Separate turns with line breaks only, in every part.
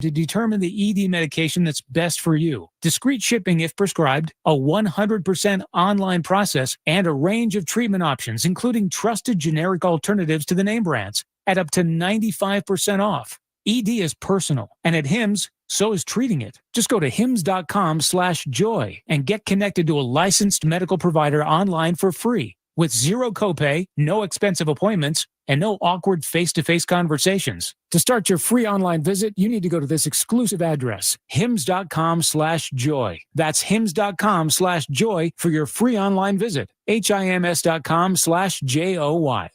to determine the ED medication that's best for you. Discreet shipping if prescribed, a 100% online process, and a range of treatment options, including trusted generic alternatives to the name brands, at up to 95% off. ED is personal, and at Hims, so is treating it. Just go to hims.com/joy and get connected to a licensed medical provider online for free with zero copay, no expensive appointments, and no awkward face-to-face conversations. To start your free online visit, you need to go to this exclusive address, hims.com/joy. That's hims.com/joy for your free online visit. HIMS.com/JOY.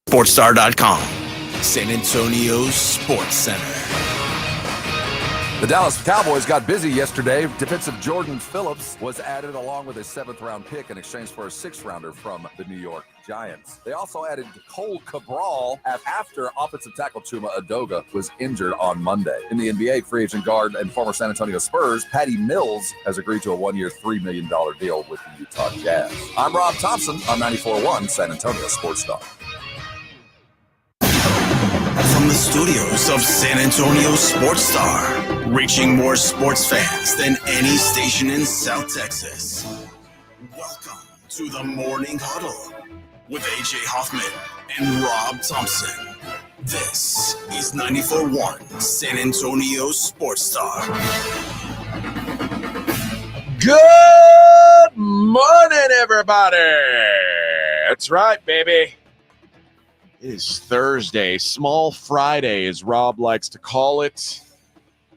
Sportstar.com, San Antonio's Sports Center.
The Dallas Cowboys got busy yesterday. Defensive Jordan Phillips was added along with a 7th-round pick in exchange for a 6th-rounder from the New York Giants. They also added Cole Cabral after offensive tackle Chuma Edoga was injured on Monday. In the NBA, free agent guard and former San Antonio Spurs, Patty Mills, has agreed to a 1-year, $3 million deal with the Utah Jazz. I'm Rob Thompson on 94.1 San Antonio Sports Star.
From the studios of San Antonio Sports Star, reaching more sports fans than any station in South Texas. Welcome to the Morning Huddle with AJ Hoffman and Rob Thompson. This is 94.1 San Antonio Sports Star.
Good morning, everybody. That's right, baby. It is Thursday, Small Friday, as Rob likes to call it.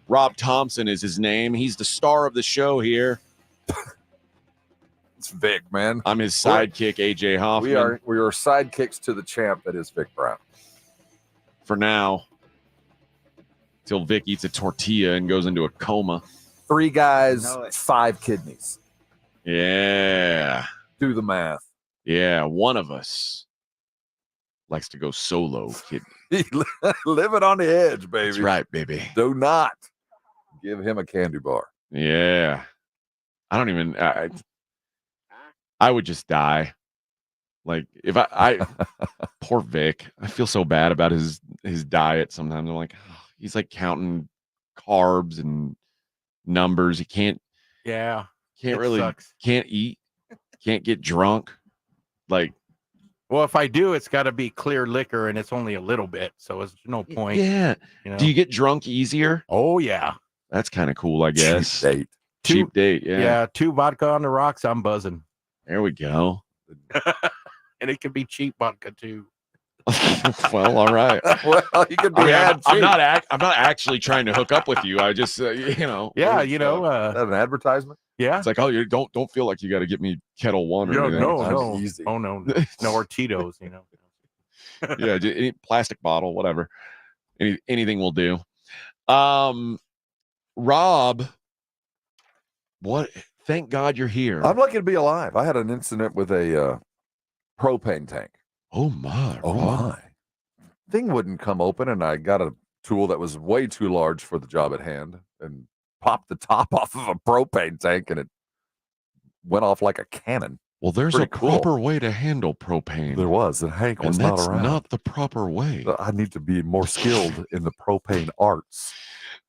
Rob Thompson is his name. He's the star of the show here.
It's Vic, man.
I'm his sidekick, AJ Hoffman.
We are sidekicks to the champ that is Vic Brown.
For now, till Vic eats a tortilla and goes into a coma.
3 guys, 5 kidneys.
Yeah.
Do the math.
Yeah, one of us likes to go solo, kid.
Living on the edge, baby.
That's right, baby.
Do not give him a candy bar.
Yeah. I don't even, I would just die. Like, if I poor Vic, I feel so bad about his diet sometimes. I'm like, oh, he's like counting carbs and numbers. He can't eat, can't get drunk. Like,
well, if I do, it's got to be clear liquor, and it's only a little bit, so it's no point.
Yeah.
You know?
Do you get drunk easier?
Oh, yeah.
That's kind of cool, I guess.
Cheap date.
Yeah.
Yeah, 2 vodka on the rocks, I'm buzzing.
There we go.
And it could be cheap vodka, too.
Well, all right.
Well, you could be
I'm not actually trying to hook up with you. I just,
Yeah,
is that an advertisement?
Yeah.
It's like, oh, you don't feel like you got to get me Kettle One or anything.
No.
Easy.
Oh, no. No, or Tito's, you know.
Yeah, any plastic bottle, whatever. Anything will do. Rob, what? Thank God you're here.
I'm lucky to be alive. I had an incident with a propane tank.
Oh my!
Thing wouldn't come open, and I got a tool that was way too large for the job at hand, and popped the top off of a propane tank, and it went off like a cannon.
Well, there's a proper way to handle propane.
There was, and Hank was not around.
Not the proper way.
I need to be more skilled in the propane arts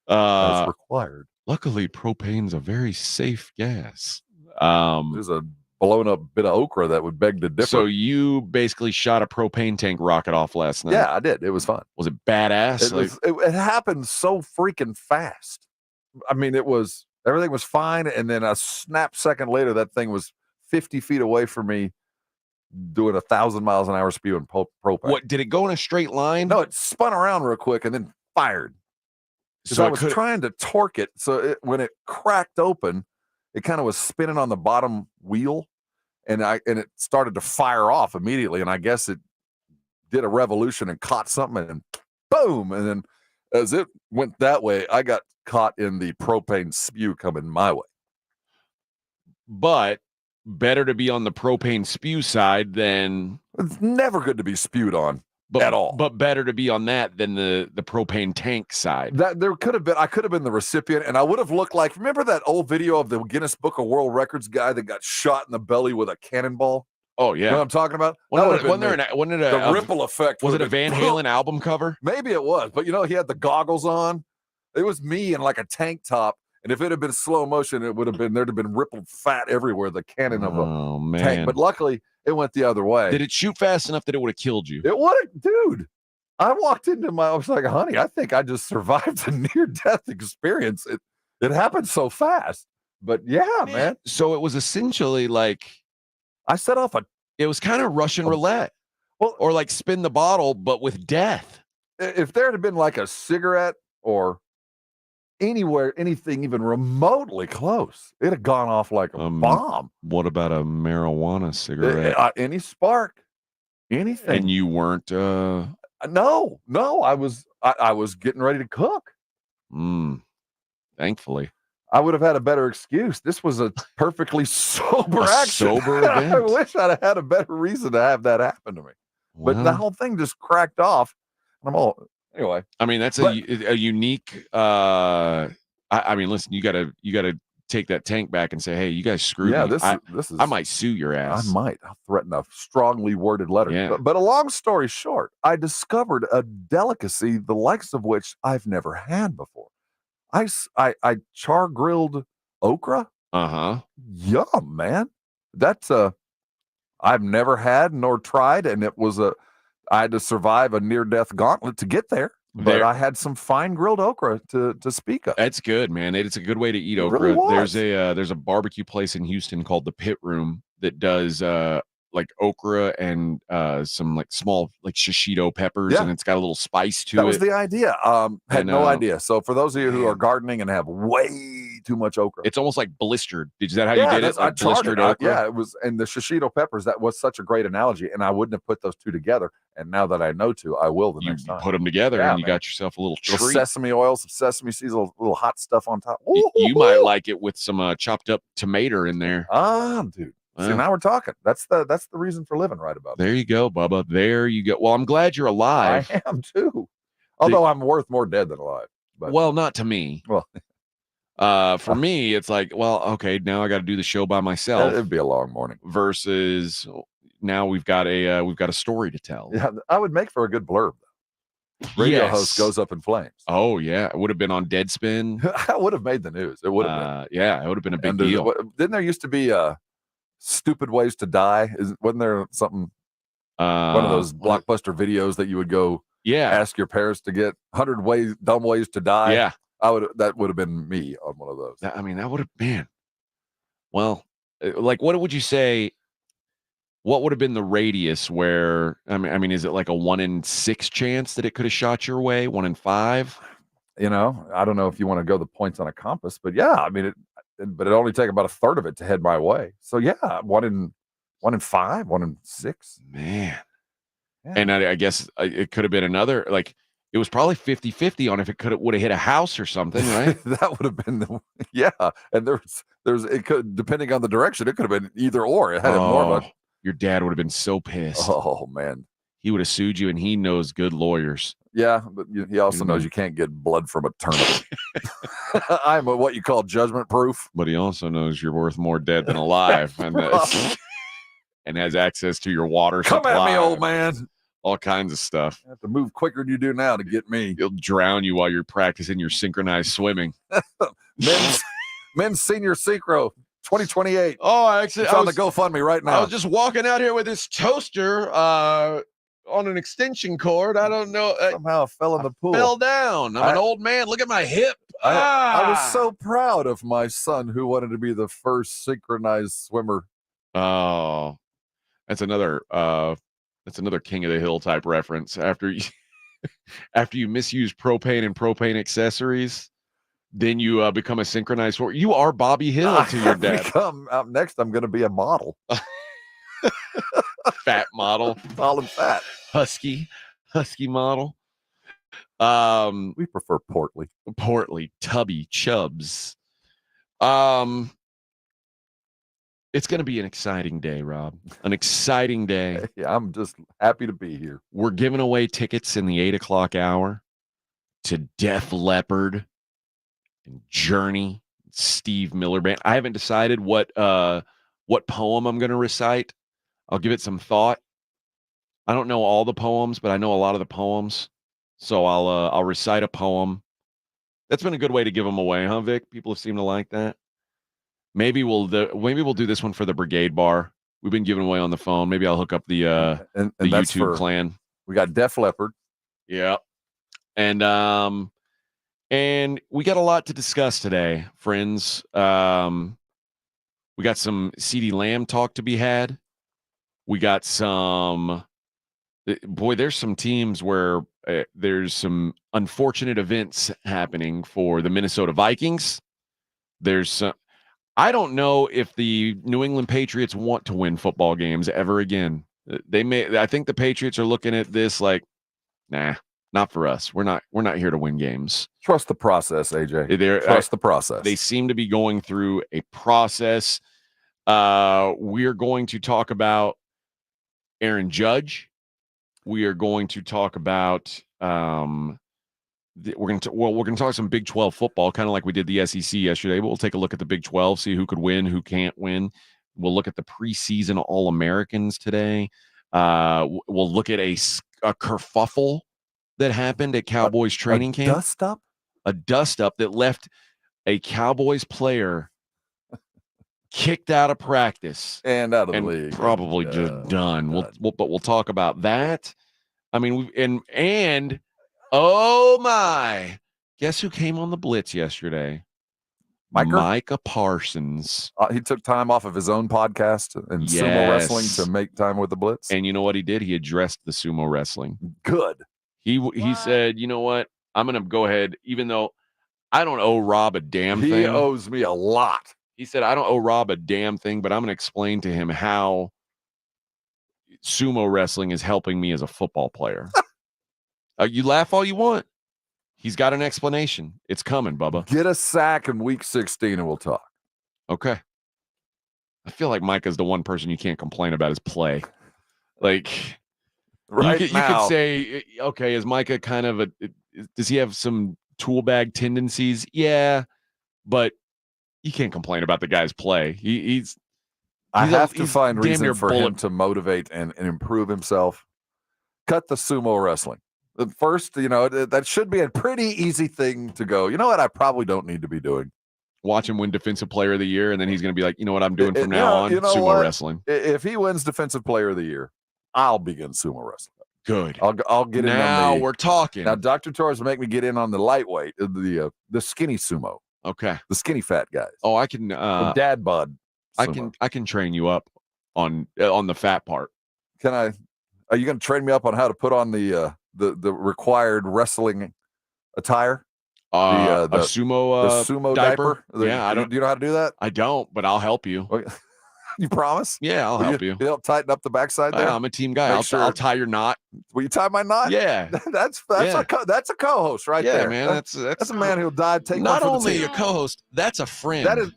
as required.
Luckily, propane's a very safe gas.
There's a blown up bit of okra that would beg to differ.
So you basically shot a propane tank rocket off last night.
Yeah, I did. It was fun.
Was it badass?
It happened so freaking fast. I mean, everything was fine, and then a snap second later, that thing was 50 feet away from me, doing 1,000 miles an hour spewing propane.
What, did it go in a straight line?
No, it spun around real quick and then fired. So I was trying to torque it, so when it cracked open, it kind of was spinning on the bottom wheel, and it started to fire off immediately. And I guess it did a revolution and caught something, and boom! And then as it went that way, I got caught in the propane spew coming my way.
But better to be on the propane spew side than...
It's never good to be spewed on. at all.
But better to be on that than the propane tank side.
That there could have been, I could have been the recipient, and I would have looked like, remember that old video of the Guinness Book of World Records guy that got shot in the belly with a cannonball?
Oh yeah,
You know what I'm talking about?
Wasn't it
The ripple effect.
Was it a Van Halen album cover?
Maybe it was, but he had the goggles on. It was me in like a tank top, and if it had been slow motion, it would have been, there'd have been rippled fat everywhere, the cannon of a tank. But luckily, it went the other way.
Did it shoot fast enough that it would have killed you?
It would have, dude. I walked into I was like, honey, I think I just survived a near-death experience. It happened so fast. But yeah, man.
So it was essentially like,
I set off
it was kind of Russian roulette.
Well,
or like spin the bottle, but with death.
If there had been like a cigarette or anywhere, anything even remotely close, it'd have gone off like a bomb.
What about a marijuana cigarette?
Any spark, anything.
And you weren't
No, I was getting ready to cook.
Thankfully.
I would have had a better excuse. This was a perfectly sober action.
Sober event.
I wish I'd have had a better reason to have that happen to me.
Well,
but the whole thing just cracked off. I'm all anyway.
I mean, that's a unique. I mean, listen, you gotta take that tank back and say, hey, you guys screwed me.
This is.
I might sue your ass.
I might. I'll threaten a strongly worded letter.
Yeah.
But a long story short, I discovered a delicacy the likes of which I've never had before. I char grilled okra. Yum, man. That's I've never had nor tried, and I had to survive a near-death gauntlet to get there. But I had some fine grilled okra to speak of.
That's good, man. It's a good way to eat okra.
Really was.
There's a barbecue place in Houston called the Pit Room that does like okra and some like small like shishito peppers, and it's got a little spice to it.
That was the idea. Had no idea. So for those of you who are gardening and have way too much okra,
it's almost like blistered. Is that how you did it? Like blistered okra?
It was. And the shishito peppers, that was such a great analogy, and I wouldn't have put those two together. And now that I know to, I will the next time.
You put them together, and you got yourself a little treat.
Sesame oil, some sesame seeds, a little hot stuff on top.
You might like it with some chopped up tomato in there.
Dude. See, now we're talking. That's the reason for living right about
there. You go, Bubba. There you go. Well, I'm glad you're alive.
I am too. Although I'm worth more dead than alive. But.
Well, not to me.
Well,
for me, it's like, well, okay, now I got to do the show by myself.
It'd be a long morning.
Versus now we've got a story to tell.
Yeah, I would make for a good blurb. Radio host goes up in flames.
Oh yeah, it would have been on Deadspin.
I would have made the news. It would have been.
Yeah, it would have been a big deal.
Didn't there used to be stupid ways to die? Wasn't there something? One of those blockbuster videos that you would go ask your parents to get 100 dumb ways to die.
Yeah,
that would have been me on one of those.
I mean, that would have been. Well, like, what would you say? What would have been the radius where? I mean, is it like a 1 in 6 chance that it could have shot your way? 1 in 5?
I don't know if you want to go the points on a compass, but yeah, I mean, but it only take about a third of it to head my way. So yeah, 1 in 5, 1 in 6.
Man. Yeah. And I guess it could have been another, like, it was probably 50-50 on if it would have hit a house or something, right?
That would have been and there's it could, depending on the direction, it could have been either or. It had more of a.
Your dad would have been so pissed.
Oh man,
he would have sued you, and he knows good lawyers.
Yeah, but he also knows you can't get blood from a turnip. I'm what you call judgment proof.
But he also knows you're worth more dead than alive, and has access to your water supply.
Come at me, old man.
All kinds of stuff.
You have to move quicker than you do now to get me.
He'll drown you while you're practicing your synchronized swimming.
Men's senior synchro. 2028.
Oh, actually,
it's on the GoFundMe right now.
I was just walking out here with this toaster on an extension cord. I don't know.
Somehow I fell in the pool.
Fell down. I'm an old man. Look at my hip.
I was so proud of my son who wanted to be the first synchronized swimmer.
Oh, that's another King of the Hill type reference. After you misuse propane and propane accessories, then you become a synchronized swimmer. You are Bobby Hill to your dad.
Up next, I'm going to be a model.
Fat model.
Tall and fat.
Husky model.
We prefer portly.
Tubby chubs. It's going to be an exciting day, Rob. An exciting day.
Hey, I'm just happy to be here.
We're giving away tickets in the 8 o'clock hour to Def Leppard and Journey, Steve Miller Band. I haven't decided what poem I'm going to recite. I'll give it some thought. I don't know all the poems, but I know a lot of the poems. So I'll recite a poem. That's been a good way to give them away, huh, Vic? People have seemed to like that. Maybe we'll do this one for the Brigade Bar. We've been giving away on the phone. Maybe I'll hook up the
and
the
that's
YouTube clan.
We got Def Leppard.
Yeah. And we got a lot to discuss today, friends. We got some CeeDee Lamb talk to be had. We got some there's some teams where there's some unfortunate events happening for the Minnesota Vikings. There's some I don't know if the New England Patriots want to win football games ever again. I think the Patriots are looking at this like, nah, not for us. We're not here to win games.
Trust the process, AJ. Trust the process.
They seem to be going through a process. We're going to talk about Aaron Judge. We are going to talk about we're going to talk some Big 12 football, kind of like we did the SEC yesterday. But we'll take a look at the Big 12, see who could win, who can't win. We'll look at the preseason All-Americans today. We'll look at a kerfuffle that happened at Cowboys training camp. A dust-up that left a Cowboys player kicked out of practice
and out of the league,
probably just done. We'll talk about that. I mean, and oh my, guess who came on the blitz yesterday? Micah Parsons.
He took time off of his own podcast and sumo wrestling to make time with the blitz.
And you know what he did? He addressed the sumo wrestling.
Good.
He said, you know what? I'm going to go ahead, even though I don't owe Rob a damn thing.
He owes me a lot.
He said, I don't owe Rob a damn thing, but I'm going to explain to him how sumo wrestling is helping me as a football player. You laugh all you want. He's got an explanation. It's coming, Bubba.
Get a sack in week 16 and we'll talk.
Okay. I feel like Micah's the one person you can't complain about his play. Like, you could say, okay, is Micah kind of does he have some tool bag tendencies? Yeah, but you can't complain about the guy's play.
I have to find reason for him to motivate and improve himself. Cut the sumo wrestling. The first, that should be a pretty easy thing to go. You know what? I probably don't need to be doing.
Watch him win Defensive Player of the Year, and then he's going to be like, you know what I'm doing from now on? Sumo wrestling.
If he wins Defensive Player of the Year, I'll begin sumo wrestling.
Good.
I'll get in on
now we're talking.
Now, Dr. Torres will make me get in on the lightweight, the skinny sumo.
Okay.
The skinny fat guys.
Oh, I can.
The dad bod. Sumo.
I can train you up on the fat part.
Can I? Are you going to train me up on how to put on the required wrestling attire?
A sumo
diaper.
Yeah, I don't.
Do you know how to do that?
I don't, but I'll help you.
You promise?
Yeah, I'll help you.
You help tighten up the backside there.
I'm a team guy. I'll tie your knot.
Will you tie my knot?
Yeah,
that's a co-host right there.
Yeah, man. That's
a man who'll die. Take
not
one for
only
the
a
team.
co-host. That's a friend.
That is.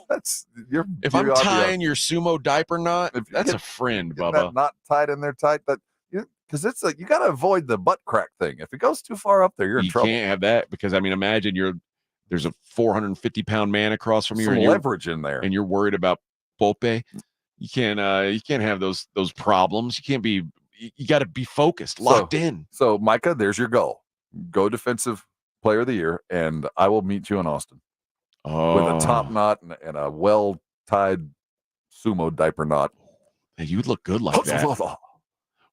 That's your.
If I'm tying your sumo diaper knot, that's a friend, Bubba.
That knot tied in there tight. That because it's like you got to avoid the butt crack thing. If it goes too far up there, you're in trouble.
You can't have that because I mean, imagine there's a 450-pound man across from you,
Some
and
leverage in there,
and you're worried about Pope. You can't have those problems. You can't be. You got to be focused, locked in.
So, Micah, there's your goal. Go Defensive Player of the Year, and I will meet you in Austin with a top knot and a well-tied sumo diaper knot.
And you'd look good like that.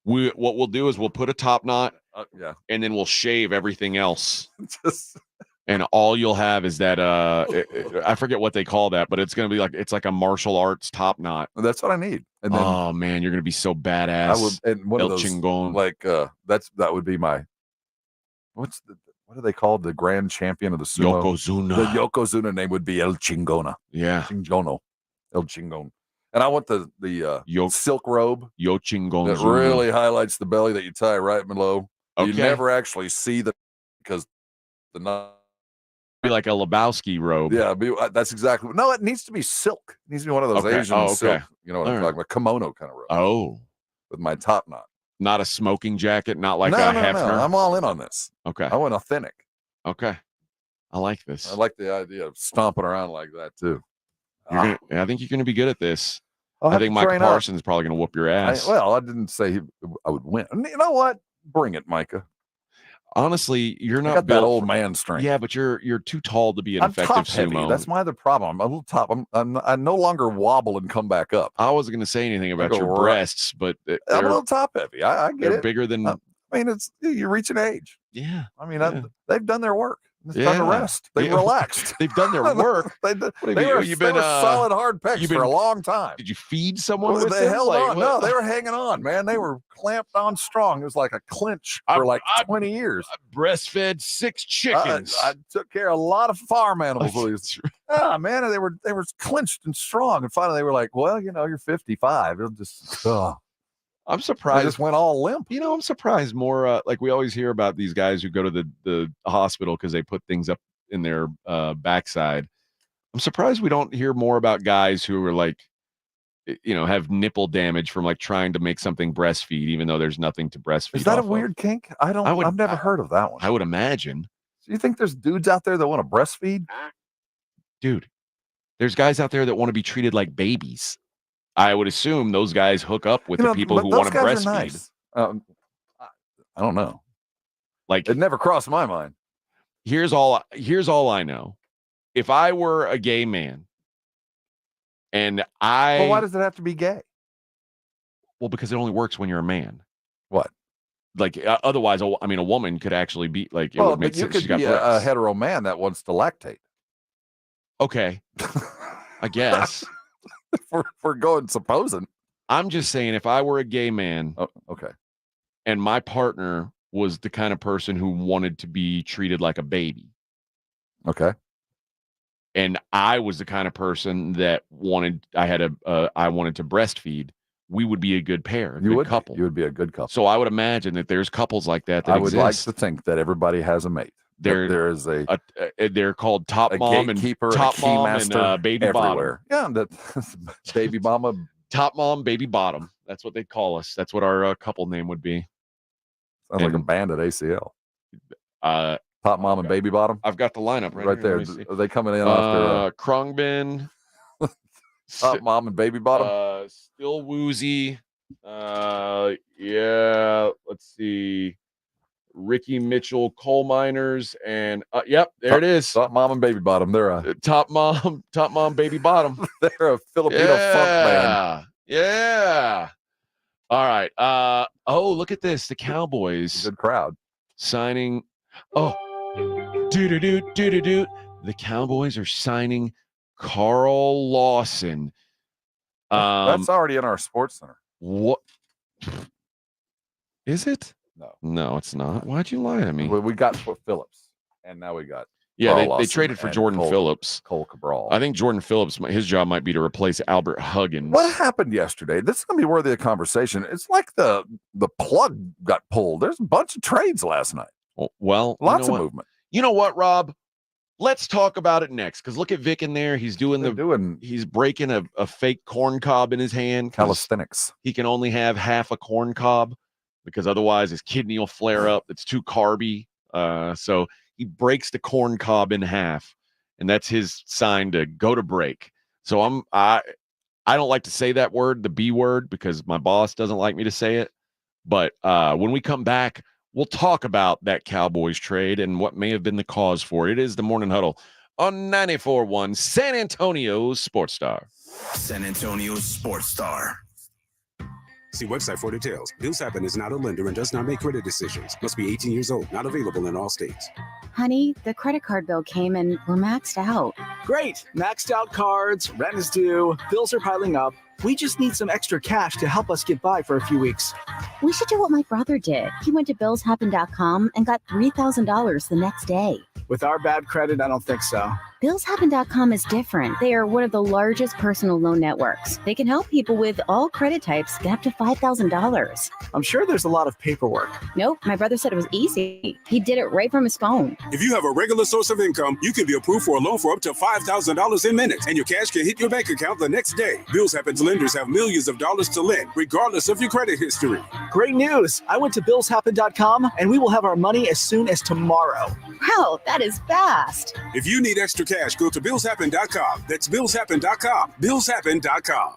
What we'll do is we'll put a top knot, and then we'll shave everything else. And all you'll have is that I forget what they call that, but it's gonna be like a martial arts top knot.
That's what I need. And then,
oh man, you're gonna be so badass.
I would, and one of those
Chingon.
That would be my what are they called? The grand champion of the sumo.
Yokozuna.
The Yokozuna name would be El Chingona.
Yeah.
Chingono. El Chingon. And I want the silk robe.
Yo Chingon.
That really highlights the belly that you tie right below.
Okay.
You never actually see because the knot
be like a Lebowski robe.
Yeah, that's exactly. No, it needs to be silk. It needs to be one of those Asian silk. You know what I'm talking about? Kimono kind of robe.
Oh,
with my top knot.
Not a smoking jacket, not like
no,
Hefner.
No, I'm all in on this.
Okay,
I went authentic.
Okay, I like this.
I like the idea of stomping around like that too.
I think you're gonna be good at this.
I think
Micah Parsons is probably gonna whoop your ass.
I didn't say I would win. You know what? Bring it, Micah.
Honestly, you're not
got that old man strength.
Yeah, but you're too tall to be an effective
top heavy.
sumo.
That's my other problem. I'm a little top. I no longer wobble and come back up.
I wasn't going to say anything about your breasts, but
I'm a little top heavy. I get
they're
it.
Bigger than.
I mean, you reach an age.
Yeah.
I mean, they've done their work. It's time to rest. They relaxed.
They've done their work.
They were solid hard pecs for a long time.
Did you feed someone with
they
them?
held on. No, they were hanging on, man. They were clamped on strong. It was like a clinch for 20 years.
I breastfed 6 chickens.
I took care of a lot of farm animals. Man, they were clinched and strong. And finally they were like, well, you're 55. It'll just
I'm surprised.
They just went all limp.
I'm surprised more. Like we always hear about these guys who go to the hospital because they put things up in their backside. I'm surprised we don't hear more about guys who are like, have nipple damage from like trying to make something breastfeed, even though there's nothing to breastfeed.
Is that a weird kink? I've never heard of that one.
I would imagine.
Do you think there's dudes out there that want to breastfeed?
Dude, there's guys out there that want to be treated like babies. I would assume those guys hook up with the people who want to breastfeed.
Nice. I don't know.
Like
it never crossed my mind.
Here's all I know. If I were a gay man and
well, why does it have to be gay?
Well, because it only works when you're a man.
What?
Like otherwise, a woman could actually be like.
Well, but you could be a hetero man that wants to lactate.
Okay, I guess.
We're going supposing.
I'm just saying, if I were a gay man,
okay,
and my partner was the kind of person who wanted to be treated like a baby,
okay,
and I was the kind of person that wanted to breastfeed, we would be a good pair, couple.
You would be a good couple.
So I would imagine that there's couples like that
I
exist.
would like to think that everybody has a mate. There is
they're called Top Mom and Top Mom and Baby
everywhere.
Bottom.
Yeah, that's Baby Mama.
Top Mom, Baby Bottom. That's what they'd call us. That's what our couple name would be.
Sounds like a band at ACL. Top Mom and Baby Bottom.
I've got the lineup
right there. Are they coming in after
Krungbin?
Top Mom and Baby Bottom.
Still Woozy. Yeah. Let's see. Ricky Mitchell, Coal Miners, and yep, there it is.
Top Mom and Baby Bottom. They're a
Top Mom, Baby Bottom.
They're a Filipino funk band.
Yeah. All right. Look at this. The Cowboys.
Good crowd.
Signing. The Cowboys are signing Carl Lawson.
That's already in our sports center.
What? Is it?
No,
it's not. Why'd you lie to me?
We got Phillips, and now we got
they traded for Jordan Phillips.
Cole Cabral.
I think Jordan Phillips, his job might be to replace Albert Huggins.
What happened yesterday? This is going to be worthy of conversation. It's like the plug got pulled. There's a bunch of trades last night.
Well,
lots of movement.
You know what, Rob? Let's talk about it next. Because look at Vic in there. He's he's breaking a fake corn cob in his hand.
Calisthenics.
He can only have half a corn cob, because otherwise his kidney will flare up. It's too carby. So he breaks the corn cob in half, and that's his sign to go to break. So I don't like to say that word, the B word, because my boss doesn't like me to say it. But when we come back, we'll talk about that Cowboys trade and what may have been the cause for it. It is the Morning Huddle on 94.1 San Antonio Sports Star.
San Antonio Sports Star.
See website for details. Bill Sappin is not a lender and does not make credit decisions. Must be 18 years old. Not available in all states.
Honey, the credit card bill came and we're maxed out.
Great. Maxed out cards, rent is due, bills are piling up. We just need some extra cash to help us get by for a few weeks.
We should do what my brother did. He went to billshappen.com and got $3,000 the next day.
With our bad credit, I don't think so.
BillsHappen.com is different. They are one of the largest personal loan networks. They can help people with all credit types get up to $5,000.
I'm sure there's a lot of paperwork.
Nope, my brother said it was easy. He did it right from his phone.
If you have a regular source of income, you can be approved for a loan for up to $5,000 in minutes, and your cash can hit your bank account the next day. Bills Happen's lenders have millions of dollars to lend, regardless of your credit history.
Great news! I went to BillsHappen.com, and we will have our money as soon as tomorrow.
Wow, that is fast.
If you need extra cash, go to BillsHappen.com. That's BillsHappen.com. BillsHappen.com.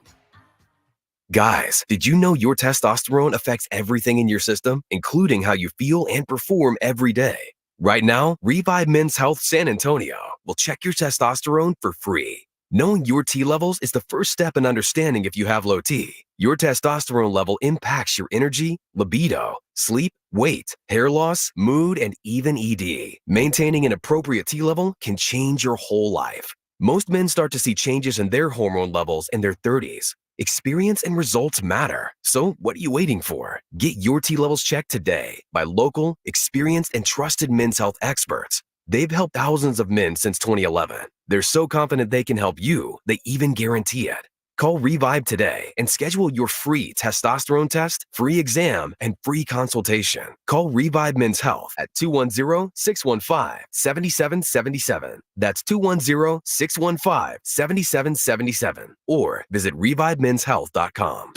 Guys, did you know your testosterone affects everything in your system, including how you feel and perform every day? Right now, Revive Men's Health San Antonio will check your testosterone for free. Knowing your T levels is the first step in understanding if you have low T. Your testosterone level impacts your energy, libido, sleep, weight, hair loss, mood, and even ED. Maintaining an appropriate T level can change your whole life. Most men start to see changes in their hormone levels in their 30s. Experience and results matter. So what are you waiting for? Get your T levels checked today by local, experienced, and trusted men's health experts. They've helped thousands of men since 2011. They're so confident they can help you, they even guarantee it. Call Revive today and schedule your free testosterone test, free exam, and free consultation. Call Revive Men's Health at 210-615-7777. That's 210-615-7777. Or visit revivemenshealth.com.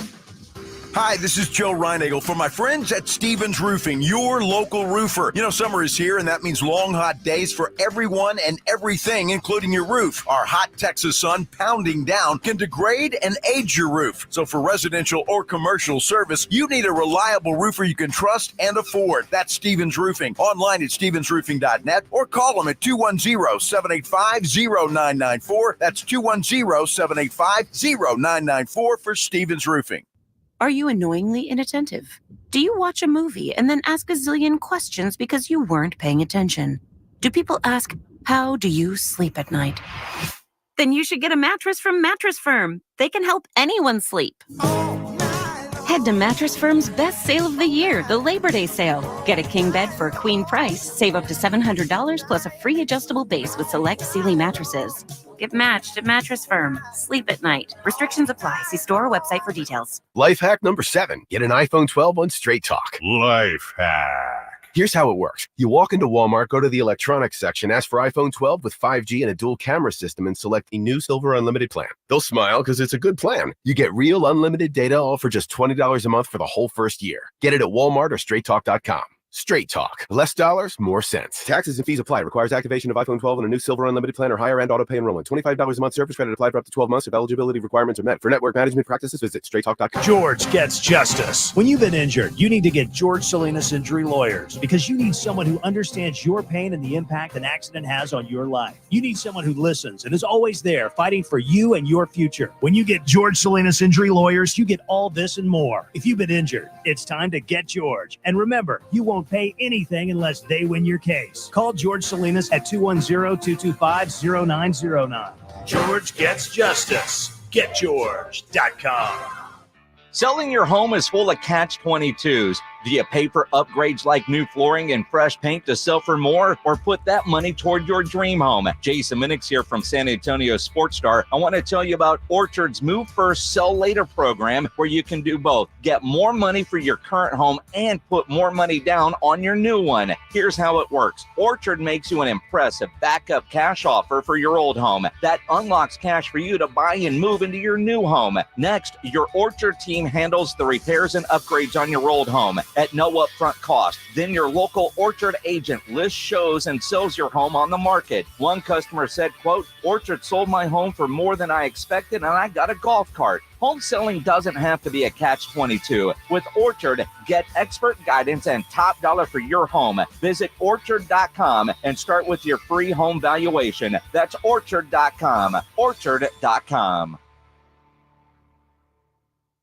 Hi, this is Joe Reinagle for my friends at Stevens Roofing, your local roofer. You know, summer is here, and that means long, hot days for everyone and everything, including your roof. Our hot Texas sun pounding down can degrade and age your roof. So for residential or commercial service, you need a reliable roofer you can trust and afford. That's Stevens Roofing. Online at stevensroofing.net or call them at 210-785-0994. That's 210-785-0994 for Stevens Roofing.
Are you annoyingly inattentive? Do you watch a movie and then ask a zillion questions because you weren't paying attention? Do people ask, how do you sleep at night? Then you should get a mattress from Mattress Firm. They can help anyone sleep. Head to Mattress Firm's best sale of the year, the Labor Day sale. Get a king bed for a queen price. Save up to $700 plus a free adjustable base with select Sealy mattresses. Get matched at Mattress Firm. Sleep at night. Restrictions apply. See store or website for details.
Life hack number 7. Get an iPhone 12 on Straight Talk.
Life hack.
Here's how it works. You walk into Walmart, go to the electronics section, ask for iPhone 12 with 5G and a dual camera system, and select a new Silver Unlimited plan. They'll smile because it's a good plan. You get real unlimited data, all for just $20 a month for the whole first year. Get it at Walmart or StraightTalk.com. Straight Talk. Less dollars, more sense. Taxes and fees apply. Requires activation of iPhone 12 on a new Silver Unlimited plan or higher end auto pay enrollment. $25 a month service credit applied for up to 12 months if eligibility requirements are met. For network management practices, visit StraightTalk.com.
George gets justice. When you've been injured, you need to get George Salinas Injury Lawyers because you need someone who understands your pain and the impact an accident has on your life. You need someone who listens and is always there fighting for you and your future. When you get George Salinas Injury Lawyers, you get all this and more. If you've been injured, it's time to get George. And remember, you won't pay anything unless they win your case. Call George Salinas at 210-225-0909. George gets justice. GetGeorge.com.
Selling your home is full of catch-22s. Do you pay for upgrades like new flooring and fresh paint to sell for more, or put that money toward your dream home? Jason Minix here from San Antonio Sports Star. I want to tell you about Orchard's Move First, Sell Later program, where you can do both. Get more money for your current home and put more money down on your new one. Here's how it works. Orchard makes you an impressive backup cash offer for your old home. That unlocks cash for you to buy and move into your new home. Next, your Orchard team handles the repairs and upgrades on your old home at no upfront cost. Then your local Orchard agent lists, shows, and sells your home on the market. One customer said, quote, Orchard sold my home for more than I expected and I got a golf cart. Home selling doesn't have to be a catch-22. With Orchard, get expert guidance and top dollar for your home. Visit Orchard.com and start with your free home valuation. That's Orchard.com. Orchard.com.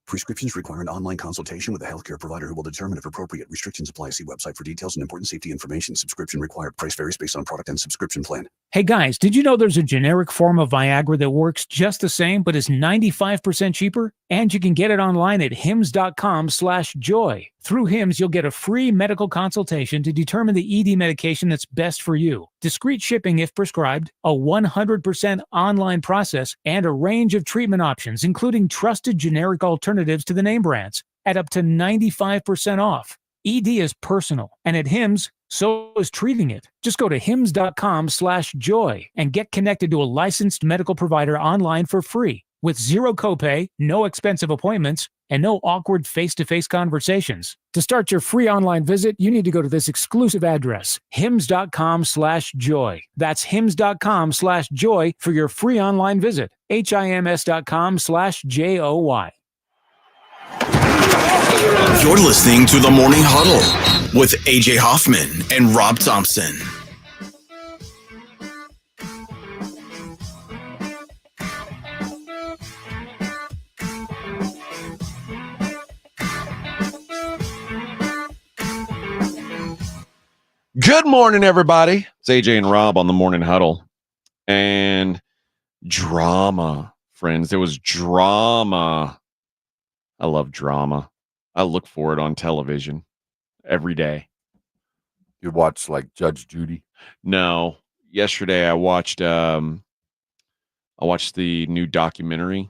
Prescriptions require an online consultation with a healthcare provider who will determine if appropriate. Restrictions apply. See website for details and important safety information. Subscription required. Price varies based on product and subscription plan.
Hey guys, did you know there's a generic form of Viagra that works just the same but is 95% cheaper? And you can get it online at hims.com/joy. Through HIMS, you'll get a free medical consultation to determine the ED medication that's best for you. Discreet shipping if prescribed, a 100% online process, and a range of treatment options, including trusted generic alternatives to the name brands, at up to 95% off. ED is personal, and at HIMS, so is treating it. Just go to hims.com/joy and get connected to a licensed medical provider online for free, with zero copay, no expensive appointments, and no awkward face-to-face conversations. To start your free online visit, you need to go to this exclusive address, hims.com/joy. That's hims.com/joy for your free online visit. HIMS.com/JOY.
You're listening to the Morning Huddle with AJ Hoffman and Rob Thompson.
Good morning, everybody. It's AJ and Rob on the Morning Huddle. And drama, friends. There was drama. I love drama. I look for it on television every day.
You watch like Judge Judy?
No. Yesterday I watched the new documentary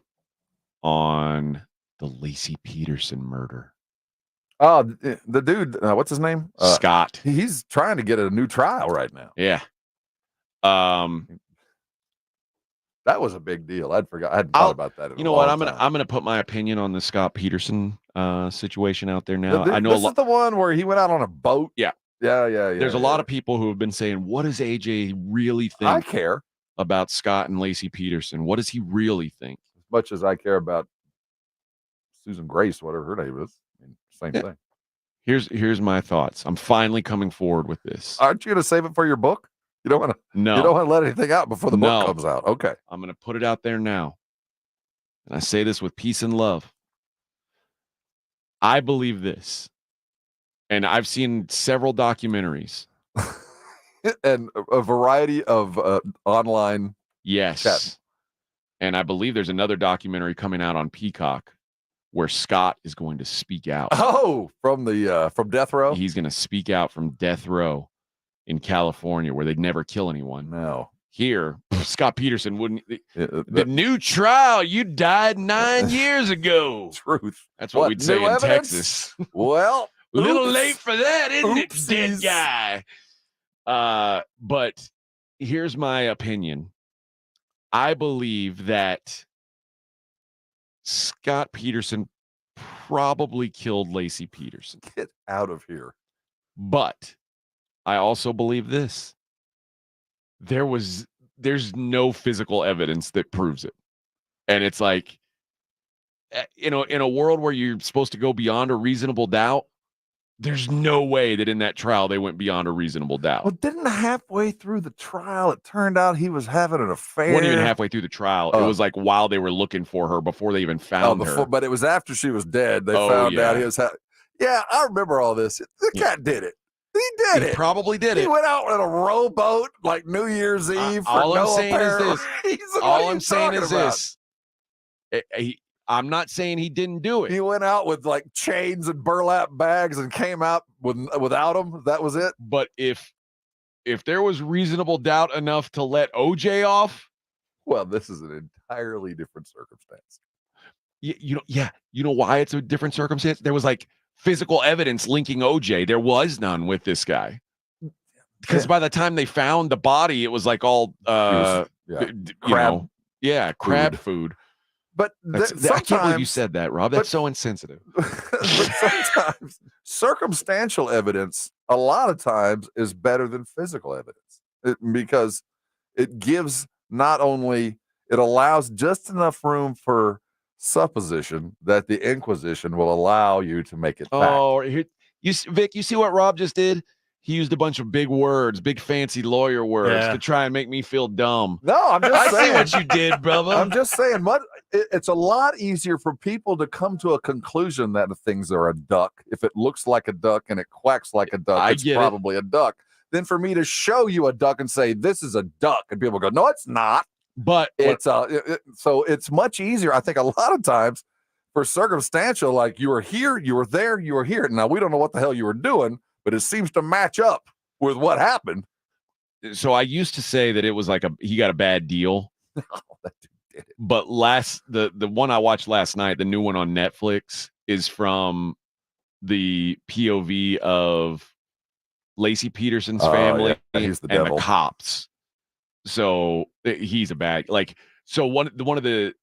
on the Lacy Peterson murder.
Oh, the dude, what's his name?
Scott.
He's trying to get a new trial right now.
Yeah.
That was a big deal. I hadn't thought about that.
You know what? I'm gonna put my opinion on the Scott Peterson situation out there now. I know
this is the one where he went out on a boat.
Yeah. There's a lot of people who have been saying, "What does AJ really think?"
I care
about Scott and Lacy Peterson. What does he really think?
As much as I care about Susan Grace, whatever her name is. Same thing.
Here's my thoughts. I'm finally coming forward with this.
Aren't you going to save it for your book? You don't want to.
No.
You don't want to let anything out before the book comes out. Okay.
I'm going to put it out there now, and I say this with peace and love. I believe this, and I've seen several documentaries
and a variety of online.
Yes.
Chat.
And I believe there's another documentary coming out on Peacock where Scott is going to speak out.
Oh, from death row?
He's going to speak out from death row in California where they'd never kill anyone.
No.
Here, Scott Peterson wouldn't. The new trial, you died 9 years ago.
Truth.
That's what we'd say in
evidence?
Texas.
Well,
a little late for that, isn't it, dead guy? But here's my opinion. I believe that Scott Peterson probably killed Lacy Peterson.
Get out of here.
But I also believe this. There's no physical evidence that proves it. And it's like, in a world where you're supposed to go beyond a reasonable doubt, there's no way that in that trial they went beyond a reasonable doubt.
Well, didn't halfway through the trial, it turned out he was having an affair?
Wasn't even halfway through the trial. It was like while they were looking for her, before they even found her.
But it was after she was dead. They found out he was Yeah, I remember all this. The cat did it. He did it.
He probably did it.
He went out in a rowboat like New Year's Eve.
All I'm saying is this. I'm not saying he didn't do it.
He went out with like chains and burlap bags and came out without them. That was it.
But if there was reasonable doubt enough to let OJ off,
well, this is an entirely different circumstance.
You know why it's a different circumstance? There was like physical evidence linking OJ. There was none with this guy. Because by the time they found the body, it was like all crab food.
But
I can't believe you said that, Rob. That's so insensitive.
But sometimes circumstantial evidence, a lot of times, is better than physical evidence because it gives it allows just enough room for supposition that the Inquisition will allow you to make it fact.
Oh, Vic, you see what Rob just did? He used a bunch of big words, big fancy lawyer words to try and make me feel dumb.
No, I'm just saying.
I see what you did, brother.
I'm just saying, it's a lot easier for people to come to a conclusion that things are a duck. If it looks like a duck and it quacks like a duck, it's probably a duck. Then for me to show you a duck and say, this is a duck, and people go, no, it's not.
But
so it's much easier. I think a lot of times for circumstantial, like you were here, you were there, you were here. Now we don't know what the hell you were doing, but it seems to match up with what happened.
So I used to say that it was like he got a bad deal.
That dude did it.
But the one I watched last night, the new one on Netflix, is from the POV of Lacy Peterson's family
he's the
and
devil.
the cops. So he's a bad, like, so one of the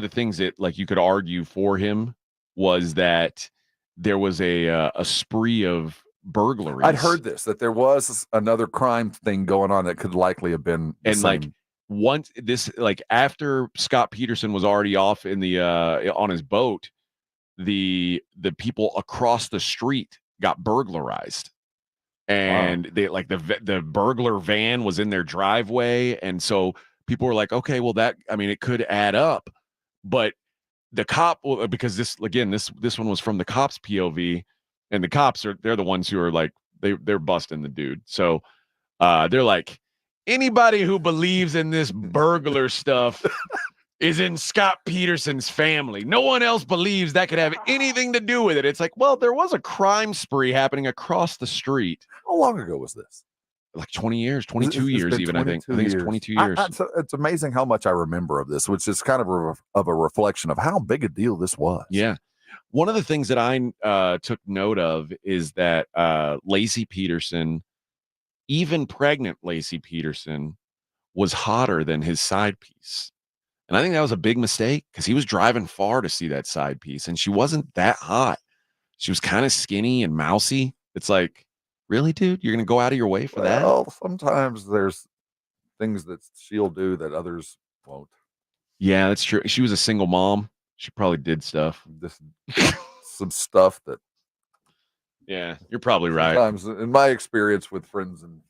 things that, like, you could argue for him was that there was a spree of burglaries.
I'd heard that there was another crime thing going on that could likely have been the
and
same.
like once this, like, after Scott Peterson was already off in the on his boat, the people across the street got burglarized, and they, like, the burglar van was in their driveway, and so people were like, okay, well, that, I mean, it could add up. But the cop, because this one was from the cops' POV, and the cops they're the ones who are like, they're busting the dude. So they're like, anybody who believes in this burglar stuff is in Scott Peterson's family. No one else believes that could have anything to do with it. It's like, well, there was a crime spree happening across the street.
How long ago was this?
Like 20 years, 22 years even, I think. I think it's 22 years.
It's amazing how much I remember of this, which is kind of a reflection of how big a deal this was.
Yeah. One of the things that I took note of is that Lacy Peterson, even pregnant Lacy Peterson, was hotter than his side piece. And I think that was a big mistake because he was driving far to see that side piece, and she wasn't that hot. She was kind of skinny and mousy. It's like, really, dude? You're going to go out of your way for that?
Well, sometimes there's things that she'll do that others won't.
Yeah, that's true. She was a single mom. She probably did stuff.
Some stuff that.
Yeah, you're probably right.
Sometimes, in my experience with friends and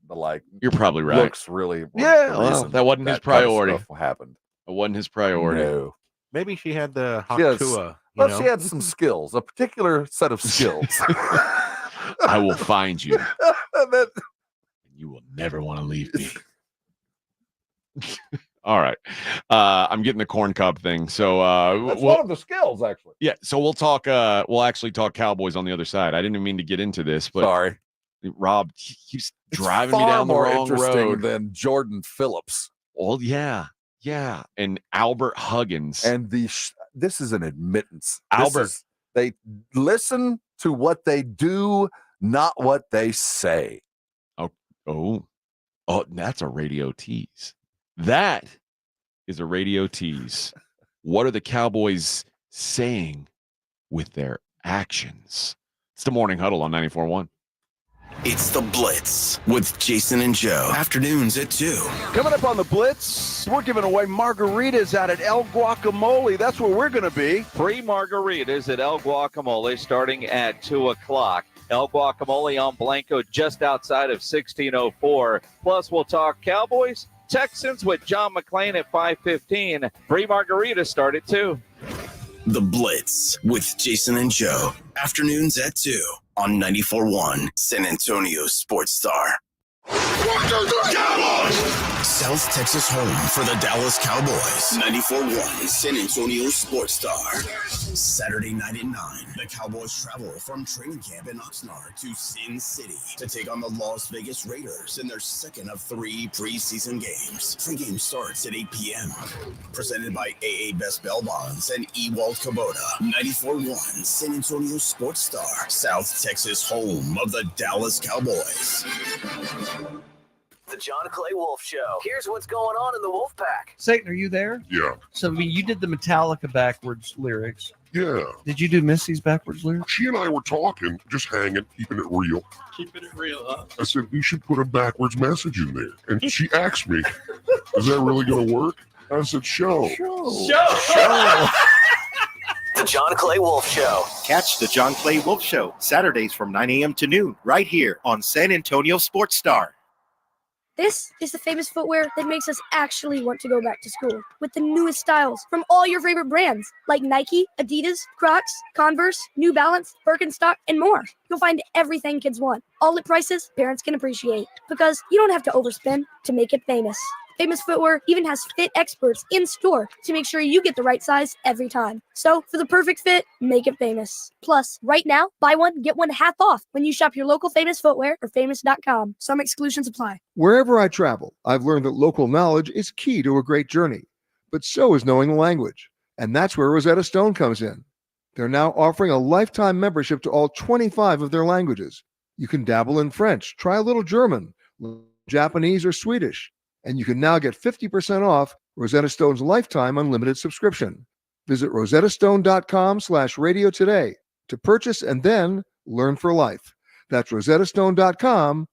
the like,
you're probably right.
Looks really.
Yeah, well, that wasn't his priority.
Kind of stuff happened.
It wasn't his priority.
No.
Maybe she had the hot tua.
Well, she had some skills, a particular set of skills.
I will find you. You will never want to leave me. All right. I'm getting the corn cob thing. So
that's one of the skills, actually.
Yeah. So we'll talk. We'll actually talk Cowboys on the other side. I didn't even mean to get into this, but
sorry,
Rob keeps driving me down the wrong road
than Jordan Phillips.
Oh yeah, yeah, and Albert Huggins.
And this is an admittance.
Albert,
they listen to what they do, not what they say.
Oh, that's a radio tease. That is a radio tease. What are the Cowboys saying with their actions? It's the Morning Huddle on 94.1.
It's the Blitz with Jason and Joe. Afternoons at 2.
Coming up on the Blitz, we're giving away margaritas out at El Guacamole. That's where we're going to be.
Free margaritas at El Guacamole starting at 2 o'clock. El Guacamole on Blanco just outside of 1604. Plus, we'll talk Cowboys, Texans with John McClain at 5:15. Free margaritas start at 2.
The Blitz with Jason and Joe. Afternoons at 2 on 94.1 San Antonio Sports Star. South Texas home for the Dallas Cowboys. 94.1 San Antonio Sports Star. Saturday night at 9, the Cowboys travel from training camp in Oxnard to Sin City to take on the Las Vegas Raiders in their second of 3 preseason games. Pre-game starts at 8 p.m. Presented by AA Best Bell Bonds and Ewald Kubota. 94.1 San Antonio Sports Star. South Texas home of the Dallas Cowboys.
The John Clay Wolf Show. Here's what's going on in the Wolf Pack.
Satan, are you there?
Yeah.
So, I mean, you did the Metallica backwards lyrics.
Yeah.
Did you do Missy's backwards lyrics?
She and I were talking, just hanging, keeping it real.
Keeping it real, huh?
I said, we should put a backwards message in there. And she asked me, is that really going to work? I said, show.
The John Clay Wolf Show.
Catch the John Clay Wolf Show Saturdays from 9 a.m. to noon right here on San Antonio Sports Star.
This is the famous footwear that makes us actually want to go back to school with the newest styles from all your favorite brands like Nike, Adidas, Crocs, Converse, New Balance, Birkenstock, and more. You'll find everything kids want, all at prices parents can appreciate because you don't have to overspend to make it famous. Famous Footwear even has fit experts in store to make sure you get the right size every time. So for the perfect fit, make it Famous. Plus, right now, buy one, get one half off when you shop your local Famous Footwear or famous.com. Some exclusions apply.
Wherever I travel, I've learned that local knowledge is key to a great journey, but so is knowing the language. And that's where Rosetta Stone comes in. They're now offering a lifetime membership to all 25 of their languages. You can dabble in French, try a little German, Japanese, or Swedish, and you can now get 50% off Rosetta Stone's lifetime unlimited subscription. Visit rosettastone.com/radio today to purchase and then learn for life. That's rosettastone.com/radio.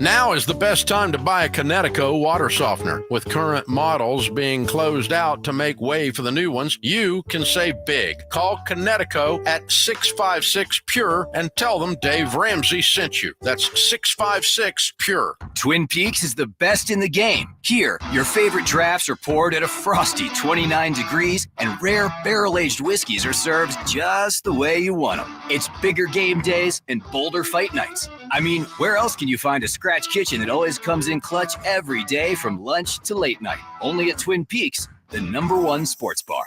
Now is the best time to buy a Connecticut water softener. With current models being closed out to make way for the new ones, you can save big. Call Connecticut at 656-PURE and tell them Dave Ramsey sent you. That's 656-PURE.
Twin Peaks is the best in the game. Here, your favorite drafts are poured at a frosty 29 degrees, and rare barrel-aged whiskeys are served just the way you want them. It's bigger game days and bolder fight nights. I mean, where else can you find a scratch kitchen that always comes in clutch every day from lunch to late night? Only at Twin Peaks, the #1 sports bar.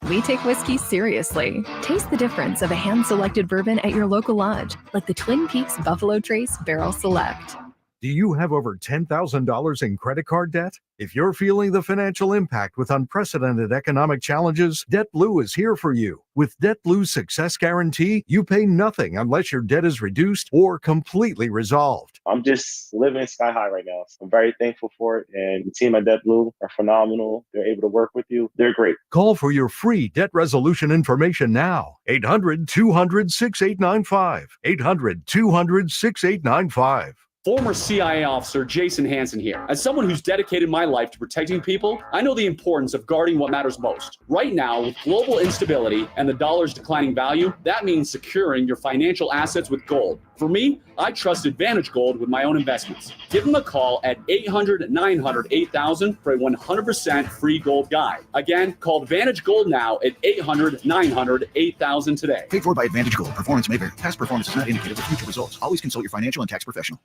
We take whiskey seriously. Taste the difference of a hand-selected bourbon at your local lodge, like the Twin Peaks Buffalo Trace Barrel Select.
Do you have over $10,000 in credit card debt? If you're feeling the financial impact with unprecedented economic challenges, DebtBlue is here for you. With DebtBlue's Success Guarantee, you pay nothing unless your debt is reduced or completely resolved.
I'm just living sky high right now. So I'm very thankful for it. And the team at DebtBlue are phenomenal. They're able to work with you. They're great.
Call for your free debt resolution information now. 800-200-6895. 800-200-6895.
Former CIA officer Jason Hansen here. As someone who's dedicated my life to protecting people, I know the importance of guarding what matters most. Right now, with global instability and the dollar's declining value, that means securing your financial assets with gold. For me, I trust Advantage Gold with my own investments. Give them a call at 800-900-8000 for a 100% free gold guide. Again, call Advantage Gold now at 800-900-8000 today.
Paid for by Advantage Gold. Performance may vary. Past performance is not indicative of future results. Always consult your financial and tax professional.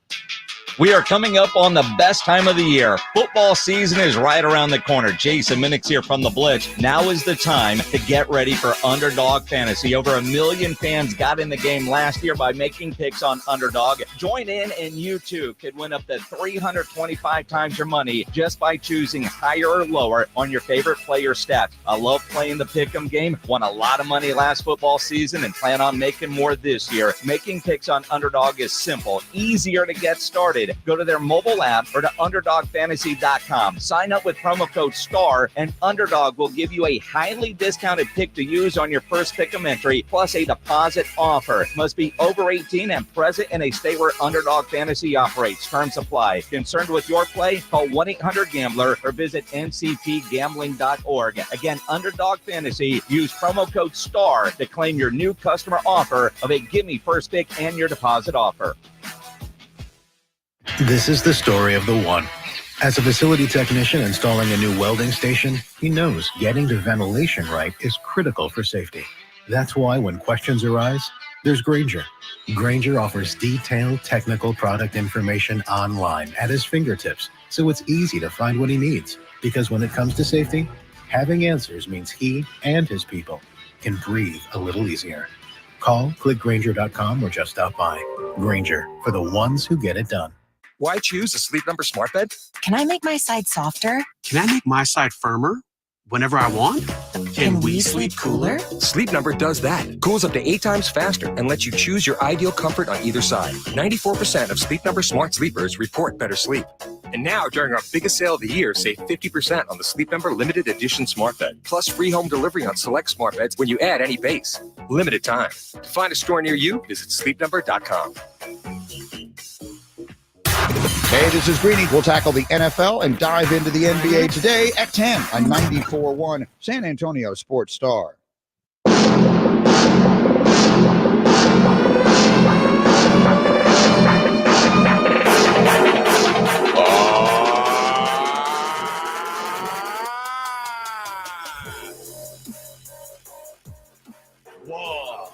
We are coming up on the best time of the year. Football season is right around the corner. Jason Minix here from the Blitz. Now is the time to get ready for Underdog Fantasy. Over 1 million fans got in the game last year by making picks on Underdog. Join in and you too could win up to 325 times your money just by choosing higher or lower on your favorite player stats. I love playing the Pick'em game. Won a lot of money last football season and plan on making more this year. Making picks on Underdog is simple, easier to get started. Go to their mobile app or to UnderdogFantasy.com. Sign up with promo code STAR, and Underdog will give you a highly discounted pick to use on your first Pick'em entry, plus a deposit offer. Must be over 18 and present in a state where Underdog Fantasy operates. Terms apply. Concerned with your play? Call 1-800-GAMBLER or visit ncpgambling.org. Again, Underdog Fantasy. Use promo code STAR to claim your new customer offer of a gimme first pick and your deposit offer.
This is the story of the one. As a facility technician installing a new welding station, he knows getting the ventilation right is critical for safety. That's why when questions arise, there's Grainger. Grainger offers detailed technical product information online at his fingertips, so it's easy to find what he needs. Because when it comes to safety, having answers means he and his people can breathe a little easier. Call, click Grainger.com, or just stop by. Grainger, for the ones who get it done.
Why choose a Sleep Number smart bed?
Can I make my side softer?
Can I make my side firmer whenever I want?
Can we sleep cooler?
Sleep Number does that. Cools up to 8 times faster and lets you choose your ideal comfort on either side. 94% of Sleep Number smart sleepers report better sleep. And now, during our biggest sale of the year, save 50% on the Sleep Number limited edition smart bed. Plus free home delivery on select smart beds when you add any base. Limited time. To find a store near you, visit sleepnumber.com.
Hey, this is Greeny. We'll tackle the NFL and dive into the NBA today at 10 on 94.1 San Antonio Sports Star.
Whoa.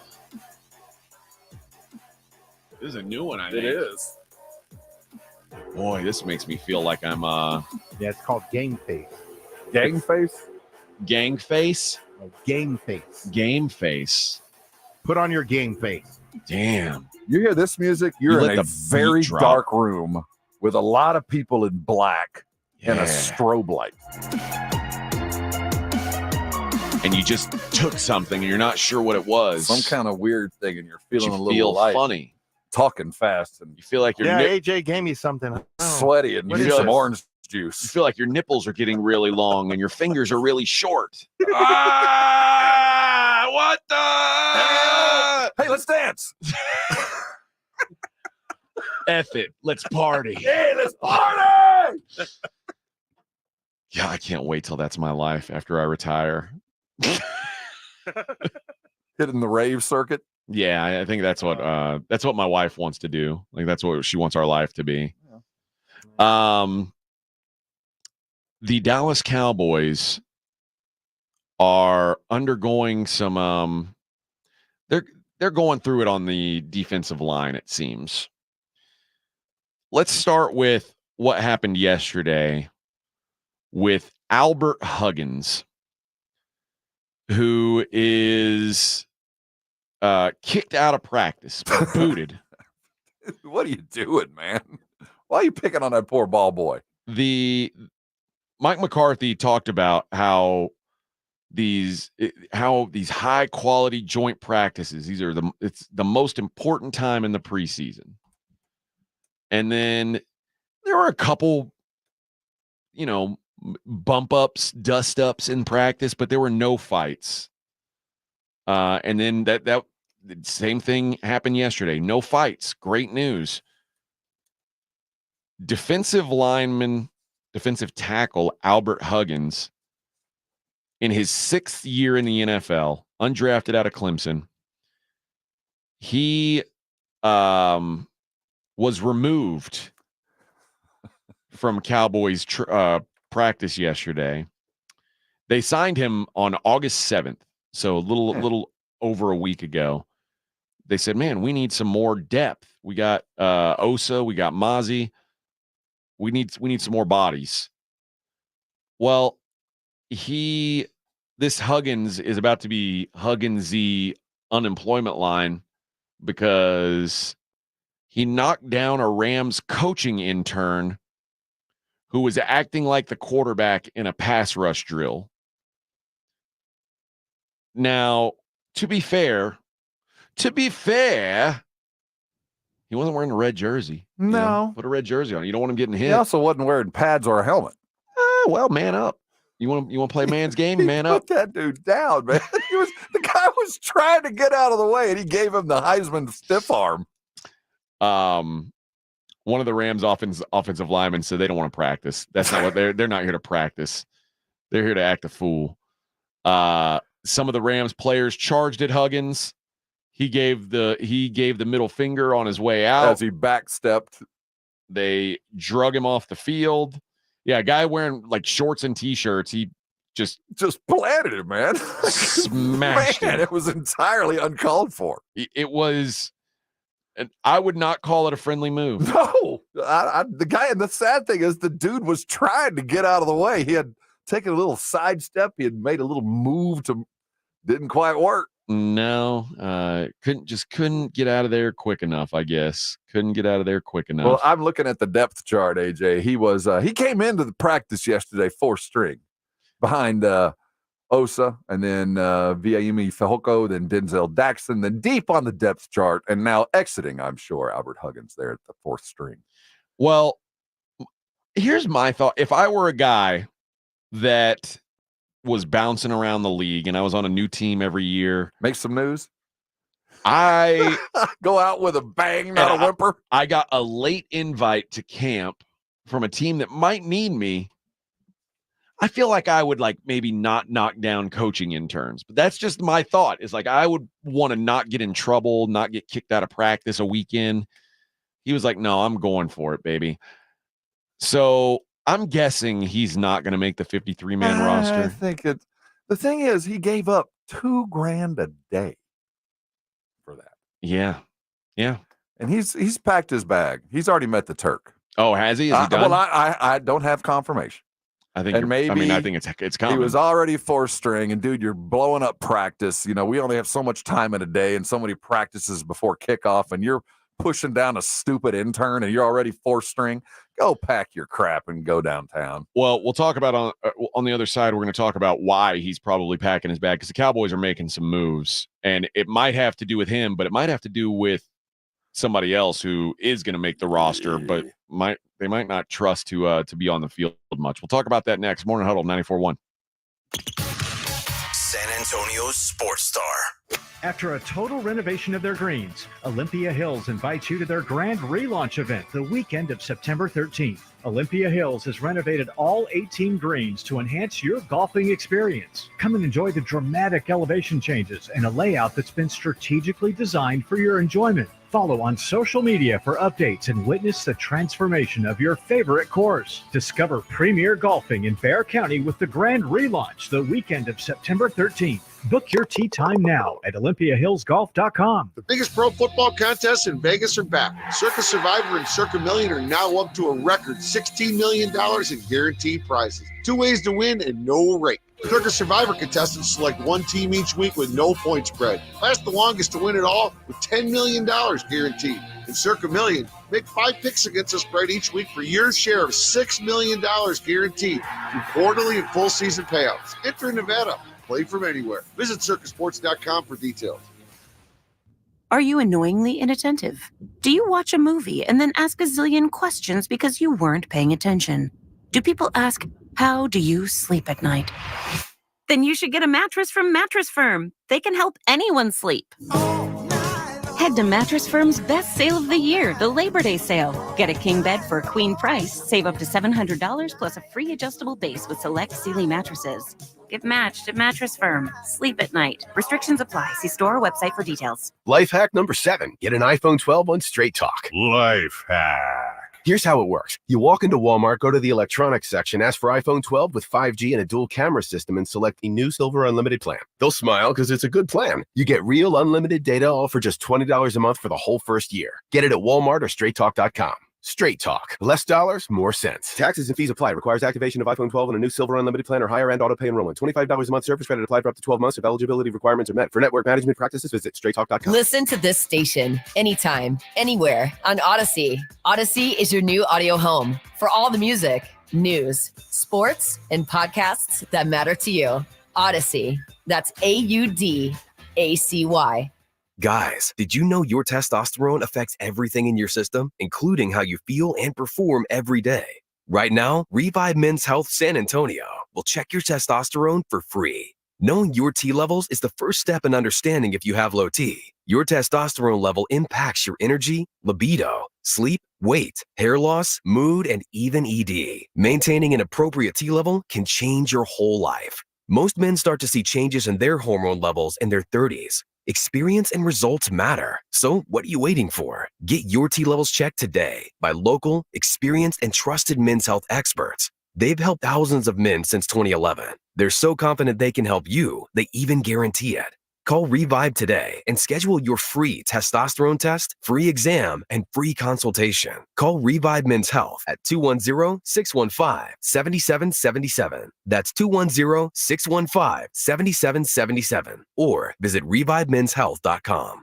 This is a new one, I think.
It is.
Boy, this makes me feel like I'm
Yeah, it's called game face. Gang face?
Gang face?
No, game face.
Game face.
Put on your game face.
Damn.
You hear this music, you're
let
in a
the
very
beat drop.
dark room with a lot of people in black and a strobe light.
And you just took something and you're not sure what it was.
Some kind of weird thing, and you're feeling
You
a little
feel
light,
funny.
talking fast, and
You feel like your
AJ gave me something.
sweaty, and you need some orange
You
juice.
feel like your nipples are getting really long and your fingers are really short. Ah, what the?
Hey, let's dance.
F it. Let's party.
Hey, let's party.
Yeah, I can't wait till that's my life after I retire.
Hitting the rave circuit.
Yeah, I think that's what my wife wants to do. Like that's what she wants our life to be. The Dallas Cowboys are undergoing some they're going through it on the defensive line, it seems. Let's start with what happened yesterday with Albert Huggins, who is kicked out of practice, booted.
What are you doing, man? Why are you picking on that poor ball boy?
Mike McCarthy talked about how these high quality joint practices, it's the most important time in the preseason. And then there were a couple, bump ups, dust ups in practice, but there were no fights. And then that same thing happened yesterday. No fights. Great news. Defensive tackle Albert Huggins, in his 6th year in the NFL, undrafted out of Clemson, he was removed from Cowboys practice yesterday. They signed him on August 7th, so a little over a week ago. They said, man, we need some more depth. We got Osa, we got Mozzie. We need some more bodies. Well, this Huggins is about to be Huggins-y unemployment line because he knocked down a Rams coaching intern who was acting like the quarterback in a pass rush drill. Now, to be fair, he wasn't wearing a red jersey.
No.
Put a red jersey on. You don't want him getting hit.
He also wasn't wearing pads or a helmet.
Well, man up. You want to play man's game? Man up.
Put that dude down, man. The guy was trying to get out of the way, and he gave him the Heisman stiff arm.
One of the Rams offensive linemen said they don't want to practice. That's not what they're not here to practice. They're here to act a fool. Some of the Rams players charged at Huggins. He gave the middle finger on his way out
as he backstepped.
They drug him off the field. Yeah, a guy wearing like shorts and t-shirts. He just
planted him, man.
Smashed him.
It was entirely uncalled for.
It was, and I would not call it a friendly move.
No, the guy. And the sad thing is, the dude was trying to get out of the way. He had taken a little sidestep. He had made a little move didn't quite work.
No, couldn't get out of there quick enough, I guess. Couldn't get out of there quick enough.
Well, I'm looking at the depth chart, AJ. He came into the practice yesterday 4th string behind Osa, and then Viaimi Fehoko, then Denzel Daxton, then deep on the depth chart, and now exiting, I'm sure, Albert Huggins there at the 4th string.
Well, here's my thought. If I were a guy that was bouncing around the league and I was on a new team every year,
make some news.
I
go out with a bang, not a whimper.
I got a late invite to camp from a team that might need me. I feel like I would maybe not knock down coaching interns, but that's just my thought. Is I would want to not get in trouble, not get kicked out of practice a weekend. He was like, no, I'm going for it, baby. So I'm guessing he's not going to make the 53-man roster.
I think the thing is, he gave up $2,000 a day for that.
Yeah.
And he's packed his bag. He's already met the Turk.
Oh, has he? Is he done?
Well, I don't have confirmation.
I think.
And maybe
I think it's coming.
He was already fourth string, and dude, you're blowing up practice. We only have so much time in a day, and so many practices before kickoff, and you're pushing down a stupid intern, and you're already fourth string. Go pack your crap and go downtown.
Well, we'll talk about on the other side. We're going to talk about why he's probably packing his bag, because the Cowboys are making some moves, and it might have to do with him, but it might have to do with somebody else who is going to make the roster, but they might not trust to be on the field much. We'll talk about that next. Morning Huddle 94.1.
San Antonio's Sports Star.
After a total renovation of their greens, Olympia Hills invites you to their grand relaunch event the weekend of September 13th. Olympia Hills has renovated all 18 greens to enhance your golfing experience. Come and enjoy the dramatic elevation changes and a layout that's been strategically designed for your enjoyment. Follow on social media for updates and witness the transformation of your favorite course. Discover premier golfing in Bexar County with the grand relaunch the weekend of September 13th. Book your tee time now at OlympiaHillsGolf.com.
The biggest pro football contests in Vegas are back. Circa Survivor and Circa Million are now up to a record $16 million in guaranteed prizes. 2 ways to win and no rate. Circa Survivor contestants select one team each week with no point spread. Last the longest to win it all with $10 million guaranteed. In Circa Million, make 5 picks against the spread each week for your share of $6 million guaranteed through quarterly and full season payouts. Enter in Nevada. Play from anywhere. Visit circusports.com for details.
Are you annoyingly inattentive? Do you watch a movie and then ask a zillion questions because you weren't paying attention? Do people ask, how do you sleep at night? Then you should get a mattress from Mattress Firm. They can help anyone sleep. Head to Mattress Firm's best sale of the year, the Labor Day sale. Get a king bed for a queen price. Save up to $700 plus a free adjustable base with select Sealy mattresses. Get matched at Mattress Firm. Sleep at night. Restrictions apply. See store or website for details.
Life hack number 7. Get an iPhone 12 on Straight Talk.
Life hack.
Here's how it works. You walk into Walmart, go to the electronics section, ask for iPhone 12 with 5G and a dual camera system, and select the new Silver Unlimited plan. They'll smile because it's a good plan. You get real unlimited data all for just $20 a month for the whole first year. Get it at Walmart or StraightTalk.com. Straight Talk. Less dollars, more sense. Taxes and fees apply. Requires activation of iPhone 12 and a new Silver Unlimited plan or higher end auto pay enrollment. $25 a month service credit applied for up to 12 months if eligibility requirements are met. For network management practices, visit StraightTalk.com.
Listen to this station anytime, anywhere on Odyssey. Odyssey is your new audio home for all the music, news, sports, and podcasts that matter to you. Odyssey. That's AUDACY.
Guys, did you know your testosterone affects everything in your system, including how you feel and perform every day? Right now, Revive Men's Health San Antonio will check your testosterone for free. Knowing your T levels is the first step in understanding if you have low T. Your testosterone level impacts your energy, libido, sleep, weight, hair loss, mood, and even ED. Maintaining an appropriate T level can change your whole life. Most men start to see changes in their hormone levels in their 30s. Experience and results matter. So what are you waiting for? Get your T levels checked today by local, experienced, and trusted men's health experts. They've helped thousands of men since 2011. They're so confident they can help you, they even guarantee it. Call Revive today and schedule your free testosterone test, free exam, and free consultation. Call Revive Men's Health at 210-615-7777. That's 210-615-7777. Or visit ReviveMen'sHealth.com.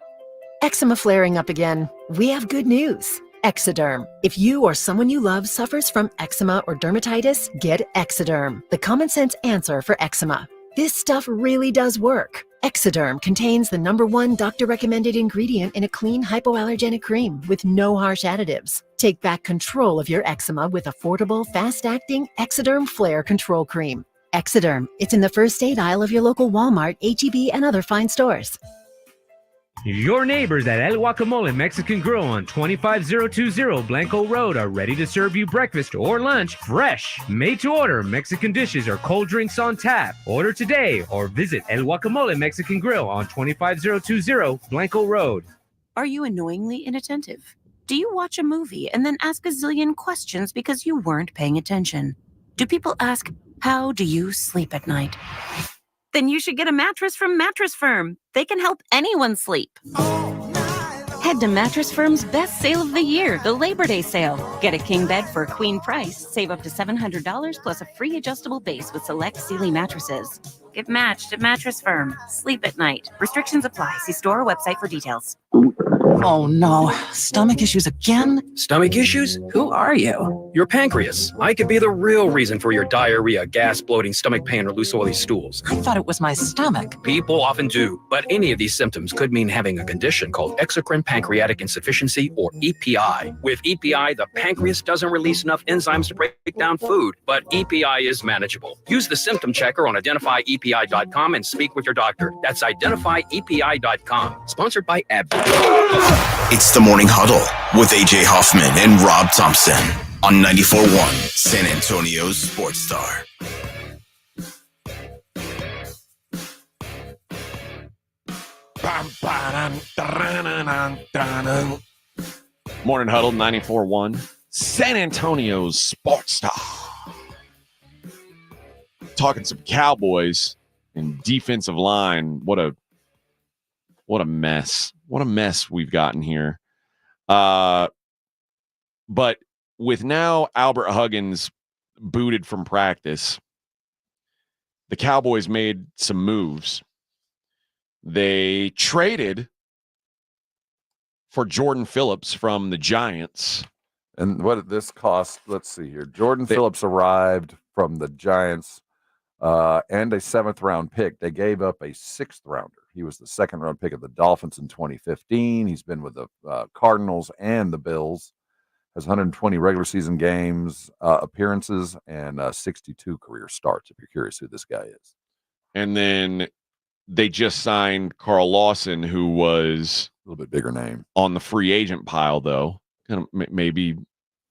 Eczema flaring up again? We have good news. Ectoderm. If you or someone you love suffers from eczema or dermatitis, get Ectoderm, the common sense answer for eczema. This stuff really does work. Ectoderm contains the #1 doctor-recommended ingredient in a clean hypoallergenic cream with no harsh additives. Take back control of your eczema with affordable, fast-acting Ectoderm Flare Control Cream. Ectoderm. It's in the first aid aisle of your local Walmart, H-E-B, and other fine stores.
Your neighbors at El Guacamole Mexican Grill on 25020 Blanco Road are ready to serve you breakfast or lunch fresh. Made to order Mexican dishes or cold drinks on tap. Order today or visit El Guacamole Mexican Grill on 25020 Blanco Road.
Are you annoyingly inattentive? Do you watch a movie and then ask a zillion questions because you weren't paying attention? Do people ask, how do you sleep at night? Then you should get a mattress from Mattress Firm. They can help anyone sleep. Head Head to Mattress Firm's best sale of the year, the Labor Day sale. Get a king bed for a queen price. Save up to $700 plus a free adjustable base with select Sealy mattresses. Get matched at Mattress Firm. Sleep at night. Restrictions apply. See store or website for details.
Oh no, stomach issues again? Stomach issues? Who are you? Your pancreas. I could be the real reason for your diarrhea, gas, bloating, stomach pain, or loose oily stools. I thought it was my stomach. People often do, but any of these symptoms could mean having a condition called exocrine pancreatic insufficiency, or EPI. With EPI, the pancreas doesn't release enough enzymes to break down food, but EPI is manageable. Use the symptom checker on identifyepi.com and speak with your doctor. That's identifyepi.com. Sponsored by AbbVie.
It's the Morning Huddle with AJ Hoffman and Rob Thompson on 94.1 San Antonio's Sports Star.
Morning Huddle 94.1 San Antonio's Sports Star. Talking some Cowboys and defensive line. What a mess. What a mess we've gotten here. But with now Albert Huggins booted from practice, the Cowboys made some moves. They traded for Jordan Phillips from the Giants.
And what did this cost? Let's see here. Jordan Phillips arrived from the Giants and a 7th-round pick. They gave up a 6th-rounder. He was the 2nd-round pick of the Dolphins in 2015. He's been with the Cardinals and the Bills. Has 120 regular season games, appearances, and 62 career starts, if you're curious who this guy is.
And then they just signed Carl Lawson, who was
a little bit bigger name
on the free agent pile, though. Kind of maybe
a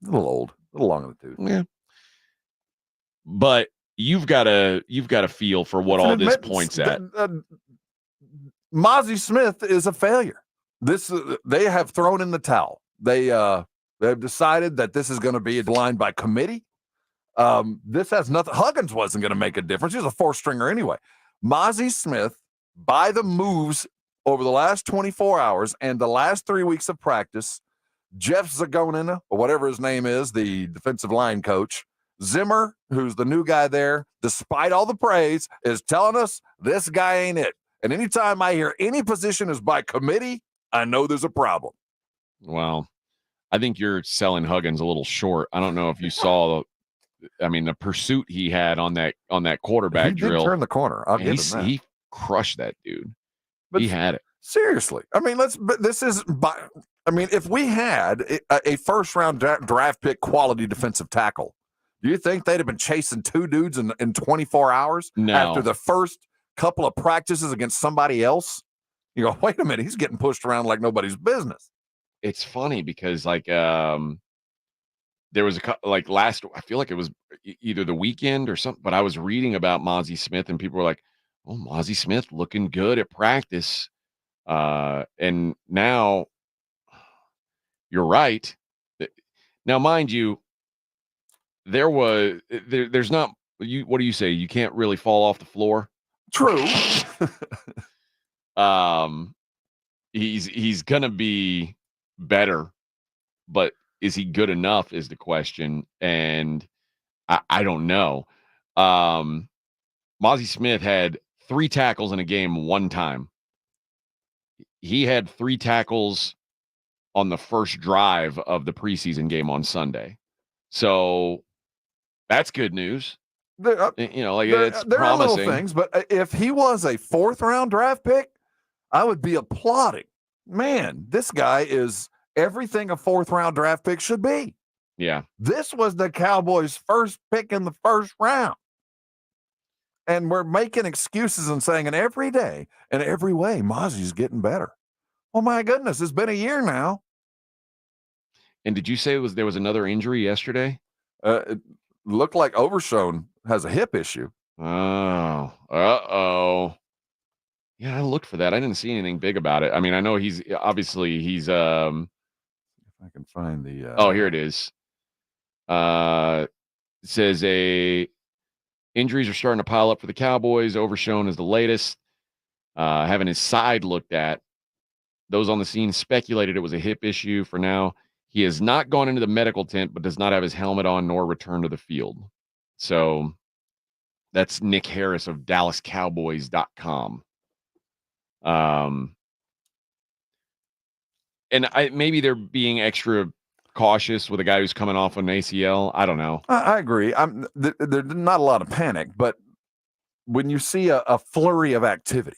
little old, a little long in the tooth.
Yeah. But you've got a feel for what all this points at.
Mozzie Smith is a failure. They have thrown in the towel. They've decided that this is going to be a line by committee. This has nothing. Huggins wasn't going to make a difference. He was a 4th-stringer anyway. Mozzie Smith, by the moves over the last 24 hours and the last 3 weeks of practice, Jeff Zagonina, or whatever his name is, the defensive line coach, Zimmer, who's the new guy there, despite all the praise, is telling us this guy ain't it. And anytime I hear any position is by committee, I know there's a problem.
Well, I think you're selling Huggins a little short. I don't know if you saw the pursuit he had on that quarterback drill.
He did turn the corner. I'll give him that.
He crushed that dude.
But
he had it.
Seriously. I mean, if we had a 1st-round draft pick quality defensive tackle, do you think they'd have been chasing 2 dudes in 24 hours
No.
after the first couple of practices against somebody else? You go, wait a minute, he's getting pushed around like nobody's business.
It's funny because there was last, I feel like it was either the weekend or something, but I was reading about Mozzie Smith and people were like, oh, Mozzie Smith looking good at practice. And now you're right. Now, mind you, there's not, what do you say? You can't really fall off the floor.
True.
He's going to be better, but is he good enough is the question. And I don't know. Mozzie Smith had 3 tackles in a game one time. He had 3 tackles on the first drive of the preseason game on Sunday. So that's good news. It's
there are
promising.
little things, but if he was a 4th-round draft pick, I would be applauding. Man, this guy is everything a 4th-round draft pick should be.
Yeah.
This was the Cowboys' first pick in the 1st round. And we're making excuses and saying, and every day and every way, Mozzie's getting better. Oh, my goodness, it's been a year now.
And did you say there was another injury yesterday?
It looked like Overshone has a hip issue.
Oh, uh-oh. Yeah, I looked for that. I didn't see anything big about it. I mean, I know he's
if I can find the
oh, here it is. It says injuries are starting to pile up for the Cowboys. Overshone is the latest. Having his side looked at. Those on the scene speculated it was a hip issue. For now, he has not gone into the medical tent, but does not have his helmet on nor return to the field. So that's Nick Harris of DallasCowboys.com. And maybe they're being extra cautious with a guy who's coming off an ACL. I don't know.
I agree. There's not a lot of panic, but when you see a flurry of activity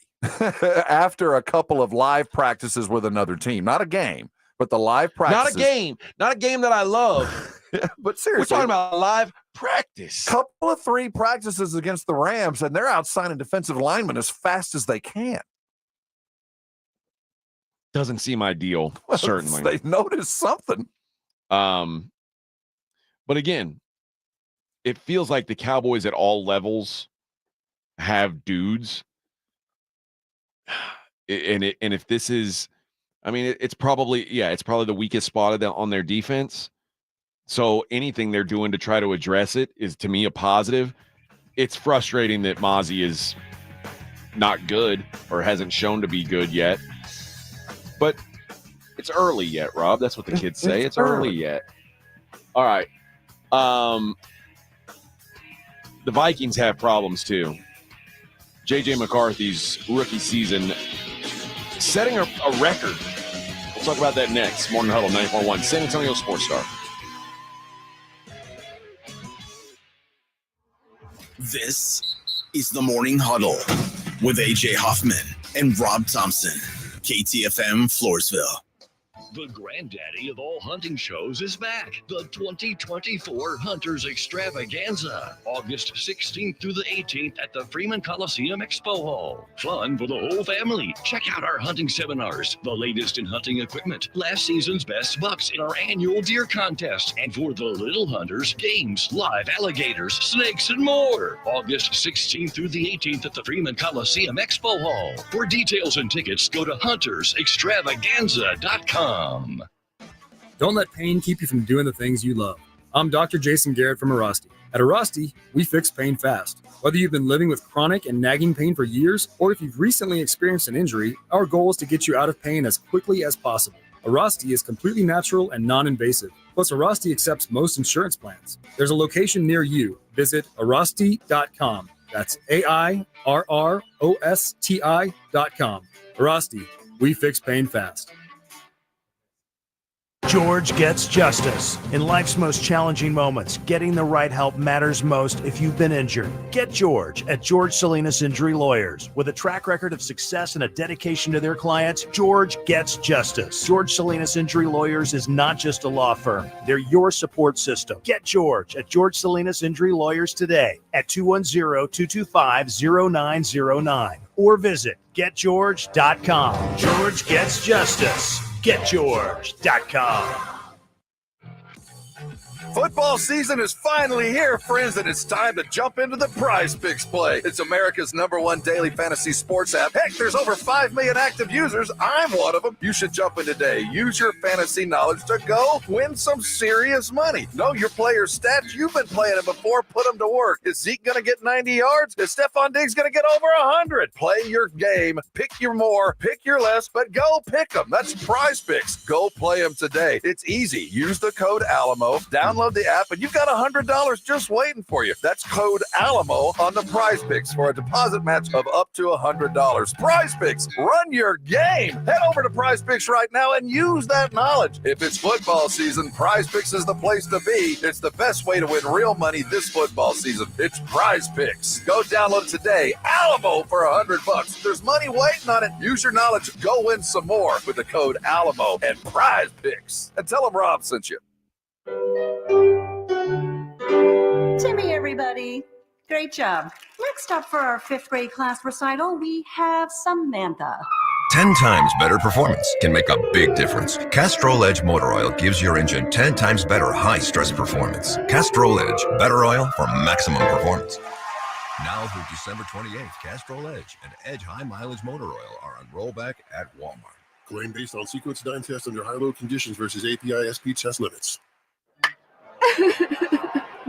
after a couple of live practices with another team, not a game, but the live practices.
Not a game that I love.
But seriously,
we're talking about live practice.
Couple of 3 practices against the Rams, and they're out signing defensive linemen as fast as they can.
Doesn't seem ideal,
Well,
certainly.
They noticed something.
But again, it feels like the Cowboys at all levels have dudes. And if this is, I mean, it's probably the weakest spot on their defense. So anything they're doing to try to address it is, to me, a positive. It's frustrating that Mozzie is not good or hasn't shown to be good yet. But it's early yet, Rob. That's what the kids say. It's early yet. All right. The Vikings have problems too. J.J. McCarthy's rookie season setting a record. We'll talk about that next. Morning Huddle 94.1 San Antonio Sports Star.
This is the Morning Huddle with A.J. Hoffman and Rob Thompson. KTFM Floresville.
The granddaddy of all hunting shows is back. The 2024 Hunters Extravaganza. August 16th through the 18th at the Freeman Coliseum Expo Hall. Fun for the whole family. Check out our hunting seminars, the latest in hunting equipment, last season's best bucks in our annual deer contest, and for the little hunters, games, live alligators, snakes, and more. August 16th through the 18th at the Freeman Coliseum Expo Hall. For details and tickets, go to huntersextravaganza.com.
Don't let pain keep you from doing the things you love. I'm Dr. Jason Garrett from Arasti. At Arasti, we fix pain fast. Whether you've been living with chronic and nagging pain for years, or if you've recently experienced an injury, our goal is to get you out of pain as quickly as possible. Arasti is completely natural and non-invasive. Plus, Arasti accepts most insurance plans. There's a location near you. Visit Arasti.com. That's AIRROSTI.com. Arasti, we fix pain fast.
George gets justice. In life's most challenging moments, getting the right help matters most if you've been injured. Get George at George Salinas Injury Lawyers. With a track record of success and a dedication to their clients, George gets justice. George Salinas Injury Lawyers is not just a law firm. They're your support system. Get George at George Salinas Injury Lawyers today at 210-225-0909 or visit getgeorge.com. George gets justice. GetGeorge.com.
Football season is finally here, friends, and it's time to jump into the Prize Picks play. It's America's #1 daily fantasy sports app. Heck, there's over 5 million active users. I'm one of them. You should jump in today. Use your fantasy knowledge to go win some serious money. Know your players' stats. You've been playing them before. Put them to work. Is Zeke going to get 90 yards? Is Stephon Diggs going to get over 100? Play your game. Pick your more. Pick your less, but go pick them. That's Prize Picks. Go play them today. It's easy. Use the code Alamo. Download the app, and you've got $100 just waiting for you. That's code Alamo on the Prize Picks for a deposit match of up to $100. Prize Picks, run your game. Head over to Prize Picks right now and use that knowledge. If it's football season, Prize Picks is the place to be. It's the best way to win real money this football season. It's Prize Picks. Go download it today. Alamo for $100. There's money waiting on it. Use your knowledge. Go win some more with the code Alamo and Prize Picks. And tell them Rob sent you.
Timmy, everybody. Great job. Next up for our 5th grade class recital, we have Samantha.
10 times better performance can make a big difference. Castrol Edge Motor Oil gives your engine 10 times better high-stress performance. Castrol Edge, better oil for maximum performance. Now through December 28th, Castrol Edge and Edge High Mileage Motor Oil are on rollback at Walmart.
Claim based on sequence dyne test under high-load conditions versus API SP test limits.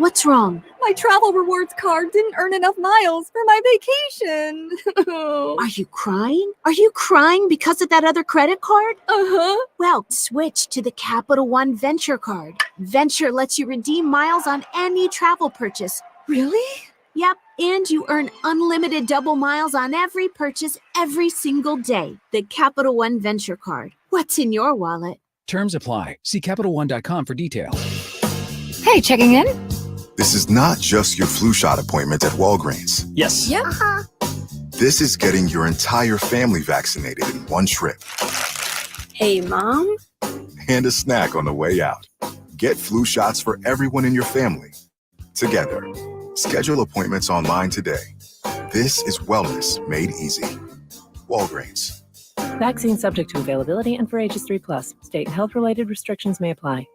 What's wrong?
My travel rewards card didn't earn enough miles for my vacation.
Are you crying? Are you crying because of that other credit card?
Uh-huh.
Well, switch to the Capital One Venture card. Venture lets you redeem miles on any travel purchase.
Really?
Yep, and you earn unlimited double miles on every purchase every single day. The Capital One Venture card. What's in your wallet?
Terms apply. See CapitalOne.com for details.
Hey, checking in?
This is not just your flu shot appointment at Walgreens.
Yes.
Yep.
This is getting your entire family vaccinated in one trip.
Hey, Mom?
And a snack on the way out. Get flu shots for everyone in your family. Together. Schedule appointments online today. This is wellness made easy. Walgreens.
Vaccine subject to availability and for ages 3+. State health-related restrictions may apply.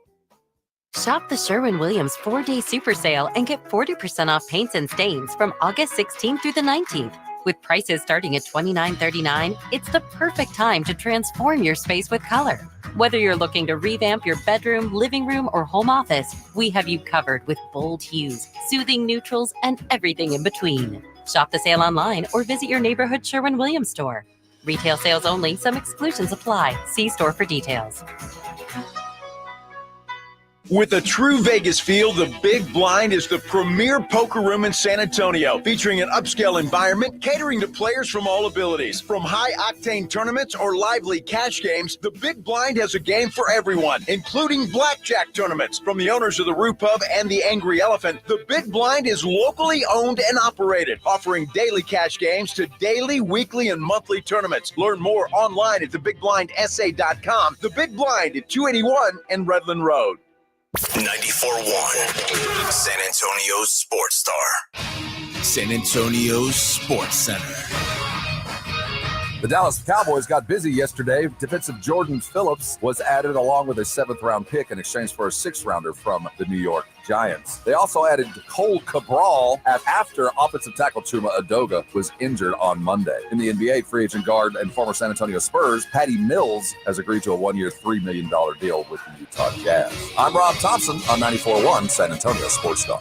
Shop the Sherwin-Williams 4-day super sale and get 40% off paints and stains from August 16th through the 19th. With prices starting at $29.39, it's the perfect time to transform your space with color. Whether you're looking to revamp your bedroom, living room, or home office, we have you covered with bold hues, soothing neutrals, and everything in between. Shop the sale online or visit your neighborhood Sherwin-Williams store. Retail sales only. Some exclusions apply. See store for details.
With a true Vegas feel, the Big Blind is the premier poker room in San Antonio, featuring an upscale environment catering to players from all abilities. From high-octane tournaments or lively cash games, the Big Blind has a game for everyone, including blackjack tournaments. From the owners of the Roo Pub and the Angry Elephant, the Big Blind is locally owned and operated, offering daily cash games to daily, weekly, and monthly tournaments. Learn more online at thebigblindsa.com. The Big Blind at 281 and Redland Road.
94.1 San Antonio's Sports Star. San Antonio's Sports Center.
The Dallas Cowboys got busy yesterday. Defensive Jordan Phillips was added along with a 7th-round pick in exchange for a 6th-rounder from the New York Giants. They also added Cole Cabral after offensive tackle Chuma Edoga was injured on Monday. In the NBA, free agent guard and former San Antonio Spurs, Patty Mills, has agreed to a 1-year, $3 million deal with the Utah Jazz. I'm Rob Thompson on 94.1 San Antonio Sports Star.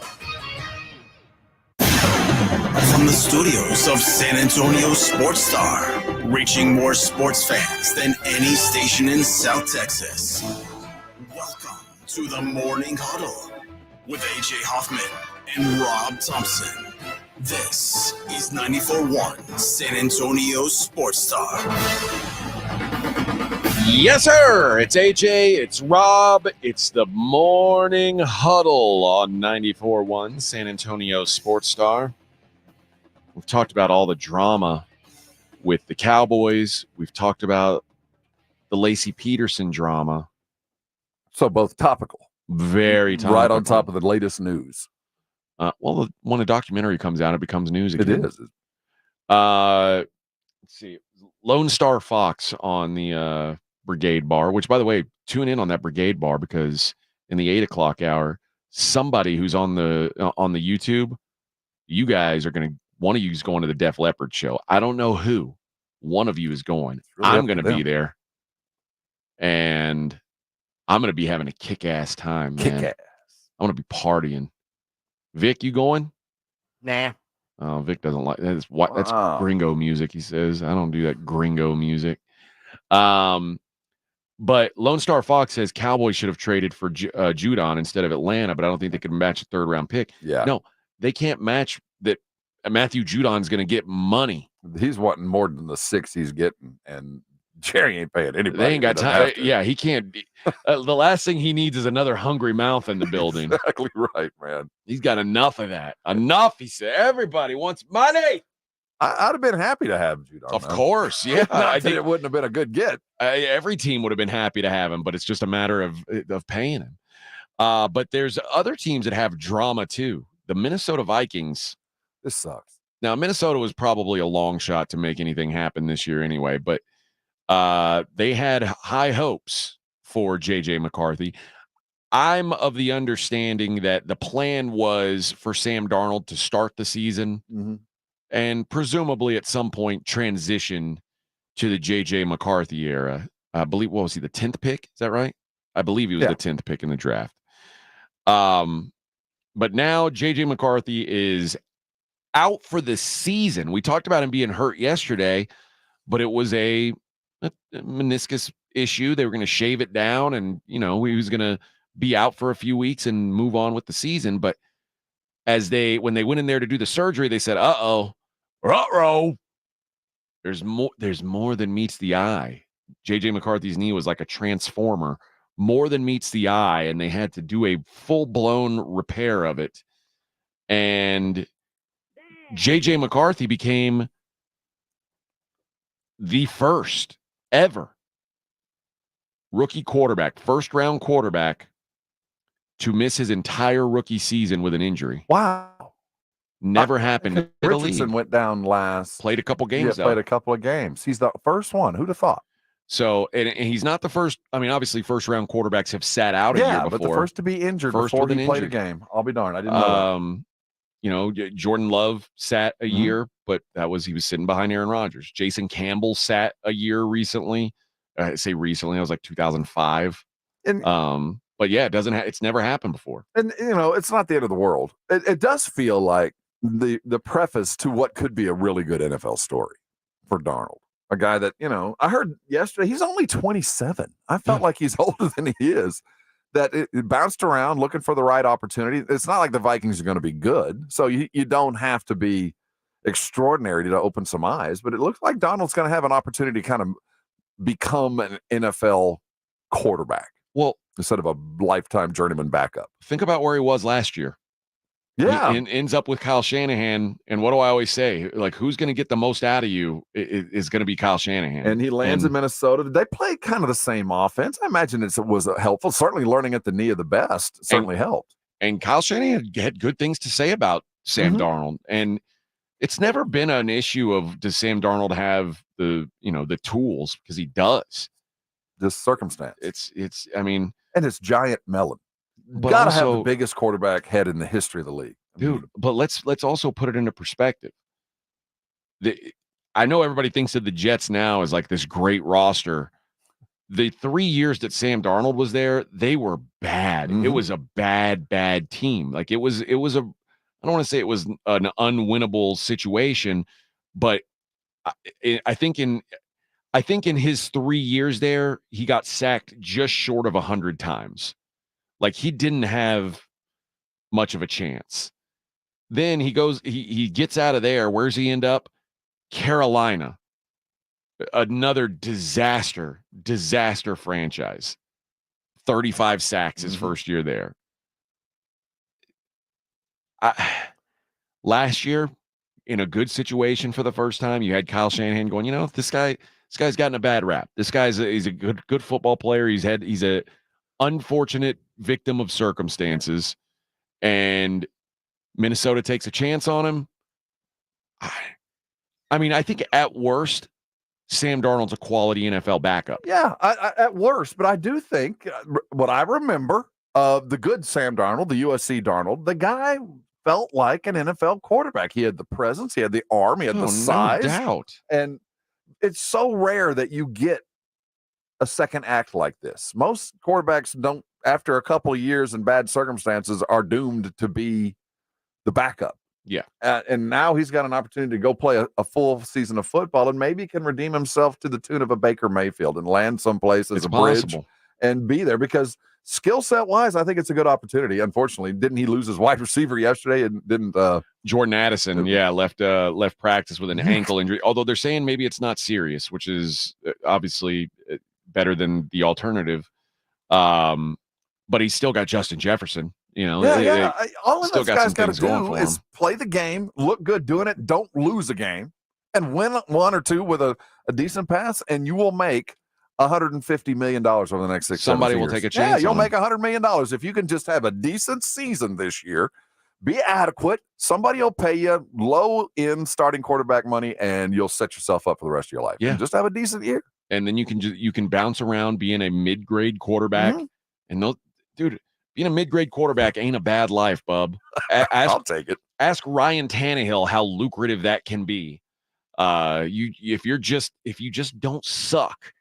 From the studios of San Antonio Sports Star, reaching more sports fans than any station in South Texas. Welcome to the Morning Huddle with AJ Hoffman and Rob Thompson. This is 94.1 San Antonio Sports Star.
Yes, sir. It's AJ. It's Rob. It's the Morning Huddle on 94.1 San Antonio Sports Star. We've talked about all the drama with the Cowboys. We've talked about the Lacy Peterson drama.
So both topical.
Very topical.
Right on top of the latest news.
Well, when a documentary comes out, it becomes news again.
It is.
Let's see. Lone Star Fox on the Brigade Bar, which, by the way, tune in on that Brigade Bar because in the 8 o'clock hour, somebody who's on the YouTube, you guys are going to, one of you is going to the Def Leppard show. I don't know who. One of you is going.
Really
I'm going to be there. And I'm going to be having a kick-ass time, man.
Kick-ass.
I'm going to be partying. Vic, you going?
Nah.
Oh, Vic doesn't like that. That's gringo music, he says. I don't do that gringo music. But Lone Star Fox says Cowboys should have traded for Judon instead of Atlanta, but I don't think they could match a 3rd-round pick.
Yeah.
No, they can't match that. Matthew Judon's going to get money.
He's wanting more than the 6 he's getting, and Jerry ain't paying anybody.
They ain't got time. Yeah, he can't. The last thing he needs is another hungry mouth in the building.
Exactly right, man.
He's got enough of that. Enough, he said. Everybody wants money.
I'd have been happy to have Judon.
Of course, yeah.
I think it wouldn't have been a good get.
Every team would have been happy to have him, but it's just a matter of paying him. But there's other teams that have drama too. The Minnesota Vikings.
This sucks.
Now, Minnesota was probably a long shot to make anything happen this year anyway, but they had high hopes for J.J. McCarthy. I'm of the understanding that the plan was for Sam Darnold to start the season and presumably at some point transition to the J.J. McCarthy era. I believe, what was he, the 10th pick? Is that right? I believe he was the 10th pick in the draft. But now J.J. McCarthy is out for the season. We talked about him being hurt yesterday, but it was a meniscus issue. They were going to shave it down, and he was going to be out for a few weeks and move on with the season. But when they went in there to do the surgery, they said, there's more than meets the eye. J.J. McCarthy's knee was like a transformer, more than meets the eye, and they had to do a full-blown repair of it. And J.J. McCarthy became the first ever rookie quarterback, first-round quarterback, to miss his entire rookie season with an injury.
Wow.
Never happened.
Richardson went down last.
Played a couple games,
played a couple of games. He's the first one. Who'd have thought?
So, and he's not the first. I mean, obviously, first-round quarterbacks have sat out a year before.
But the first to be injured before he played a game. I'll be darned. I didn't know that.
Jordan Love sat a year, but he was sitting behind Aaron Rodgers. Jason Campbell sat a year recently. I say recently, I was like 2005. But yeah, it's never happened before.
And it's not the end of the world. It does feel like the preface to what could be a really good NFL story for Darnold. A guy that, I heard yesterday, he's only 27. I felt like he's older than he is. That it bounced around looking for the right opportunity. It's not like the Vikings are going to be good. So you don't have to be extraordinary to open some eyes. But it looks like Darnold's going to have an opportunity to kind of become an NFL quarterback.
Well,
instead of a lifetime journeyman backup.
Think about where he was last year.
Yeah.
He ends up with Kyle Shanahan. And what do I always say? Like, who's going to get the most out of you is going to be Kyle Shanahan.
And he lands in Minnesota. They play kind of the same offense. I imagine it was helpful. Certainly learning at the knee of the best certainly helped.
And Kyle Shanahan had good things to say about Sam Darnold. And it's never been an issue of, does Sam Darnold have the tools? Because he does.
This circumstance.
And
it's giant melon.
But
gotta
also,
have the biggest quarterback head in the history of the league.
Dude, but let's also put it into perspective. I know everybody thinks of the Jets now as like this great roster. The 3 years that Sam Darnold was there, they were bad. It was a bad team. Like it was I don't want to say it was an unwinnable situation, but I think in his 3 years there, he got sacked just short of 100 times. Like he didn't have much of a chance. Then he gets out of there. Where's he end up? Carolina. Another disaster franchise. 35 sacks his first year there. Last year, in a good situation for the first time, you had Kyle Shanahan going, this guy's gotten a bad rap. This he's a good football player. He's a unfortunate victim of circumstances, and Minnesota takes a chance on him. I think at worst, Sam Darnold's a quality NFL backup.
Yeah, at worst, but I do think what I remember of the good Sam Darnold, the USC Darnold, the guy felt like an NFL quarterback. He had the presence, he had the arm, he had the size.
No doubt.
And it's so rare that you get a second act like this. Most quarterbacks don't, after a couple of years in bad circumstances, are doomed to be the backup.
Yeah.
And now he's got an opportunity to go play a full season of football and maybe can redeem himself to the tune of a Baker Mayfield and land someplace as a bridge and be there, because skill set wise, I think it's a good opportunity. Unfortunately, didn't he lose his wide receiver yesterday and didn't
Jordan Addison, left practice with an ankle injury, although they're saying maybe it's not serious, which is obviously better than the alternative. But he's still got Justin Jefferson. All
of this guy's got to do is play the game, look good doing it, don't lose a game, and win one or two with a decent pass, and you will make $150 million over the next 6
Somebody will
years.
take a chance.
Yeah, you'll make $100 million if you can just have a decent season this year. Be adequate. Somebody will pay you low-end starting quarterback money, and you'll set yourself up for the rest of your life.
Yeah,
and just have a decent year,
and then you can bounce around being a mid-grade quarterback. And being a mid-grade quarterback ain't a bad life, bub.
I'll take it.
Ask Ryan Tannehill how lucrative that can be. If you just don't suck,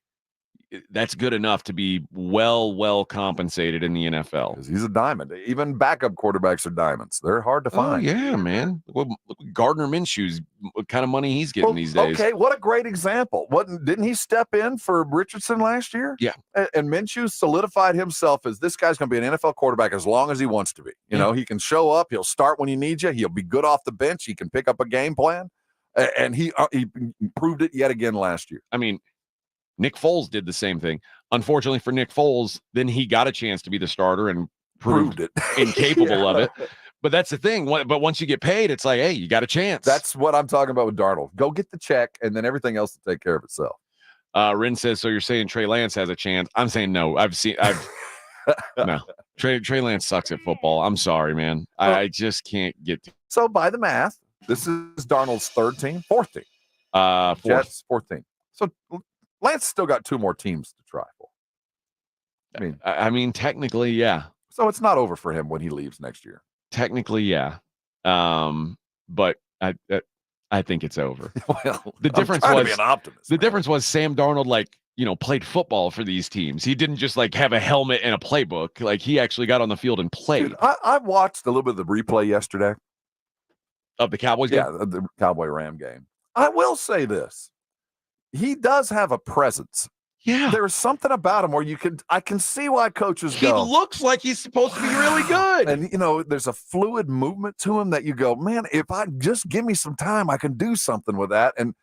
that's good enough to be well compensated in the NFL.
He's a diamond. Even backup quarterbacks are diamonds. They're hard to find.
Oh, yeah, man. Look at Gardner Minshew's, what kind of money he's getting these days.
Okay, what a great example. Didn't he step in for Richardson last year?
Yeah.
And Minshew solidified himself as this guy's going to be an NFL quarterback as long as he wants to be. You know, he can show up. He'll start when he needs you. He'll be good off the bench. He can pick up a game plan. And he proved it yet again last year.
I mean, Nick Foles did the same thing. Unfortunately for Nick Foles, then he got a chance to be the starter and proved
it
incapable of it. But that's the thing. But once you get paid, it's like, hey, you got a chance.
That's what I'm talking about with Darnold. Go get the check, and then everything else will take care of itself.
Rin says, so you're saying Trey Lance has a chance? I'm saying no. No. Trey Lance sucks at football. I'm sorry, man. I just can't get to.
So by the math, this is Darnold's fourth team. Jets, fourth team. So Lance still got 2 more teams to try for.
I mean, technically, yeah.
So it's not over for him when he leaves next year.
Technically, yeah. But I think it's over.
Well,
the difference was be an optimist. The difference was Sam Darnold, played football for these teams. He didn't just have a helmet and a playbook. Like, he actually got on the field and played.
Dude, I watched a little bit of the replay yesterday
of the Cowboys game.
Yeah, the Cowboy Ram game. I will say this. He does have a presence.
Yeah.
There's something about him where I can see why coaches
he looks like he's supposed to be really good.
And, there's a fluid movement to him that you go, man, if I just give me some time, I can do something with that. And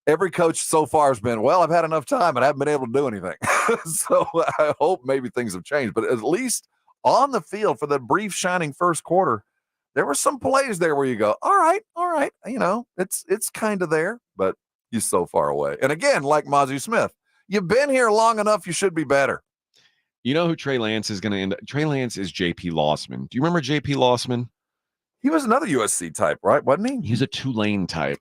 every coach so far has been, well, I've had enough time and I haven't been able to do anything. So I hope maybe things have changed. But at least on the field for the brief shining first quarter, there were some plays there where you go, all right. It's kind of there, but he's so far away. And again, like Mazi Smith, you've been here long enough. You should be better.
You know who Trey Lance is going to end up? Trey Lance is J.P. Lossman. Do you remember J.P. Lossman?
He was another USC type, right? Wasn't he?
He's a Tulane type.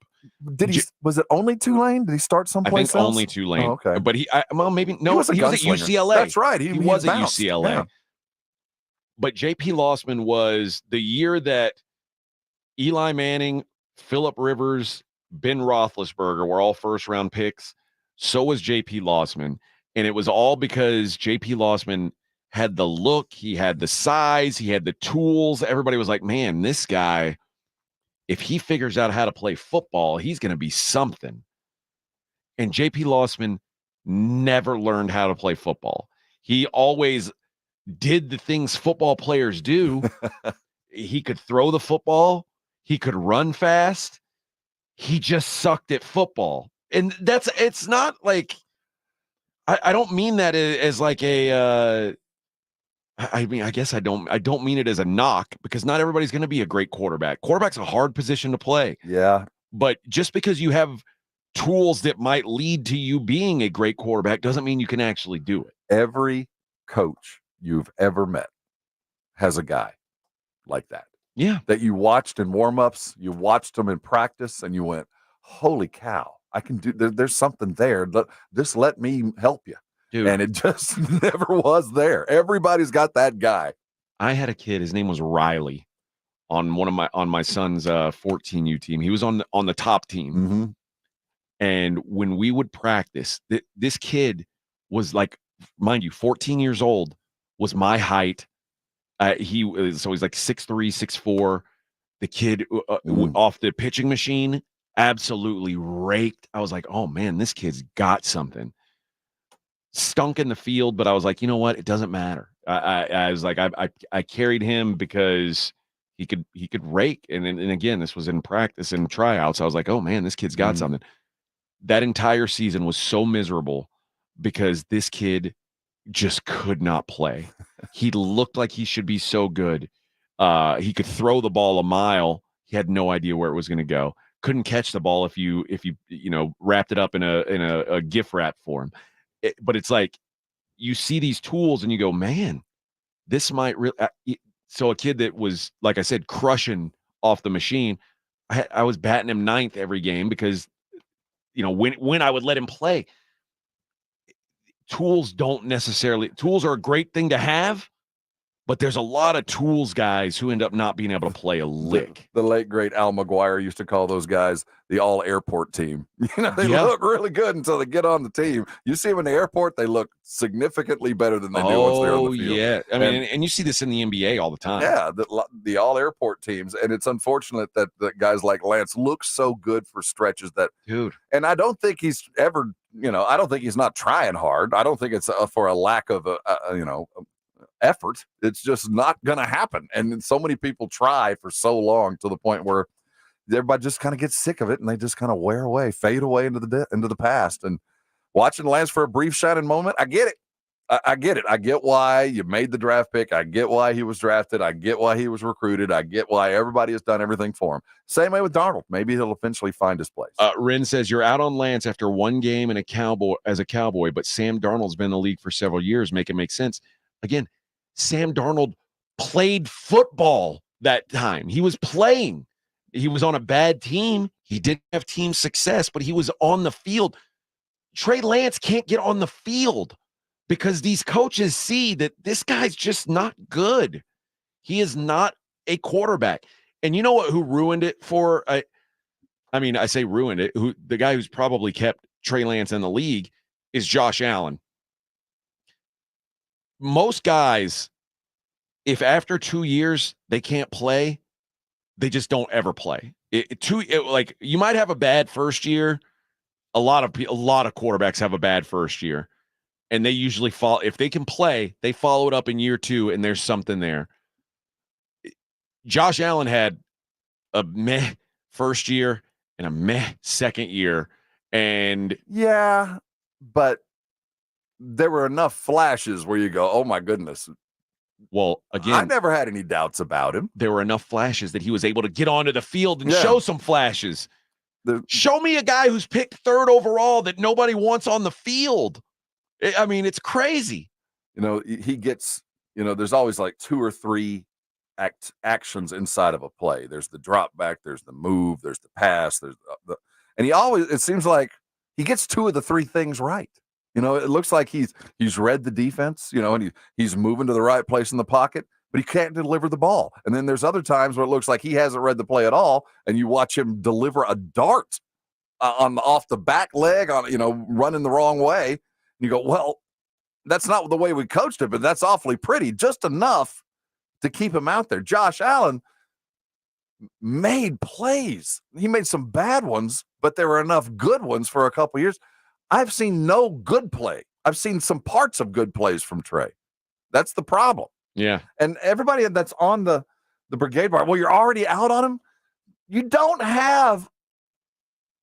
Was it only Tulane? Did he start someplace else?
Only Tulane.
Oh, okay.
But he was at UCLA.
That's right.
He was at
bounced.
UCLA.
Yeah.
But J.P. Lossman was the year that Eli Manning, Phillip Rivers, Ben Roethlisberger were all first-round picks. So was J.P. Lossman. And it was all because J.P. Lossman had the look, he had the size, he had the tools. Everybody was like, man, this guy, if he figures out how to play football, he's going to be something. And J.P. Lossman never learned how to play football. He always did the things football players do. He could throw the football. He could run fast. He just sucked at football. And it's not like, I don't mean that as like a, I mean, I guess I don't mean it as a knock, because not everybody's going to be a great quarterback. Quarterback's a hard position to play.
Yeah.
But just because you have tools that might lead to you being a great quarterback doesn't mean you can actually do it.
Every coach you've ever met has a guy like that.
Yeah.
That you watched in warm-ups, you watched them in practice, and you went, holy cow, I can do, there's something there. Just let me help you.
Dude.
And it just never was there. Everybody's got that guy.
I had a kid, his name was Riley, on my son's 14U team. He was on the top team.
Mm-hmm.
And when we would practice, this kid was like, mind you, 14 years old, was my height. He's like 6'3", 6'4". The kid off the pitching machine absolutely raked. I was like, oh man, this kid's got something. Stunk in the field, but I was like, you know what? It doesn't matter. I was like, I carried him because he could rake. And again, this was in practice and tryouts. I was like, oh man, this kid's got something. That entire season was so miserable because this kid just could not play. He looked like he should be so good. He could throw the ball a mile. He had no idea where it was going to go. Couldn't catch the ball if you wrapped it up in a gift wrap for him. But it's like you see these tools and you go, man, this might really. So a kid that was, like I said, crushing off the machine, I was batting him ninth every game because, when I would let him play. Tools are a great thing to have, but there's a lot of tools guys who end up not being able to play a lick.
The late, great Al McGuire used to call those guys the all-airport team. They
Yeah.
look really good until they get on the team. You see them in the airport, they look significantly better than they do once they're on the field.
Yeah. I mean, and you see this in the NBA all the time.
Yeah, the all-airport teams, and it's unfortunate that guys like Lance look so good for stretches that,
dude.
And I don't think he's ever, I don't think he's not trying hard. I don't think it's for a lack of, effort. It's just not going to happen. And so many people try for so long to the point where everybody just kind of gets sick of it, and they just kind of wear away, fade away into the past. And watching Lance for a brief shining moment, I get it. I get it. I get why you made the draft pick. I get why he was drafted. I get why he was recruited. I get why everybody has done everything for him. Same way with Darnold. Maybe he'll eventually find his place.
Ren says you're out on Lance after one game and as a Cowboy, but Sam Darnold's been in the league for several years. Make it make sense. Again, Sam Darnold played football that time. He was playing. He was on a bad team. He didn't have team success, but he was on the field. Trey Lance can't get on the field because these coaches see that this guy's just not good. He is not a quarterback. And you know what? Who ruined it for? I say ruined it. The guy who's probably kept Trey Lance in the league is Josh Allen. Most guys, if after 2 years they can't play, they just don't ever play. Like you might have a bad first year. A lot of quarterbacks have a bad first year, and they usually fall. If they can play, they follow it up in year 2, and there's something there. Josh Allen had a meh first year and a meh second year, and
yeah, but there were enough flashes where you go, oh my goodness.
Well, again,
I never had any doubts about him.
There were enough flashes that he was able to get onto the field and show some flashes. Show me a guy who's picked 3rd overall that nobody wants on the field. I mean, it's crazy.
He gets, there's always like 2 or 3 actions inside of a play. There's the drop back, there's the move, there's the pass, and it seems like he gets 2 of the 3 things right. It looks like he's read the defense, and he's moving to the right place in the pocket, but he can't deliver the ball. And then there's other times where it looks like he hasn't read the play at all, and you watch him deliver a dart off the back leg, running the wrong way. And you go, well, that's not the way we coached him, but that's awfully pretty, just enough to keep him out there. Josh Allen made plays. He made some bad ones, but there were enough good ones for a couple years. I've seen no good play. I've seen some parts of good plays from Trey. That's the problem.
Yeah.
And everybody that's on the brigade bar, well, you're already out on him. You don't have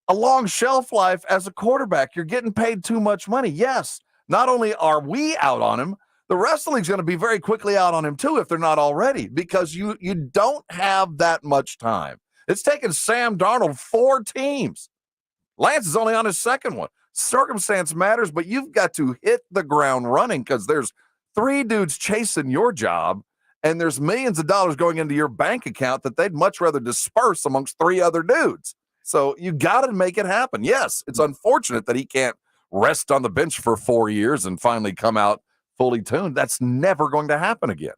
a long shelf life as a quarterback. You're getting paid too much money. Yes, not only are we out on him, the rest of the league's going to be very quickly out on him too if they're not already, because you don't have that much time. It's taken Sam Darnold 4 teams. Lance is only on his 2nd one. Circumstance matters, but you've got to hit the ground running because there's 3 dudes chasing your job, and there's millions of dollars going into your bank account that they'd much rather disperse amongst 3 other dudes. So you got to make it happen. Yes, it's unfortunate that he can't rest on the bench for 4 years and finally come out fully tuned. That's never going to happen again.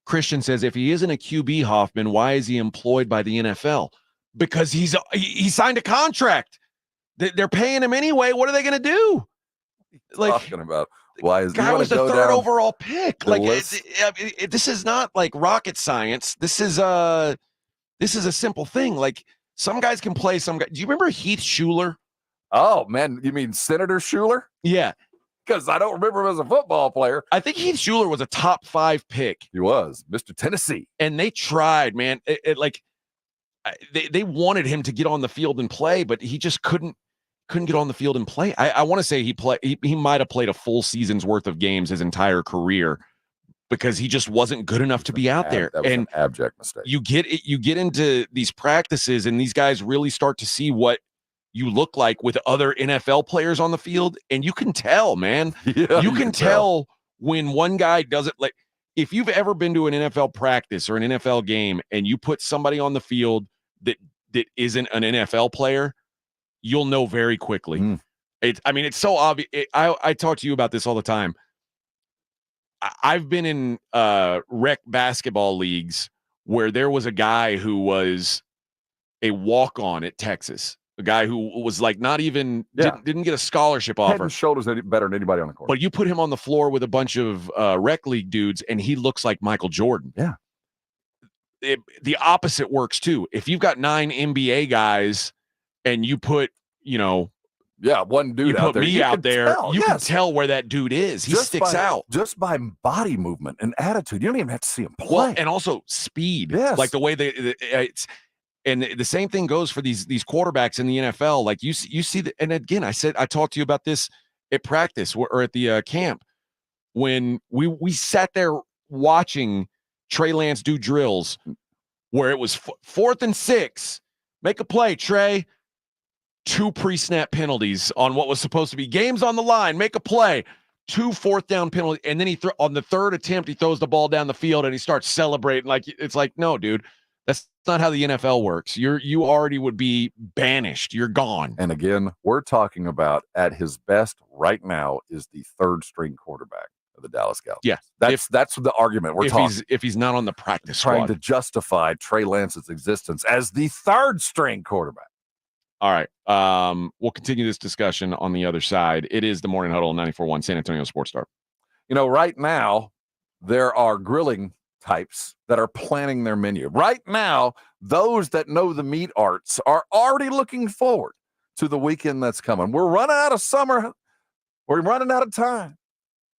Christian says, if he isn't a QB, Hoffman, why is he employed by the NFL? Because he signed a contract. They're paying him anyway. What are they going to do?
Talking about why is
guy was the 3rd overall pick? This is not like rocket science. This is a simple thing. Like some guys can play. Some guys. Do you remember Heath Schuler?
Oh man, you mean Senator Schuler?
Yeah.
Because I don't remember him as a football player.
I think Heath Schuler was a top 5 pick.
He was Mr. Tennessee,
and they tried, man. They wanted him to get on the field and play, but he just couldn't get on the field and play. I want to say he might have played a full season's worth of games his entire career because he just wasn't good enough to be out there.
That was an abject mistake.
You get into these practices, and these guys really start to see what you look like with other NFL players on the field, and you can tell, man.
Yeah,
you can tell when one guy does it. Like if you've ever been to an NFL practice or an NFL game, and you put somebody on the field that isn't an NFL player, you'll know very quickly. It's so obvious. I talk to you about this all the time. I've been in rec basketball leagues where there was a guy who was a walk-on at Texas, a guy who was like not even didn't get a scholarship offer.
Head and shoulders better than anybody on the court.
But you put him on the floor with a bunch of rec league dudes, and he looks like Michael Jordan.
Yeah.
The opposite works too. If you've got 9 NBA guys and you put,
one dude
you
out
put
there,
me
you
out
can
there,
tell,
you can
yes.
tell where that dude is. He sticks out.
Just by body movement and attitude. You don't even have to see him play.
Well, and also speed.
Yes.
Like the way it's. And the same thing goes for these quarterbacks in the NFL. Like you see that. And again, I talked to you about this at practice or at the camp when we sat there watching Trey Lance do drills where it was 4th and 6. Make a play, Trey. 2 pre-snap penalties on what was supposed to be games on the line. Make a play. 2 4th down penalties. And then on the 3rd attempt, he throws the ball down the field and he starts celebrating. Like, it's like, no, dude. That's not how the NFL works. You already would be banished. You're gone.
And again, we're talking about at his best right now is the 3rd string quarterback of the Dallas Cowboys.
Yeah,
that's the argument we're talking.
If he's not on the practice
trying
squad.
to justify Trey Lance's existence as the 3rd string quarterback.
All right, we'll continue this discussion on the other side. It is the Morning Huddle 94.1 San Antonio Sports Star.
Right now there are grilling types that are planning their menu. Right now, those that know the meat arts are already looking forward to the weekend that's coming. We're running out of summer. We're running out of time.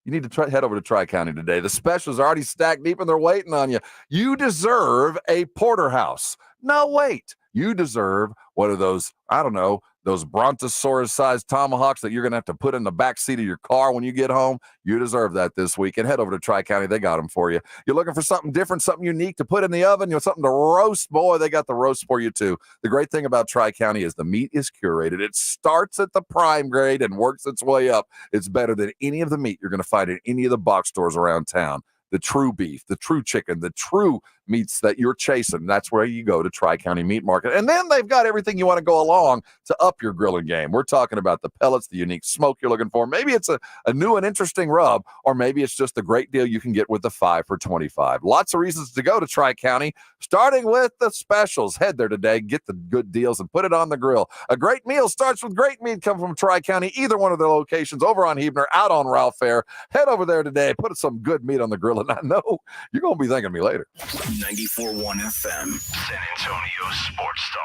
You need to head over to Tri-County today. The specials are already stacked deep and they're waiting on you. You deserve a porterhouse. No, wait. You deserve one of those, I don't know, those brontosaurus-sized tomahawks that you're going to have to put in the back seat of your car when you get home. You deserve that this week. And head over to Tri-County. They got them for you. You're looking for something different, something unique to put in the oven, something to roast. Boy, they got the roast for you, too. The great thing about Tri-County is the meat is curated. It starts at the prime grade and works its way up. It's better than any of the meat you're going to find in any of the box stores around town. The true beef, the true chicken, the true meats that you're chasing. That's where you go to Tri-County Meat Market. And then they've got everything you want to go along to up your grilling game. We're talking about the pellets, the unique smoke you're looking for. Maybe it's a new and interesting rub, or maybe it's just a great deal you can get with the 5 for $25. Lots of reasons to go to Tri-County, starting with the specials. Head there today, get the good deals, and put it on the grill. A great meal starts with great meat coming from Tri-County, either one of their locations, over on Huebner, out on Ralph Fair. Head over there today, put some good meat on the grill, and I know you're going to be thanking me later.
94.1 FM,
San Antonio Sports Star.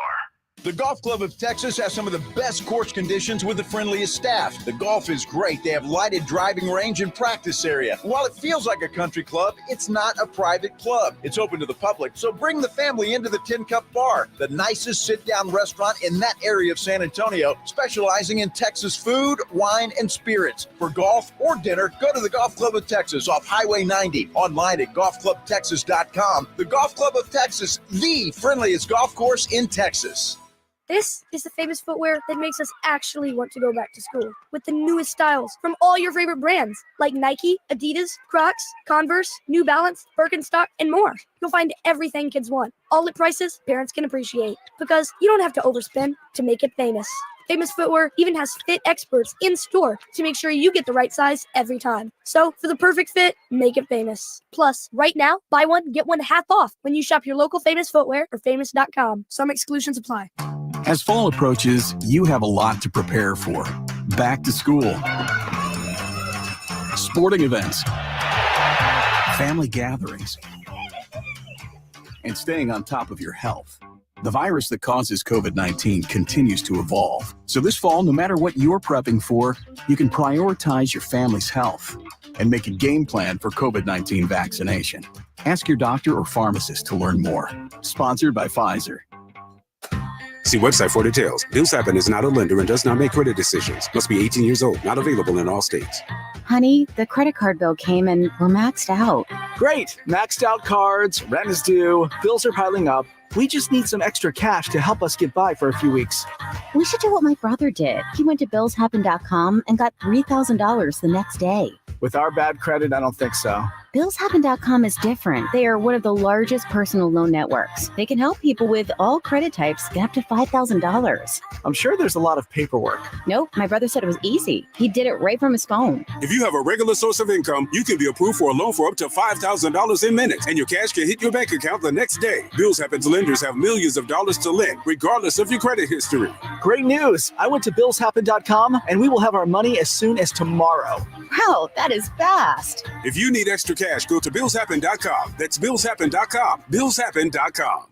The Golf Club of Texas has some of the best course conditions with the friendliest staff. The golf is great. They have lighted driving range and practice area. While it feels like a country club, it's not a private club. It's open to the public, so bring the family into the Tin Cup Bar, the nicest sit-down restaurant in that area of San Antonio, specializing in Texas food, wine, and spirits. For golf or dinner, go to the Golf Club of Texas off Highway 90, online at golfclubtexas.com. The Golf Club of Texas, the friendliest golf course in Texas.
This is the famous footwear that makes us actually want to go back to school. With the newest styles from all your favorite brands like Nike, Adidas, Crocs, Converse, New Balance, Birkenstock, and more. You'll find everything kids want, all at prices parents can appreciate. Because you don't have to overspend to make it famous. Famous Footwear even has fit experts in store to make sure you get the right size every time. So for the perfect fit, make it famous. Plus, right now, buy one, get one half off when you shop your local Famous Footwear or famous.com. Some exclusions apply.
As fall approaches, you have a lot to prepare for. Back to school, sporting events, family gatherings, and staying on top of your health. The virus that causes COVID-19 continues to evolve. So this fall, no matter what you're prepping for, you can prioritize your family's health and make a game plan for COVID-19 vaccination. Ask your doctor or pharmacist to learn more. Sponsored by Pfizer.
See website for details. Bill Sappin is not a lender and does not make credit decisions. Must be 18 years old. Not available in all states.
Honey, the credit card bill came and we're maxed out.
Great. Maxed out cards, rent is due, bills are piling up. We just need some extra cash to help us get by for a few weeks.
We should do what my brother did. He went to billshappen.com and got $3,000 the next day.
With our bad credit, I don't think so.
BillsHappen.com is different. They are one of the largest personal loan networks. They can help people with all credit types get up to $5,000.
I'm sure there's a lot of paperwork.
Nope, my brother said it was easy. He did it right from his phone.
If you have a regular source of income, you can be approved for a loan for up to $5,000 in minutes, and your cash can hit your bank account the next day. Bills Happen's lenders have millions of dollars to lend, regardless of your credit history.
Great news! I went to BillsHappen.com, and we will have our money as soon as tomorrow.
Wow, that is fast.
If you need extra cash, go to BillsHappen.com. That's BillsHappen.com. BillsHappen.com.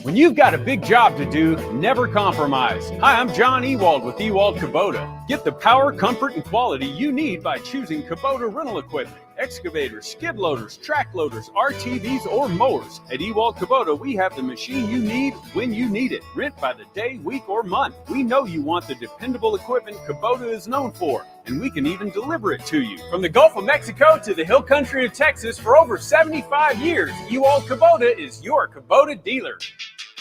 When you've got a big job to do, never compromise. Hi, I'm John Ewald with Ewald Kubota. Get the power, comfort, and quality you need by choosing Kubota rental equipment. Excavators, skid loaders, track loaders, RTVs, or mowers. At Ewald Kubota, we have the machine you need when you need it. Rent by the day, week, or month. We know you want the dependable equipment Kubota is known for, and we can even deliver it to you. From the Gulf of Mexico to the hill country of Texas, for over 75 years, Ewald Kubota is your Kubota dealer.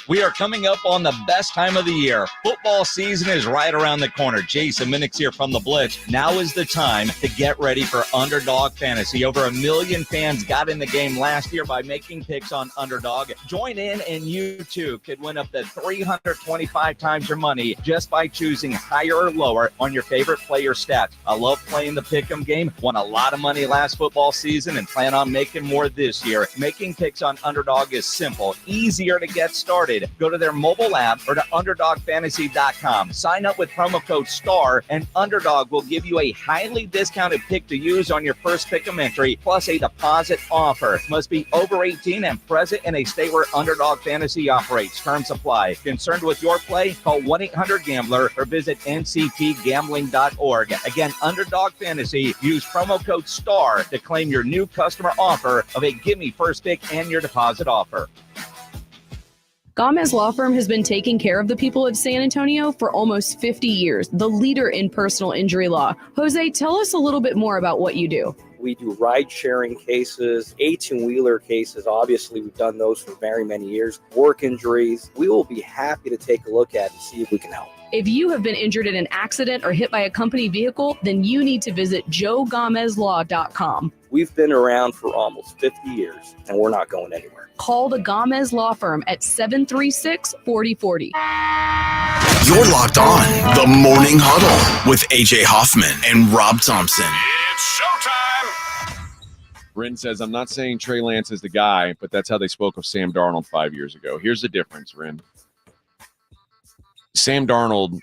We are coming up on the best time of the year. Football season is right around the corner. Jason Minix here from the Blitz. Now is the time to get ready for Underdog Fantasy. Over 1 million fans got in the game last year by making picks on Underdog. Join in and you too could win up to 325 times your money just by choosing higher or lower on your favorite player stats. I love playing the pick'em game. Won a lot of money last football season and plan on making more this year. Making picks on Underdog is simple, easier to get started. Go to their mobile app or to UnderdogFantasy.com. Sign up with promo code STAR, and Underdog will give you a highly discounted pick to use on your first pick'em entry, plus a deposit offer. Must be over 18 and present in a state where Underdog Fantasy operates. Terms apply. Concerned with your play? Call 1-800-GAMBLER or visit ncpgambling.org. Again, Underdog Fantasy. Use promo code STAR to claim your new customer offer of a gimme first pick and your deposit offer.
Gomez Law Firm has been taking care of the people of San Antonio for almost 50 years, the leader in personal injury law. Jose, tell us a little bit more about what you do.
We do ride-sharing cases, 18-wheeler cases. Obviously, we've done those for very many years. Work injuries. We will be happy to take a look at and see if we can help.
If you have been injured in an accident or hit by a company vehicle, then you need to visit joegomezlaw.com.
We've been around for almost 50 years, and we're not going anywhere.
Call the Gomez Law Firm at 736-4040.
You're locked on the Morning Huddle with AJ Hoffman and Rob Thompson.
It's showtime. Rin says, I'm not saying Trey Lance is the guy, but that's how they spoke of Sam Darnold 5 years ago. Here's the difference, Rin. Sam Darnold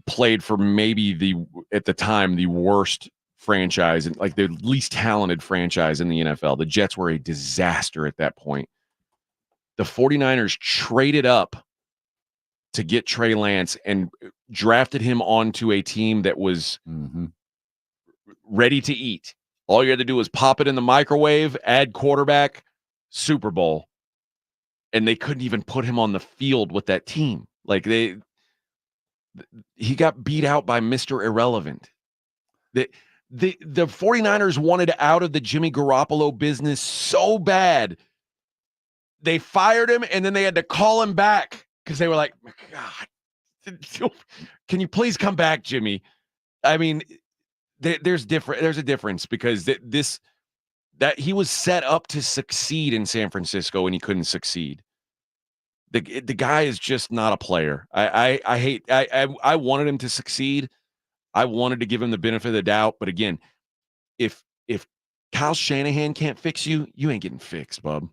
played for maybe at the time, the worst franchise and like the least talented franchise in the NFL. The Jets were a disaster at that point. The 49ers traded up to get Trey Lance and drafted him onto a team that was ready to eat. All you had to do was pop it in the microwave, add quarterback, Super Bowl. And they couldn't even put him on the field with that team. Like he got beat out by Mr. Irrelevant. The 49ers wanted out of the Jimmy Garoppolo business so bad. They fired him, and then they had to call him back because they were like, God, can you please come back, Jimmy? I mean, there's a difference because that he was set up to succeed in San Francisco, and he couldn't succeed. The guy is just not a player. I wanted him to succeed. I wanted to give him the benefit of the doubt, but again, if Kyle Shanahan can't fix you, you ain't getting fixed, bub.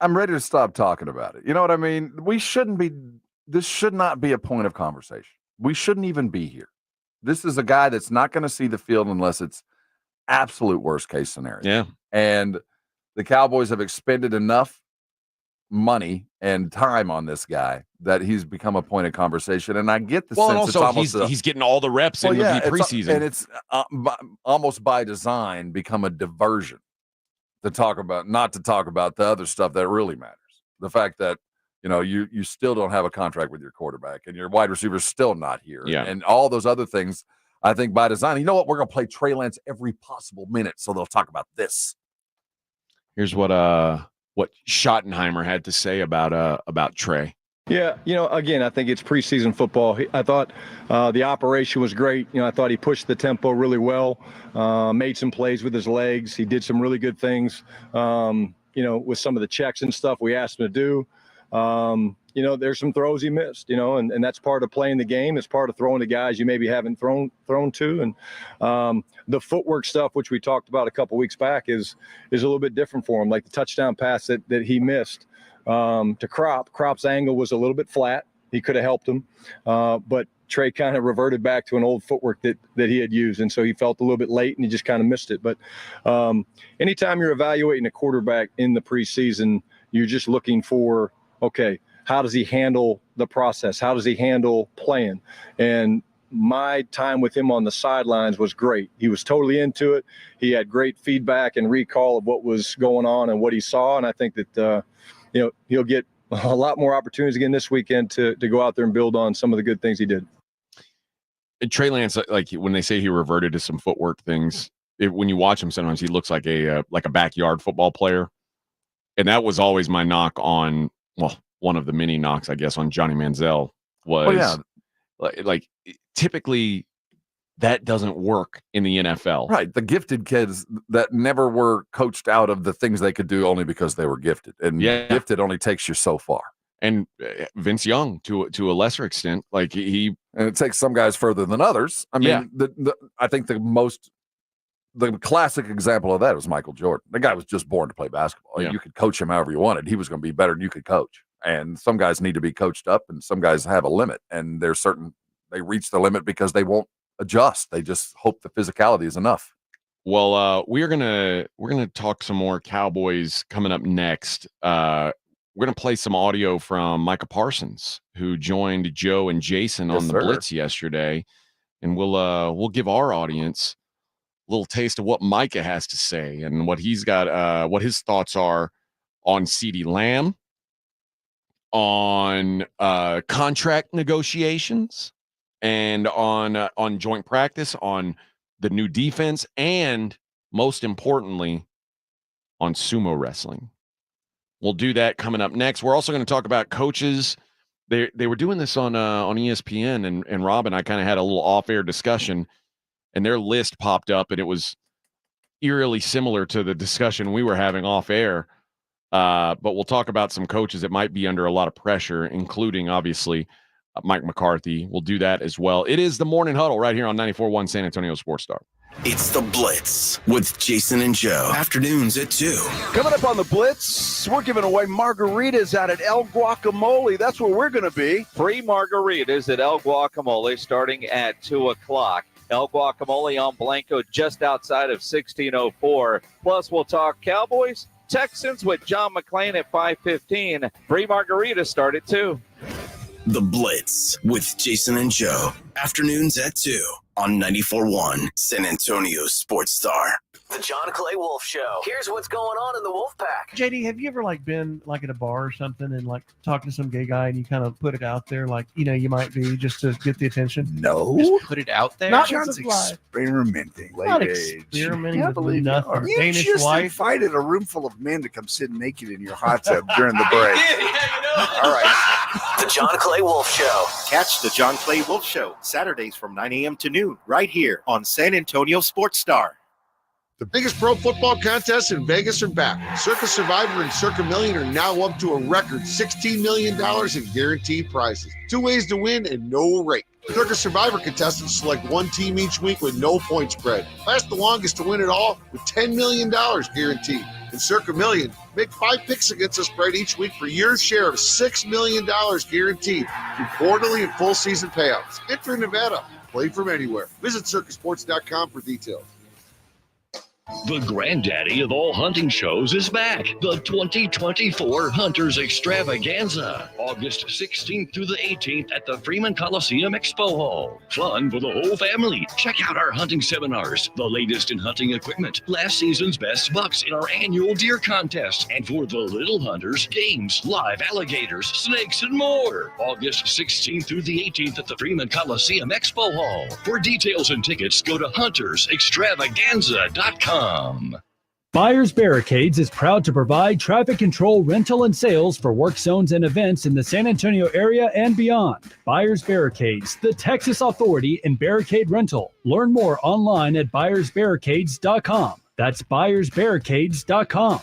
I'm ready to stop talking about it. You know what I mean? This should not be a point of conversation. We shouldn't even be here. This is a guy that's not going to see the field unless it's absolute worst case scenario.
Yeah.
And the Cowboys have expended enough money and time on this guy that he's become a point of conversation. And I get the sense
and also
it's almost
he's getting all the reps in the preseason.
And it's almost by design become a diversion not to talk about the other stuff that really matters. The fact that, you still don't have a contract with your quarterback and your wide receiver's still not here.
Yeah.
And all those other things, I think by design, you know what? We're going to play Trey Lance every possible minute. So they'll talk about this.
Here's what Schottenheimer had to say about Trey.
Yeah, again, I think it's preseason football. I thought the operation was great. I thought he pushed the tempo really well, made some plays with his legs. He did some really good things, with some of the checks and stuff we asked him to do. There's some throws he missed, and that's part of playing the game. It's part of throwing to guys you maybe haven't thrown to. And the footwork stuff, which we talked about a couple weeks back, is a little bit different for him. Like the touchdown pass that he missed to Crop's angle was a little bit flat. He could have helped him, but Trey kind of reverted back to an old footwork that he had used, and so he felt a little bit late and he just kind of missed it. But anytime you're evaluating a quarterback in the preseason, you're just looking for, okay, how does he handle the process? How does he handle playing? And my time with him on the sidelines was great. He was totally into it. He had great feedback and recall of what was going on and what he saw. And I think that, he'll get a lot more opportunities again this weekend to go out there and build on some of the good things he did.
And Trey Lance, like when they say he reverted to some footwork things, when you watch him, sometimes he looks like a backyard football player. And that was always my knock on, one of the many knocks, I guess, on Johnny Manziel was like typically that doesn't work in the NFL.
Right. The gifted kids that never were coached out of the things they could do only because they were gifted. And gifted only takes you so far.
And Vince Young, to a lesser extent, and
it takes some guys further than others. I mean, I think the classic example of that was Michael Jordan. The guy was just born to play basketball. You could coach him however you wanted. He was going to be better than you could coach. And some guys need to be coached up, and some guys have a limit. And they reach the limit because they won't adjust. They just hope the physicality is enough.
Well, we're gonna talk some more Cowboys coming up next. We're gonna play some audio from Micah Parsons, who joined Joe and Jason on the Blitz yesterday, and we'll give our audience a little taste of what Micah has to say and what he's got, what his thoughts are on CeeDee Lamb, on contract negotiations, and on joint practice, on the new defense, and most importantly, on sumo wrestling. We'll do that coming up next. We're also going to talk about coaches. They were doing this on ESPN, and Rob and I kind of had a little off-air discussion, and their list popped up, and it was eerily similar to the discussion we were having off-air. But we'll talk about some coaches that might be under a lot of pressure, including, obviously, Mike McCarthy. We'll do that as well. It is the Morning Huddle right here on 94.1 San Antonio Sports Star.
It's the Blitz with Jason and Joe. Afternoons at 2.
Coming up on the Blitz, we're giving away margaritas out at El Guacamole. That's where we're going to be.
Free margaritas at El Guacamole starting at 2 o'clock. El Guacamole on Blanco just outside of 1604. Plus, we'll talk Cowboys, Texans with John McClain at 5:15. Free margaritas start at 2.
The Blitz with Jason and Joe. Afternoons at 2 on 94.1 San Antonio Sports Star.
The John Clay Wolf Show. Here's what's going on in the Wolf Pack.
JD, have you ever been at a bar or something and talking to some gay guy and you kind of put it out there you might be just to get the attention?
No.
Just put it out there?
Not John's experimenting.
Not experimenting with nothing.
You
Danish
just
wife?
invited a room full of men to come sit naked in your hot tub during the break.
All right. The John Clay Wolf Show.
Catch the John Clay Wolf Show Saturdays from 9 a.m. to noon right here on San Antonio Sports Star.
The biggest pro football contests in Vegas are back. Circus Survivor and Circa Million are now up to a record $16 million in guaranteed prizes. 2 ways to win and no rate. Circus Survivor contestants select one team each week with no point spread. Last the longest to win it all with $10 million guaranteed. In Circa Million, make 5 picks against the spread each week for your share of $6 million guaranteed through quarterly and full season payouts. Enter Nevada. Play from anywhere. Visit circusports.com for details.
The granddaddy of all hunting shows is back. The 2024 Hunters Extravaganza. August 16th through the 18th at the Freeman Coliseum Expo Hall. Fun for the whole family. Check out our hunting seminars, the latest in hunting equipment, last season's best bucks in our annual deer contest, and for the little hunters, games, live alligators, snakes, and more. August 16th through the 18th at the Freeman Coliseum Expo Hall. For details and tickets, go to huntersextravaganza.com.
Buyers Barricades is proud to provide traffic control, rental, and sales for work zones and events in the San Antonio area and beyond. Buyers Barricades, the Texas authority in barricade rental. Learn more online at buyersbarricades.com. That's buyersbarricades.com.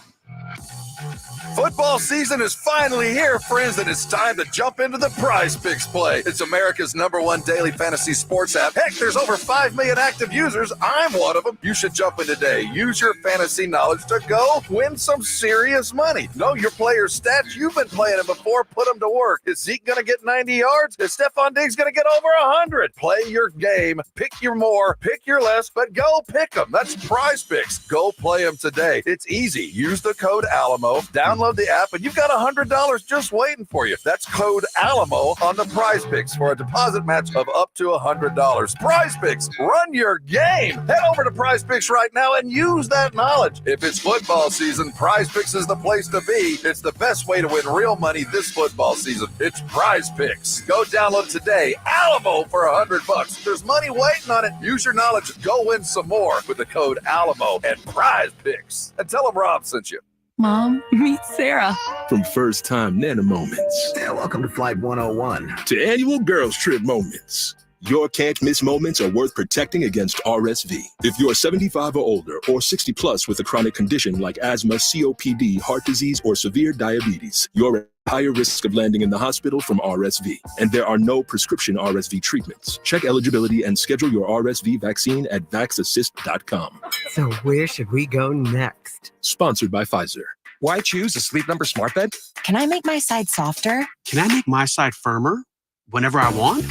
Football season is finally here, friends, and it's time to jump into the Prize Picks play. It's America's #1 daily fantasy sports app. Heck, there's over 5 million active users. I'm one of them. You should jump in today. Use your fantasy knowledge to go win some serious money. Know your players' stats. You've been playing them before. Put them to work. Is Zeke going to get 90 yards? Is Stephon Diggs going to get over 100? Play your game. Pick your more. Pick your less, but go pick them. That's Prize Picks. Go play them today. It's easy. Use the code Alamo. Download the app, and you've got $100 just waiting for you. That's code Alamo on the Prize Picks for a deposit match of up to $100. Prize Picks, run your game. Head over to Prize Picks right now and use that knowledge. If it's football season, Prize Picks is the place to be. It's the best way to win real money this football season. It's Prize Picks. Go download today. Alamo for $100. There's money waiting on it. Use your knowledge. Go win some more with the code Alamo and Prize Picks. And tell them Rob sent you.
Mom, meet Sarah.
From first-time Nana moments.
Yeah, welcome to Flight 101.
To annual girls trip moments. Your can't-miss moments are worth protecting against RSV. If you're 75 or older or 60 plus with a chronic condition like asthma, COPD, heart disease, or severe diabetes, you're at higher risk of landing in the hospital from RSV. And there are no prescription RSV treatments. Check eligibility and schedule your RSV vaccine at vaxassist.com.
So where should we go next?
Sponsored by Pfizer.
Why choose a Sleep Number smart bed?
Can I make my side softer?
Can I make my side firmer whenever I want?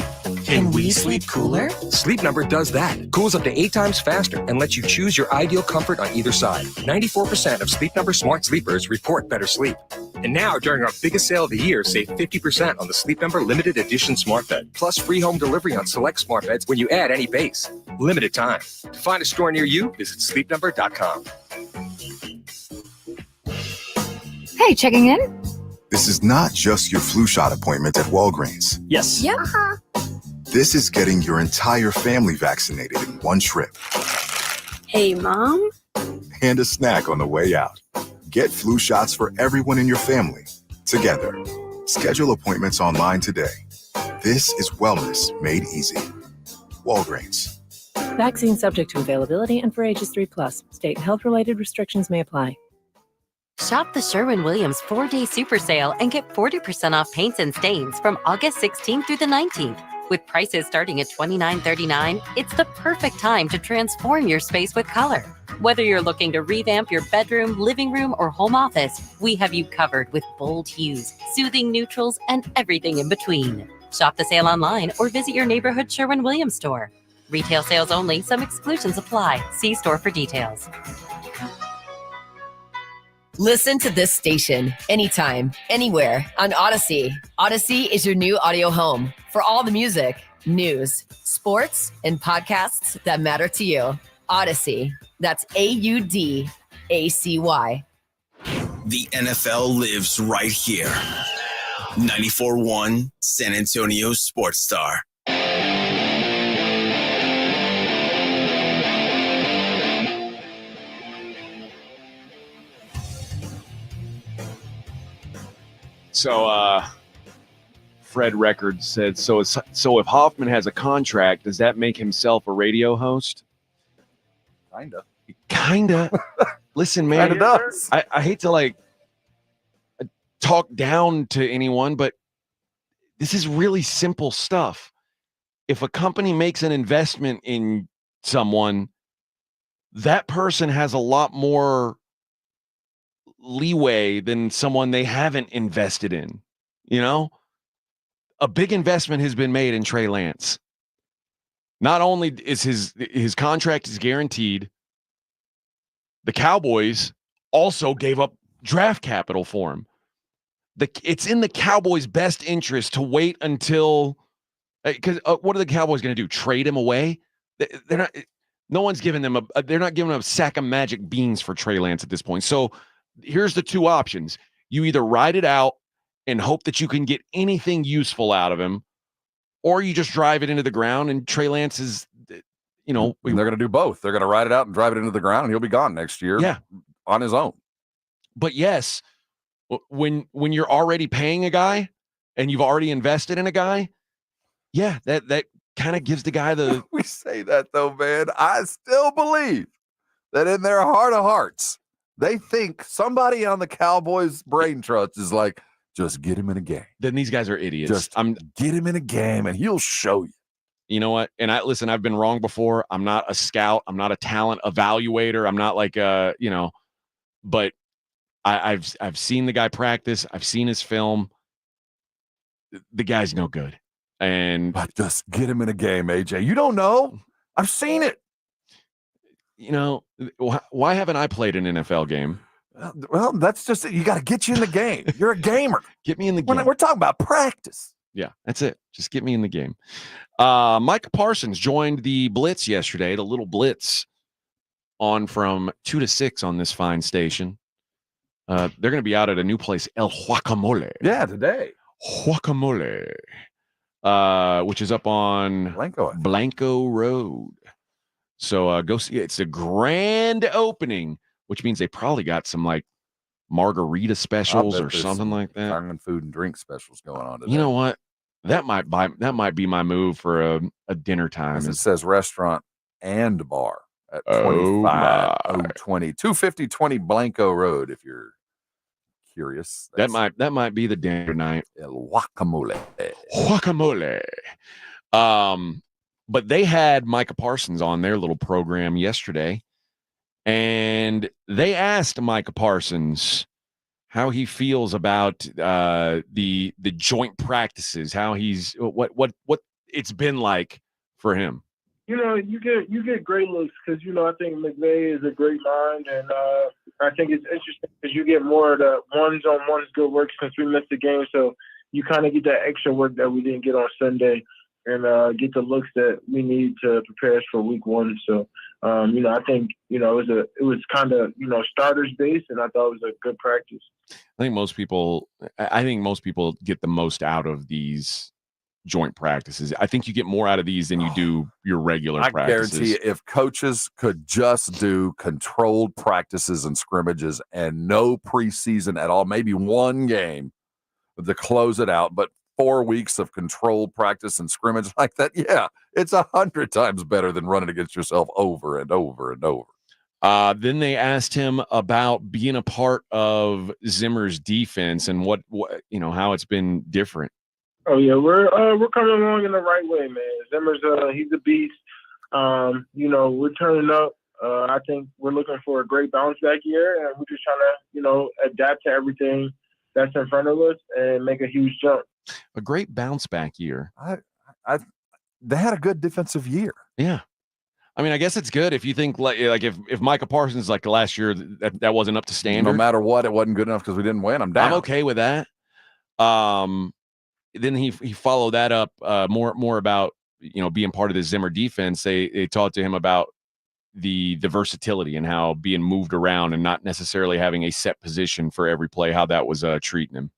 Can we sleep cooler?
Sleep Number does that. Cools up to 8 times faster and lets you choose your ideal comfort on either side. 94% of Sleep Number smart sleepers report better sleep. And now, during our biggest sale of the year, save 50% on the Sleep Number limited edition smart bed. Plus free home delivery on select smart beds when you add any base. Limited time. To find a store near you, visit sleepnumber.com.
Hey, checking in?
This is not just your flu shot appointment at Walgreens.
Yes.
Yeah.
This is getting your entire family vaccinated in one trip.
Hey, Mom?
And a snack on the way out. Get flu shots for everyone in your family, together. Schedule appointments online today. This is wellness made easy. Walgreens.
Vaccine subject to availability and for ages 3+. State and health-related restrictions may apply.
Shop the Sherwin-Williams 4-day super sale and get 40% off paints and stains from August 16th through the 19th. With prices starting at $29.39, it's the perfect time to transform your space with color. Whether you're looking to revamp your bedroom, living room, or home office, we have you covered with bold hues, soothing neutrals, and everything in between. Shop the sale online or visit your neighborhood Sherwin-Williams store. Retail sales only. Some exclusions apply. See store for details.
Listen to this station anytime, anywhere on Odyssey. Odyssey is your new audio home for all the music, news, sports, and podcasts that matter to you. Odyssey. That's AUDACY.
The NFL lives right here. 94.1 San Antonio Sports Star.
So, Fred Records said, so if Hoffman has a contract, does that make himself a radio host? Kinda. Listen, man,
Kinda does.
I hate to talk down to anyone, but this is really simple stuff. If a company makes an investment in someone, that person has a lot more leeway than someone they haven't invested in. You know, a big investment has been made in Trey Lance. Not only is his contract is guaranteed, the Cowboys also gave up draft capital for him. It's in the Cowboys' best interest to wait until, because what are the Cowboys going to do? Trade him away? They're not. No one's giving them they're not giving a sack of magic beans for Trey Lance at this point. So here's the two options. You either ride it out and hope that you can get anything useful out of him, or you just drive it into the ground and Trey Lance is,
they're going to do both. They're going to ride it out and drive it into the ground and he'll be gone next year.
Yeah.
on his own.
But yes, when you're already paying a guy and you've already invested in a guy, yeah, that kind of gives the guy the.
We say that though, man. I still believe that in their heart of hearts, they think somebody on the Cowboys brain trust is like, just get him in a game.
Then these guys are idiots.
Just get him in a game and he'll show you.
You know what? And I've been wrong before. I'm not a scout. I'm not a talent evaluator. I'm not like but I've seen the guy practice. I've seen his film. The guy's no good.
But just get him in a game, AJ. You don't know. I've seen it.
You know, why haven't I played an NFL game?
Well, that's just it. You got to get you in the game. You're a gamer.
Get me in the game.
We're talking about practice.
Yeah, that's it. Just get me in the game. Micah Parsons joined the Blitz yesterday, the little Blitz, on from 2 to 6 on this fine station. They're going to be out at a new place, El Guacamole.
Yeah, today.
Guacamole, which is up on Blanco Road. So go see it. It's a grand opening, which means they probably got some like margarita specials or something like that.
Tongue and food and drink specials going on today.
You know what? That might be my move for a dinner time.
It says restaurant and bar at 25020 25020 Blanco Road. If you're curious,
that might be the dinner night.
El Guacamole.
But they had Micah Parsons on their little program yesterday, and they asked Micah Parsons how he feels about the joint practices, how he's what it's been like for him.
You know, you get great looks because, you know, I think McVay is a great mind, and I think it's interesting because you get more of the ones-on-ones good work since we missed the game, so you kind of get that extra work that we didn't get on Sunday, and get the looks that we need to prepare us for week 1. So, you know, I think, you know, it was kind of, you know, starters based, and I thought it was a good practice.
I think most people get the most out of these joint practices. I think you get more out of these than you do your regular practices.
I guarantee you, if coaches could just do controlled practices and scrimmages and no preseason at all, maybe one game to close it out, but 4 weeks of controlled practice and scrimmage like that, yeah, it's 100 times better than running against yourself over and over and over.
Then they asked him about being a part of Zimmer's defense and what you know, how it's been different.
Oh yeah, we're coming along in the right way, man. Zimmer's he's a beast. You know, we're turning up. I think we're looking for a great bounce back year, and we're just trying to, you know, adapt to everything that's in front of us and make a huge jump.
A great bounce back year.
They had a good defensive year.
Yeah. I mean, I guess it's good if you think like if Micah Parsons like last year that wasn't up to standard.
No matter what, it wasn't good enough because we didn't win. I'm down.
I'm okay with that. Then he followed that up more about, you know, being part of the Zimmer defense. They talked to him about the versatility and how being moved around and not necessarily having a set position for every play, how that was treating him.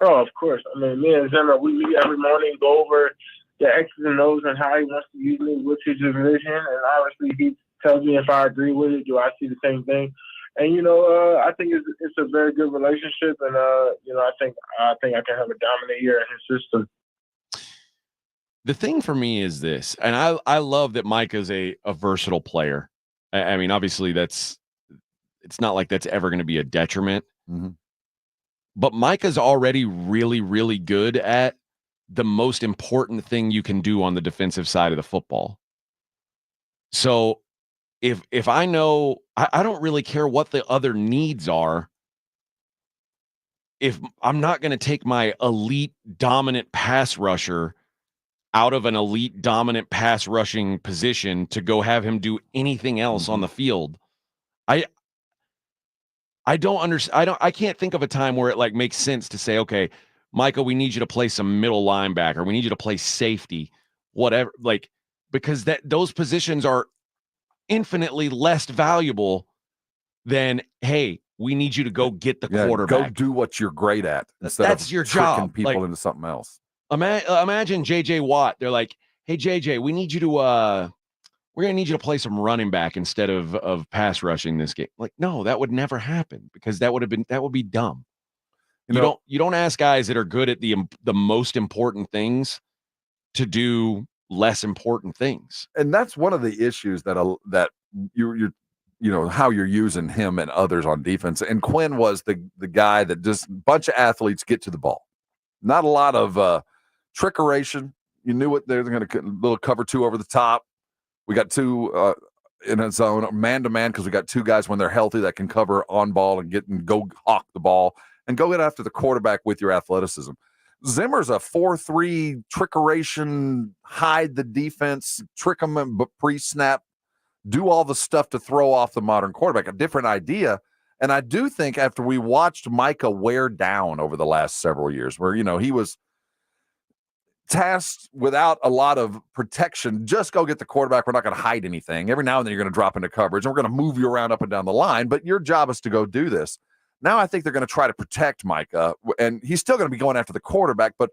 Oh, of course. I mean, me and Zimmer, we meet every morning, go over the X's and O's and how he wants to use me, what's his vision, and obviously he tells me if I agree with it, do I see the same thing. And, you know, I think it's a very good relationship, and, you know, I think I can have a dominant year in his system.
The thing for me is this, and I love that Mike is a versatile player. I mean, obviously it's not like that's ever going to be a detriment.
Mm-hmm.
But Micah's already really, really good at the most important thing you can do on the defensive side of the football. So if I know, I don't really care what the other needs are. If I'm not going to take my elite dominant pass rusher out of an elite dominant pass rushing position to go have him do anything else on the field, I don't understand. I can't think of a time where it like makes sense to say, okay, Micah, we need you to play some middle linebacker. We need you to play safety, whatever. Like, because those positions are infinitely less valuable than, hey, we need you to go get the quarterback.
Go do what you're great at.
That's your
tricking
job.
People
like,
into something else.
Imagine JJ Watt. They're like, hey, JJ, we need you to we're going to need you to play some running back instead of pass rushing this game. Like, no, that would never happen because that would be dumb. You don't ask guys that are good at the most important things to do less important things.
And that's one of the issues that you're how you're using him and others on defense. And Quinn was the guy that just a bunch of athletes get to the ball. Not a lot of trickeration. You knew what they're going to little cover two over the top. We got two in a zone, man to man, because we got two guys when they're healthy that can cover on ball and go hawk the ball and go get after the quarterback with your athleticism. Zimmer's a 4-3 trickeration, hide the defense, trick them pre-snap, do all the stuff to throw off the modern quarterback. A different idea. And I do think after we watched Micah wear down over the last several years, where he was tasked without a lot of protection, just go get the quarterback. We're not going to hide anything. Every now and then you're going to drop into coverage, and we're going to move you around up and down the line, but your job is to go do this. Now I think they're going to try to protect Micah, and he's still going to be going after the quarterback, but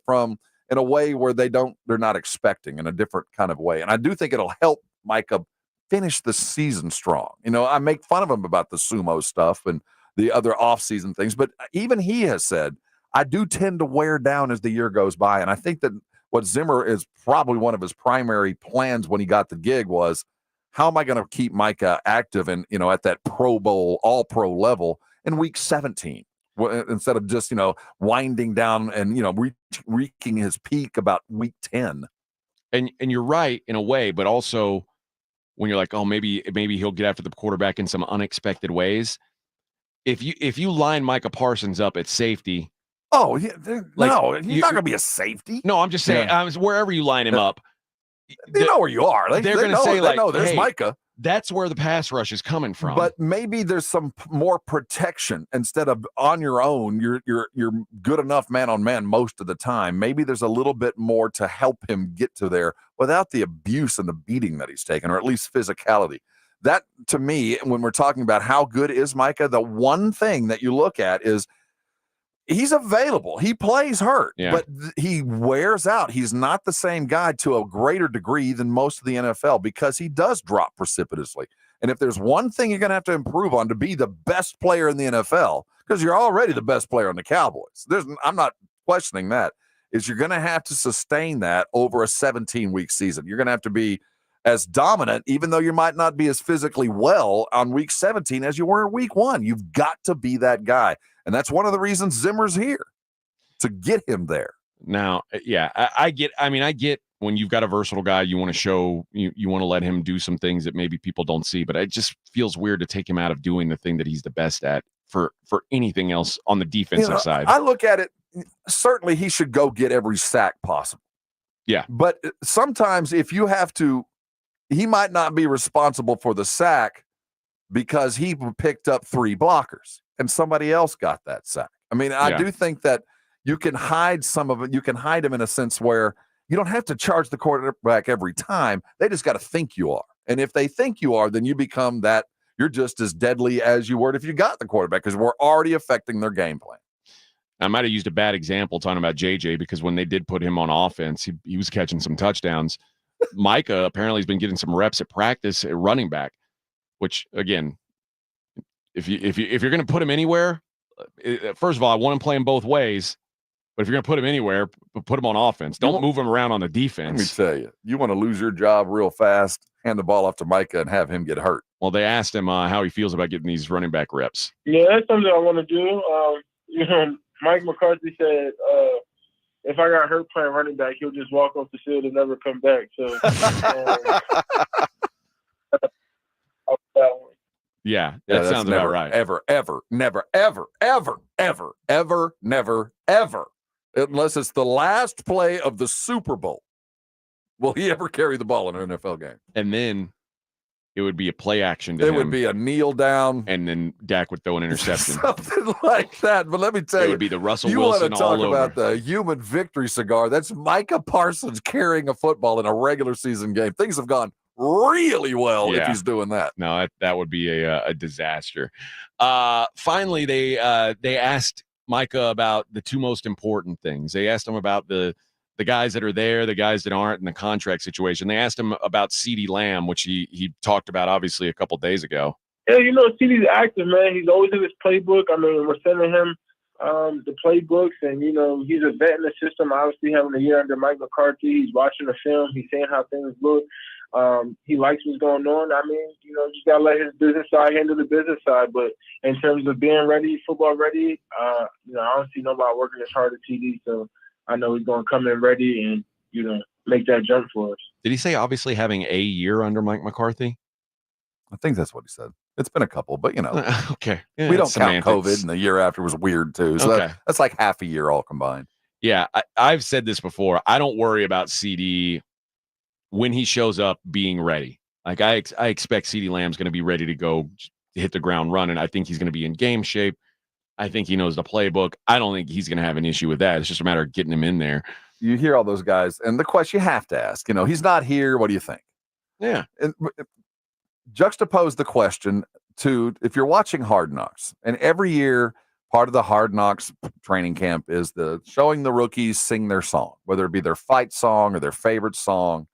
in a way where they're not expecting, in a different kind of way. And I do think it'll help Micah finish the season strong. I make fun of him about the Sumo stuff and the other off-season things, but even he has said, I do tend to wear down as the year goes by. And I think that what Zimmer is probably one of his primary plans when he got the gig was, how am I going to keep Micah active and, at that Pro Bowl, all-pro level in week 17, instead of just, winding down and, reaching his peak about week 10.
And you're right in a way, but also when you're like, oh, maybe he'll get after the quarterback in some unexpected ways. If you line Micah Parsons up at safety,
no, he's not going to be a safety.
No, I'm just saying, wherever you line him up,
they know where you are. They're going to say, there's Micah.
That's where the pass rush is coming from.
But maybe there's some more protection instead of on your own. You're good enough man on man most of the time. Maybe there's a little bit more to help him get to there without the abuse and the beating that he's taken, or at least physicality. That, to me, when we're talking about how good is Micah, the one thing that you look at is he's available. He plays hurt, but he wears out. He's not the same guy to a greater degree than most of the NFL because he does drop precipitously. And if there's one thing you're going to have to improve on to be the best player in the NFL, because you're already the best player on the Cowboys, I'm not questioning that, is you're going to have to sustain that over a 17-week season. You're going to have to be as dominant, even though you might not be as physically well on week 17 as you were in week 1. You've got to be that guy. And that's one of the reasons Zimmer's here, to get him there.
Now, I get when you've got a versatile guy, you want to show, you want to let him do some things that maybe people don't see, but it just feels weird to take him out of doing the thing that he's the best at for anything else on the defensive side.
I look at it, certainly he should go get every sack possible.
Yeah.
But sometimes if you have to, he might not be responsible for the sack because he picked up 3 blockers and somebody else got that sack. I mean, I do think that you can hide some of it. You can hide him in a sense where you don't have to charge the quarterback every time. They just got to think you are. And if they think you are, then you become that. You're just as deadly as you were if you got the quarterback, because we're already affecting their game plan.
I might have used a bad example talking about JJ, because when they did put him on offense, he was catching some touchdowns. Micah apparently has been getting some reps at practice at running back, which, again, if you're going to put him anywhere, first of all, I want him playing both ways. But if you're going to put him anywhere, put him on offense. Don't move him around on the defense.
Let me tell you, you want to lose your job real fast, hand the ball off to Micah and have him get hurt.
Well, they asked him how he feels about getting these running back reps.
Yeah, that's something I want to do. Mike McCarthy said if I got hurt playing running back, he'll just walk off the field and never come back. So,
yeah, that sounds about right.
Ever, never, unless it's the last play of the Super Bowl, will he ever carry the ball in an NFL game?
And then it would be a play action to him.
It would be a kneel down.
And then Dak would throw an interception.
Something like that. But let me tell you.
It would be the Russell
Wilson
Wilson all over.
You want to talk about the human victory cigar. That's Micah Parsons carrying a football in a regular season game. Things have gone really well if he's doing that.
No, that would be a disaster. Finally, they asked Micah about the 2 most important things. They asked him about the the guys that are there, the guys that aren't, and the contract situation. They asked him about CeeDee Lamb, which he talked about obviously a couple days ago.
Yeah, CeeDee's active, man. He's always in his playbook. I mean, we're sending him the playbooks, and, he's a vet in the system, obviously having a year under Mike McCarthy. He's watching the film. He's seeing how things look. He likes what's going on. I mean, just got to let his business side handle the business side. But in terms of being ready, football ready, I don't see nobody working as hard as TD. So I know he's going to come in ready and, make that jump for us.
Did he say obviously having a year under Mike McCarthy?
I think that's what he said. It's been a couple, but
okay. Yeah,
we don't
semantics.
count COVID, and the year after was weird too. So
okay.
that's like half a year all combined.
Yeah, I've said this before. I don't worry about CeeDee when he shows up being ready. Like I expect CeeDee Lamb's going to be ready to go hit the ground running. I think he's going to be in game shape. I think he knows the playbook. I don't think he's going to have an issue with that. It's just a matter of getting him in there.
You hear all those guys, and the question you have to ask, he's not here. What do you think?
Yeah.
And juxtapose the question to, if you're watching Hard Knocks, and every year part of the Hard Knocks training camp is showing the rookies sing their song, whether it be their fight song or their favorite song.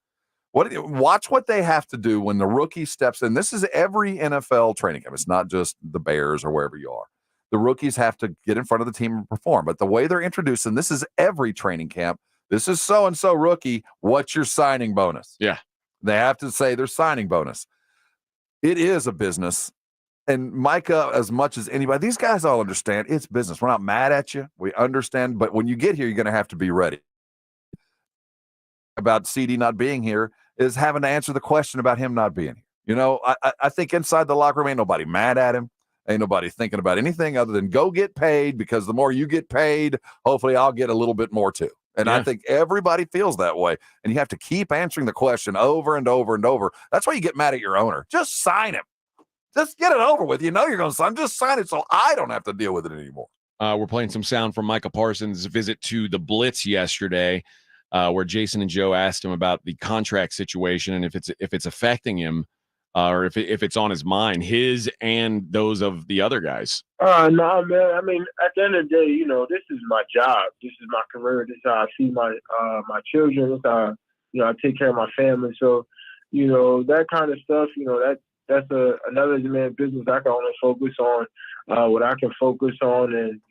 Watch what they have to do when the rookie steps in. This is every NFL training camp. It's not just the Bears or wherever you are. The rookies have to get in front of the team and perform. But the way they're introduced, and this is every training camp, this is so-and-so rookie, what's your signing bonus?
Yeah.
They have to say their signing bonus. It is a business. And Micah, as much as anybody, these guys all understand it's business. We're not mad at you. We understand. But when you get here, you're going to have to be ready. About CeeDee not being here is having to answer the question about him not being here. I think inside the locker room, ain't nobody mad at him. Ain't nobody thinking about anything other than go get paid, because the more you get paid, hopefully I'll get a little bit more too. And I think everybody feels that way. And you have to keep answering the question over and over and over. That's why you get mad at your owner. Just sign him. Just get it over with. You're going to sign. Just sign it so I don't have to deal with it anymore.
We're playing some sound from Micah Parsons' visit to the Blitz yesterday, where Jason and Joe asked him about the contract situation and if it's affecting him, or if it's on his mind, his and those of the other guys.
No, man. I mean, at the end of the day, this is my job. This is my career. This is how I see my children. This is how I take care of my family. So, that kind of stuff. That's another man's business. I can only focus on what I can focus on, and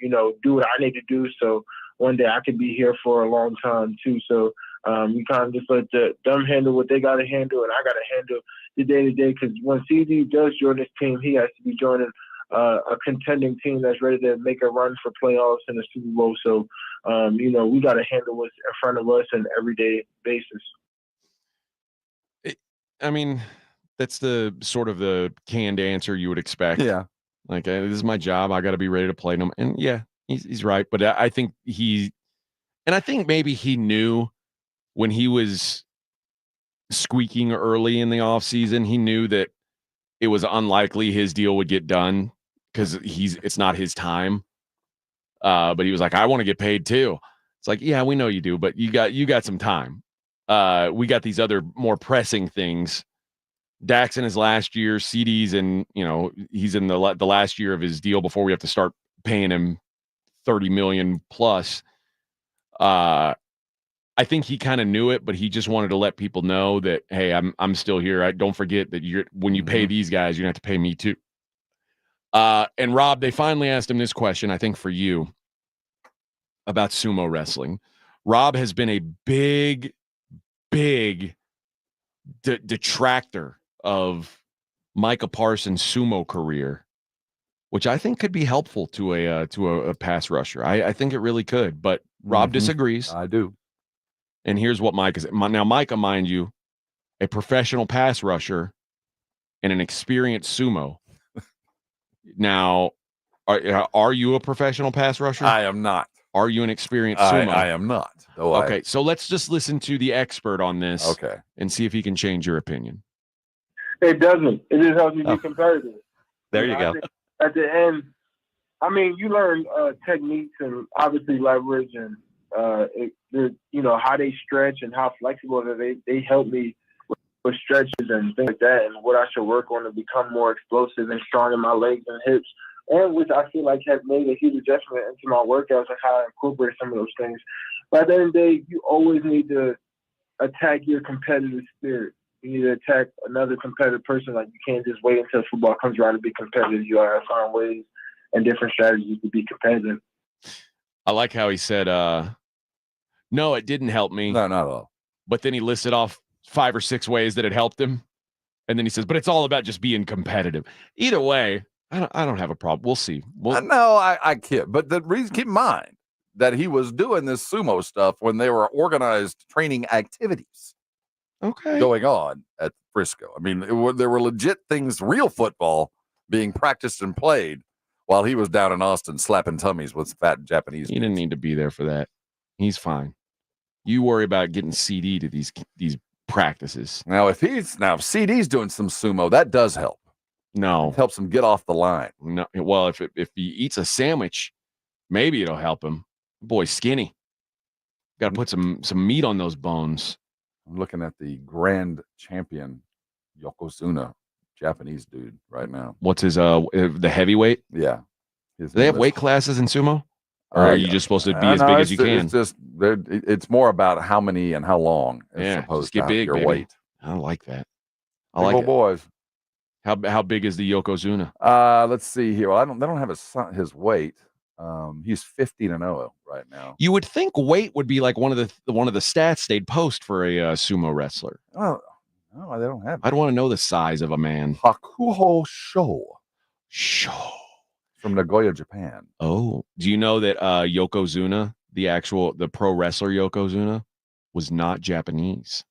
do what I need to do. So one day I could be here for a long time too. So you kind of just let them handle what they got to handle, and I got to handle the day-to-day, because when CeeDee does join this team, he has to be joining a contending team that's ready to make a run for playoffs and a Super Bowl. So, we got to handle what's in front of us on an everyday basis.
That's the sort of the canned answer you would expect.
Yeah.
Like, this is my job. I got to be ready to play them. And yeah, he's right. But I think maybe he knew when he was squeaking early in the offseason, he knew that it was unlikely his deal would get done because it's not his time. But he was like, I want to get paid too. It's like, yeah, we know you do, but you got some time. We got these other more pressing things. Dak's in his last year, CeeDee's and he's in the last year of his deal before we have to start paying him $30 million plus. I think he kind of knew it, but he just wanted to let people know that, hey, I'm still here. Don't forget that when you pay these guys, you're gonna have to pay me too. And Rob, they finally asked him this question, I think for you, about sumo wrestling. Rob has been a big detractor of Micah Parsons' sumo career, which I think could be helpful to a pass rusher. I think it really could, but Rob disagrees.
I do.
And here's what Micah said. Now, Micah, mind you, a professional pass rusher and an experienced sumo. Now, are you a professional pass rusher?
I am not.
Are you an experienced sumo?
I am not.
Okay, so let's just listen to the expert on this.
Okay.
And see if he can change your opinion.
It doesn't. It just helps you be competitive.
There you go.
At the end, you learn techniques and obviously leverage and how they stretch and how flexible they help me with stretches and things like that, and what I should work on to become more explosive and strong in my legs and hips, and which I feel like has made a huge adjustment into my workouts and how I incorporate some of those things. But at the end of the day, you always need to attack your competitive spirit. You need to attack another competitive person. Like, you can't just wait until football comes around to be competitive. You gotta find ways and different strategies to be competitive.
I like how he said, no, it didn't help me.
No, not at all.
But then he listed off 5 or 6 ways that it helped him. And then he says, but it's all about just being competitive. Either way, I don't have a problem. We'll see.
No, I can't. But the reason, keep in mind that he was doing this sumo stuff when they were organized training activities going on at Frisco. I mean, there were legit things, real football being practiced and played while he was down in Austin slapping tummies with fat Japanese.
He didn't need to be there for that. He's fine. You worry about getting CD to these practices.
Now, if CD's doing some sumo, that does help.
No,
it helps him get off the line.
No, well, if he eats a sandwich, maybe it'll help him. Boy, skinny. Got to put some meat on those bones.
I'm looking at the grand champion Yokozuna, Japanese dude, right now.
What's his the heavyweight?
Yeah.
Do they have weight classes in sumo? Or are you just supposed to be as big as you can?
It's more about how many and how long.
Just get big,
your
baby.
weight.
I like that.
I like it. Boys.
How big is the Yokozuna?
Let's see here. Well, they don't have his weight. He's 15-0 right now.
You would think weight would be like one of the stats they'd post for a sumo wrestler.
Oh, no, they don't have it.
I'd want to know the size of a man.
Hakuho Sho. From Nagoya, Japan.
Oh, do you know that Yokozuna, the pro wrestler Yokozuna, was not Japanese?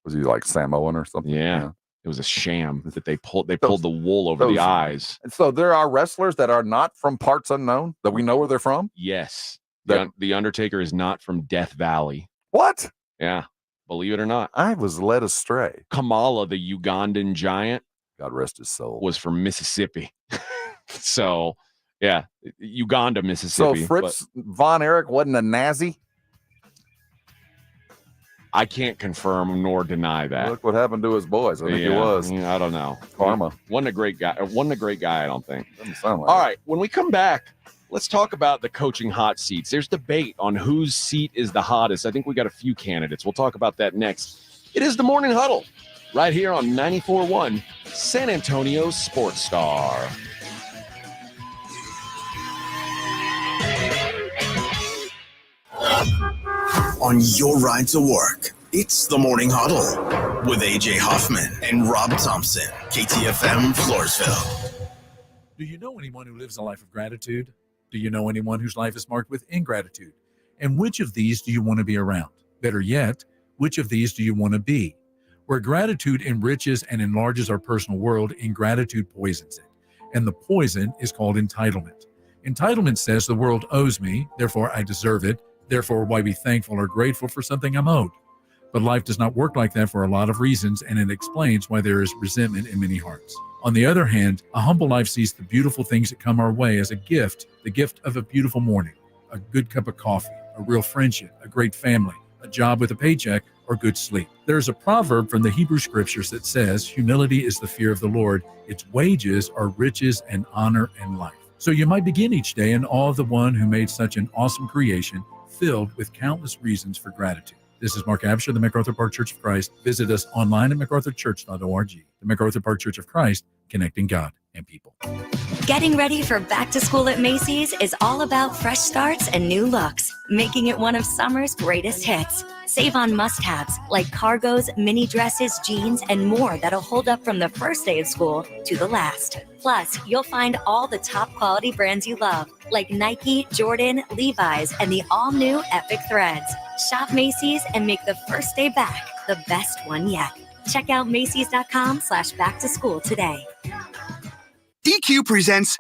Was he like Samoan or something?
Yeah. It was a sham that they pulled the wool over the eyes.
And so there are wrestlers that are not from parts unknown that we know where they're from?
Yes. The Undertaker is not from Death Valley.
What?
Yeah. Believe it or not.
I was led astray.
Kamala, the Ugandan giant,
God rest his soul,
was from Mississippi. So, yeah, Uganda, Mississippi.
So Fritz Von Erich wasn't a Nazi?
I can't confirm nor deny that.
Look what happened to his boys. I think he was.
I don't know.
Karma.
Wasn't a great guy, I don't think.
Doesn't sound like
All right, when we come back, let's talk about the coaching hot seats. There's debate on whose seat is the hottest. I think we got a few candidates. We'll talk about that next. It is the Morning Huddle right here on 94.1 San Antonio Sports Star.
On your ride to work, it's the Morning Huddle with AJ Hoffman and Rob Thompson, KTFM Floresville.
Do you know anyone who lives a life of gratitude? Do you know anyone whose life is marked with ingratitude? And which of these do you want to be around? Better yet, which of these do you want to be? Where gratitude enriches and enlarges our personal world, ingratitude poisons it. And the poison is called entitlement. Entitlement says the world owes me, therefore I deserve it. Therefore, why be thankful or grateful for something I'm owed? But life does not work like that for a lot of reasons, and it explains why there is resentment in many hearts. On the other hand, a humble life sees the beautiful things that come our way as a gift, the gift of a beautiful morning, a good cup of coffee, a real friendship, a great family, a job with a paycheck, or good sleep. There is a proverb from the Hebrew scriptures that says, humility is the fear of the Lord. Its wages are riches and honor and life. So you might begin each day in awe of the one who made such an awesome creation, filled with countless reasons for gratitude. This is Mark Absher, the MacArthur Park Church of Christ. Visit us online at macarthurchurch.org. The MacArthur Park Church of Christ, connecting God and people.
Getting ready for back to school at Macy's is all about fresh starts and new looks, making it one of summer's greatest hits. Save on must-haves like cargos, mini dresses, jeans, and more that'll hold up from the first day of school to the last. Plus, you'll find all the top quality brands you love, like Nike, Jordan, Levi's, and the all-new Epic Threads. Shop Macy's and make the first day back the best one yet. Check out Macy's.com/back-to-school today.
DQ presents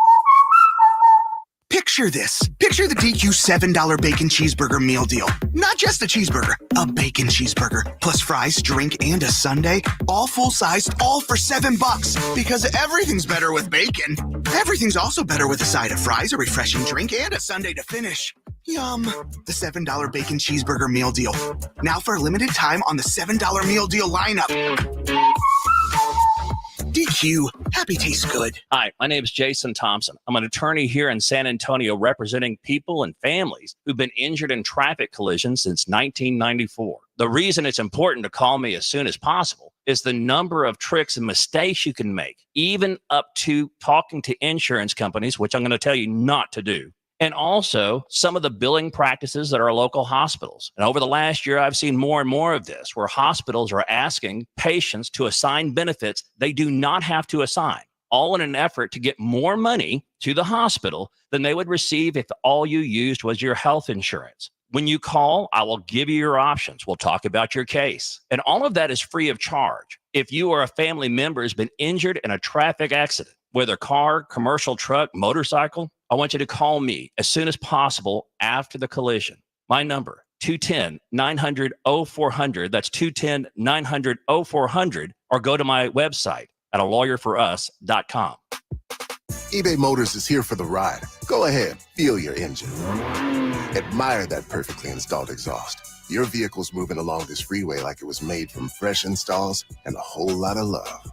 Picture this. Picture the DQ $7 bacon cheeseburger meal deal. Not just a cheeseburger, a bacon cheeseburger, plus fries, drink, and a sundae, all full-sized, all for $7. Because everything's better with bacon. Everything's also better with a side of fries, a refreshing drink, and a sundae to finish. Yum. The $7 bacon cheeseburger meal deal. Now for a limited time on the $7 meal deal lineup. DQ barbecue. Happy tastes good.
Hi, my name is Jason Thompson. I'm an attorney here in San Antonio representing people and families who've been injured in traffic collisions since 1994. The reason it's important to call me as soon as possible is the number of tricks and mistakes you can make, even up to talking to insurance companies, which I'm going to tell you not to do. And also some of the billing practices at our local hospitals. And over the last year, I've seen more and more of this, where hospitals are asking patients to assign benefits they do not have to assign, all in an effort to get more money to the hospital than they would receive if all you used was your health insurance. When you call, I will give you your options. We'll talk about your case. And all of that is free of charge. If you or a family member has been injured in a traffic accident, whether car, commercial truck, motorcycle, I want you to call me as soon as possible after the collision. My number, 210-900-0400. That's 210-900-0400. Or go to my website at alawyerforus.com.
eBay Motors is here for the ride. Go ahead, feel your engine. Admire that perfectly installed exhaust. Your vehicle's moving along this freeway like it was made from fresh installs and a whole lot of love.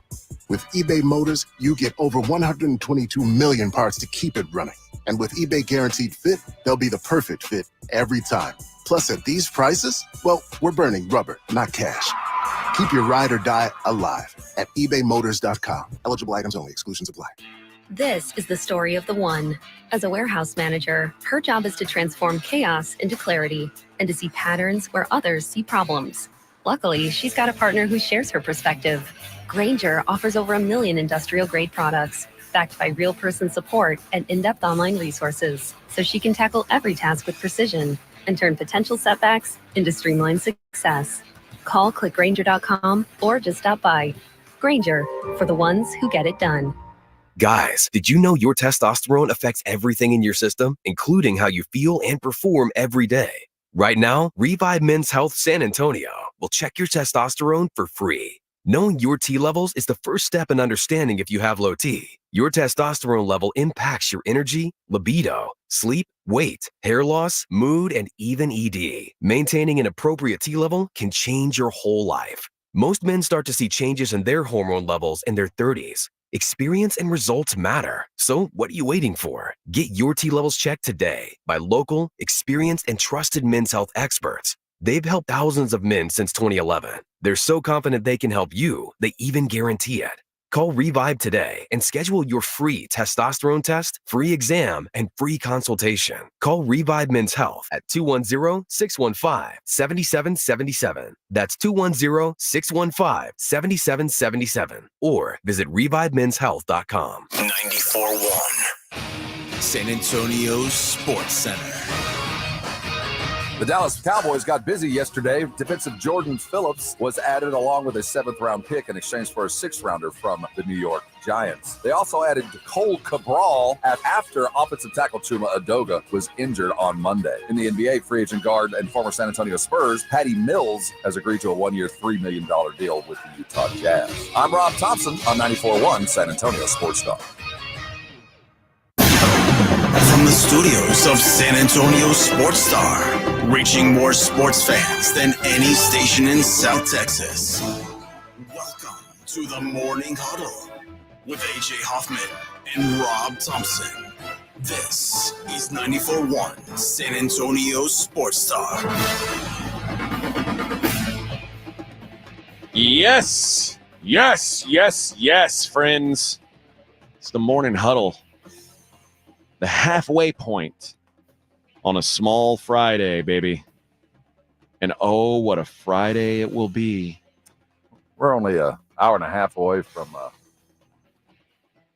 With eBay Motors, you get over 122 million parts to keep it running. And with eBay Guaranteed Fit, they'll be the perfect fit every time. Plus, at these prices, well, we're burning rubber, not cash. Keep your ride or die alive at ebaymotors.com. Eligible items only. Exclusions apply.
This is the story of the one. As a warehouse manager, her job is to transform chaos into clarity and to see patterns where others see problems. Luckily, she's got a partner who shares her perspective. Grainger offers over 1 million industrial-grade products, backed by real-person support and in-depth online resources, so she can tackle every task with precision and turn potential setbacks into streamlined success. Call clickgrainger.com or just stop by. Grainger, for the ones who get it done.
Guys, did you know your testosterone affects everything in your system, including how you feel and perform every day? Right now, Revive Men's Health San Antonio will check your testosterone for free. Knowing your T levels is the first step in understanding if you have low T. Your testosterone level impacts your energy, libido, sleep, weight, hair loss, mood, and even ED. Maintaining an appropriate T level can change your whole life. Most men start to see changes in their hormone levels in their 30s. Experience and results matter. So what are you waiting for? Get your T levels checked today by local, experienced, and trusted men's health experts. They've helped thousands of men since 2011. They're so confident they can help you, they even guarantee it. Call Revive today and schedule your free testosterone test, free exam, and free consultation. Call Revive Men's Health at 210-615-7777. That's 210-615-7777. Or visit revivemenshealth.com.
94.1 San Antonio's Sports Center.
The Dallas Cowboys got busy yesterday. Defensive Jordan Phillips was added along with a 7th-round pick in exchange for a 6th-rounder from the New York Giants. They also added Cole Cabral after offensive tackle Chuma Edoga was injured on Monday. In the NBA, free agent guard and former San Antonio Spurs, Patty Mills, has agreed to a 1-year, $3 million deal with the Utah Jazz. I'm Rob Thompson on 94.1 San Antonio Sports Star.
From the studios of San Antonio Sports Star, reaching more sports fans than any station in South Texas. Welcome to the Morning Huddle with AJ Hoffman and Rob Thompson. This is 94.1 San Antonio Sports Star.
Yes, friends. It's the Morning Huddle. The halfway point on a small Friday, baby. And oh, what a Friday it will be.
We're only an hour and a half away from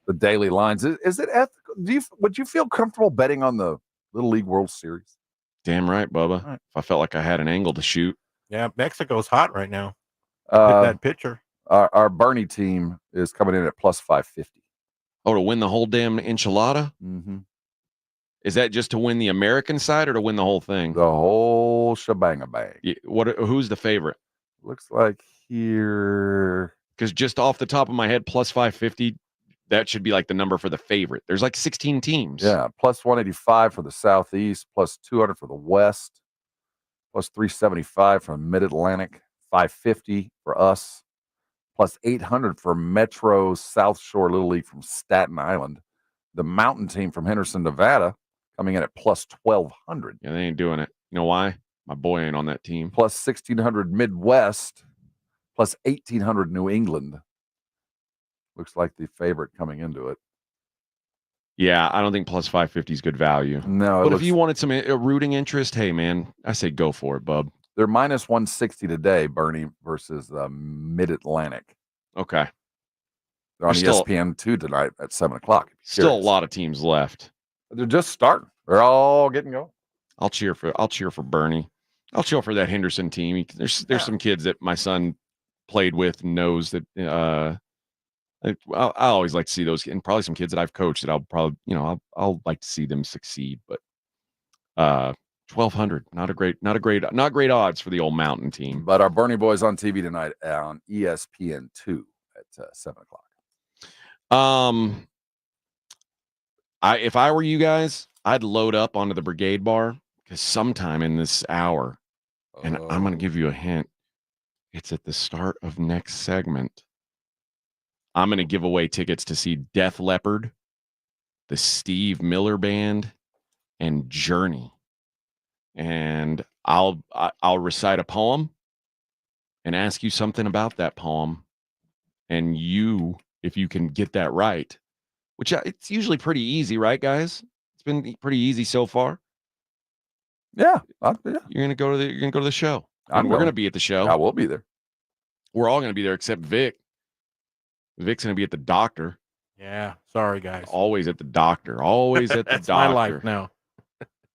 the daily lines. Is it ethical? Would you feel comfortable betting on the Little League World Series?
Damn right, Bubba. Right. If I felt like I had an angle to shoot.
Yeah, Mexico's hot right now. That pitcher.
Our Bernie team is coming in at plus 550.
Oh, to win the whole damn enchilada?
Mm-hmm.
Is that just to win the American side or to win the whole thing?
The whole shebang.
Yeah, who's the favorite?
Looks like here.
Because just off the top of my head, plus 550, that should be like the number for the favorite. There's like 16 teams.
Yeah, plus 185 for the Southeast, plus 200 for the West, plus 375 from Mid-Atlantic, 550 for us, plus 800 for Metro South Shore Little League from Staten Island. The Mountain Team from Henderson, Nevada, coming in at plus 1,200.
Yeah, they ain't doing it. You know why? My boy ain't on that team.
Plus 1,600 Midwest, plus 1,800 New England. Looks like the favorite coming into it.
Yeah, I don't think plus 550 is good value.
No,
but if you wanted some rooting interest, hey, man, I say go for it, bub.
They're minus 160 today, Bernie, versus Mid-Atlantic.
Okay.
They're on ESPN 2 tonight at 7 o'clock.
Still a lot of teams left.
They're just starting. They're all getting going.
I'll cheer for Bernie. I'll cheer for that Henderson team. There's some kids that my son played with and knows that I always like to see those, and probably some kids that I've coached that I'll probably, I'll like to see them succeed. But 1,200, not great odds for the old Mountain team.
But our Bernie boys on TV tonight on ESPN 2 at 7 o'clock.
If I were you guys, I'd load up onto the Brigade Bar, because sometime in this hour, and I'm going to give you a hint, it's at the start of next segment. I'm going to give away tickets to see Def Leppard, the Steve Miller Band, and Journey. And I'll recite a poem and ask you something about that poem. And you, if you can get that right, which it's usually pretty easy, right, guys? It's been pretty easy so far.
Yeah.
You're gonna go to the show. We're gonna be at the show.
I will be there.
We're all gonna be there except Vic. Vic's gonna be at the doctor.
Yeah. Sorry, guys.
Always at the doctor. Always at the
That's
doctor.
my life now.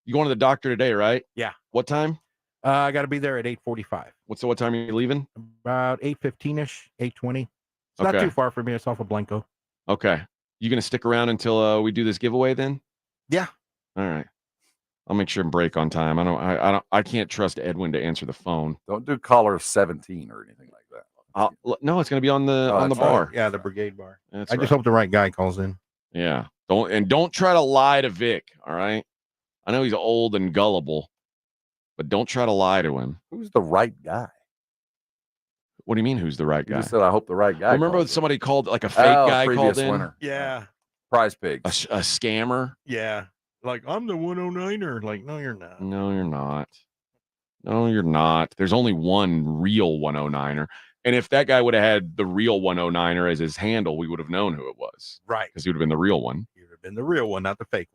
You going to the doctor today, right?
Yeah.
What time?
I got to be there at 8:45.
What time are you leaving?
About 8:15ish, 8:20. It's not too far from me. It's off of Blanco.
Okay. You gonna stick around until we do this giveaway then?
Yeah.
All right. I'll make sure and break on time. I can't trust Edwin to answer the phone.
Don't do caller 17 or anything like that.
No, it's gonna be on the bar.
Yeah, the Brigade Bar.
That's
I just hope the right guy calls in.
Yeah. Don't try to lie to Vic. All right. I know he's old and gullible, but don't try to lie to him.
Who's the right guy?
What do you mean? Who's the right guy?
You said I hope the right guy.
Remember somebody called, like a fake guy called in?
Winner.
Yeah.
Prize Pig.
A scammer.
Yeah. Like, I'm the 109er. Like, no, you're not.
No, you're not. No, you're not. There's only one real 109er. And if that guy would have had the real 109er as his handle, we would have known who it was.
Right.
Because he would have been the real one.
He would have been the real one, not the fake one.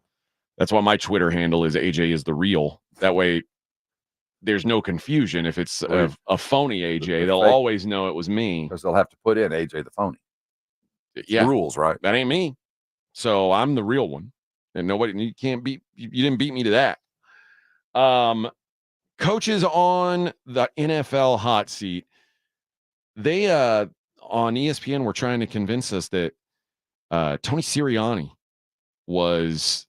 That's why my Twitter handle is AJ is the real. That way there's no confusion. If it's a phony AJ, they'll always know it was me.
Because they'll have to put in AJ the phony.
Yeah.
Rules, right?
That ain't me. So I'm the real one. And you can't beat, you didn't beat me to that. Coaches on the NFL hot seat. They on ESPN were trying to convince us that Tony Sirianni was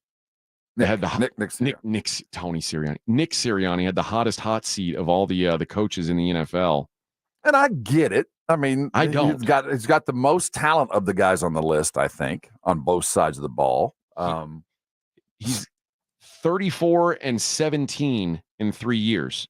Nick Sirianni had the hottest hot seat of all the coaches in the NFL.
And I get it. I mean,
I don't.
He's got the most talent of the guys on the list, I think, on both sides of the ball.
He's 34-17 in 3 years.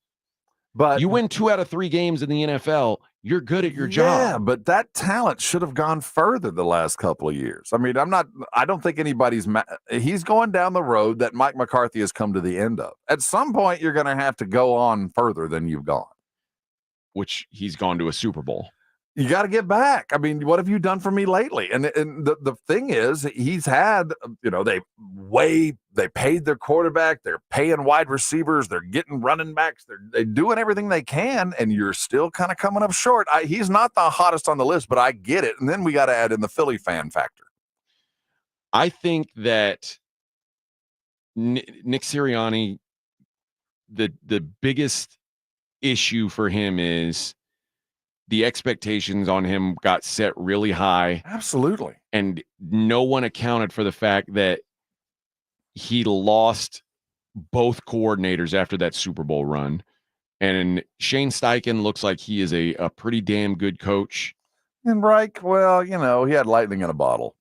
But
you win 2 out of 3 games in the NFL, you're good at your job.
Yeah, but that talent should have gone further the last couple of years. I mean, I don't think anybody's he's going down the road that Mike McCarthy has come to the end of. At some point, you're going to have to go on further than you've gone.
Which he's gone to a Super Bowl.
You got to get back. I mean, what have you done for me lately? And the thing is, he's had, they paid their quarterback, they're paying wide receivers, they're getting running backs, they're doing everything they can, and you're still kind of coming up short. He's not the hottest on the list, but I get it. And then we got to add in the Philly fan factor.
I think that Nick Sirianni, the biggest issue for him is the expectations on him got set really high.
Absolutely.
And no one accounted for the fact that he lost both coordinators after that Super Bowl run. And Shane Steichen looks like he is a pretty damn good coach.
And Reich, well, he had lightning in a bottle,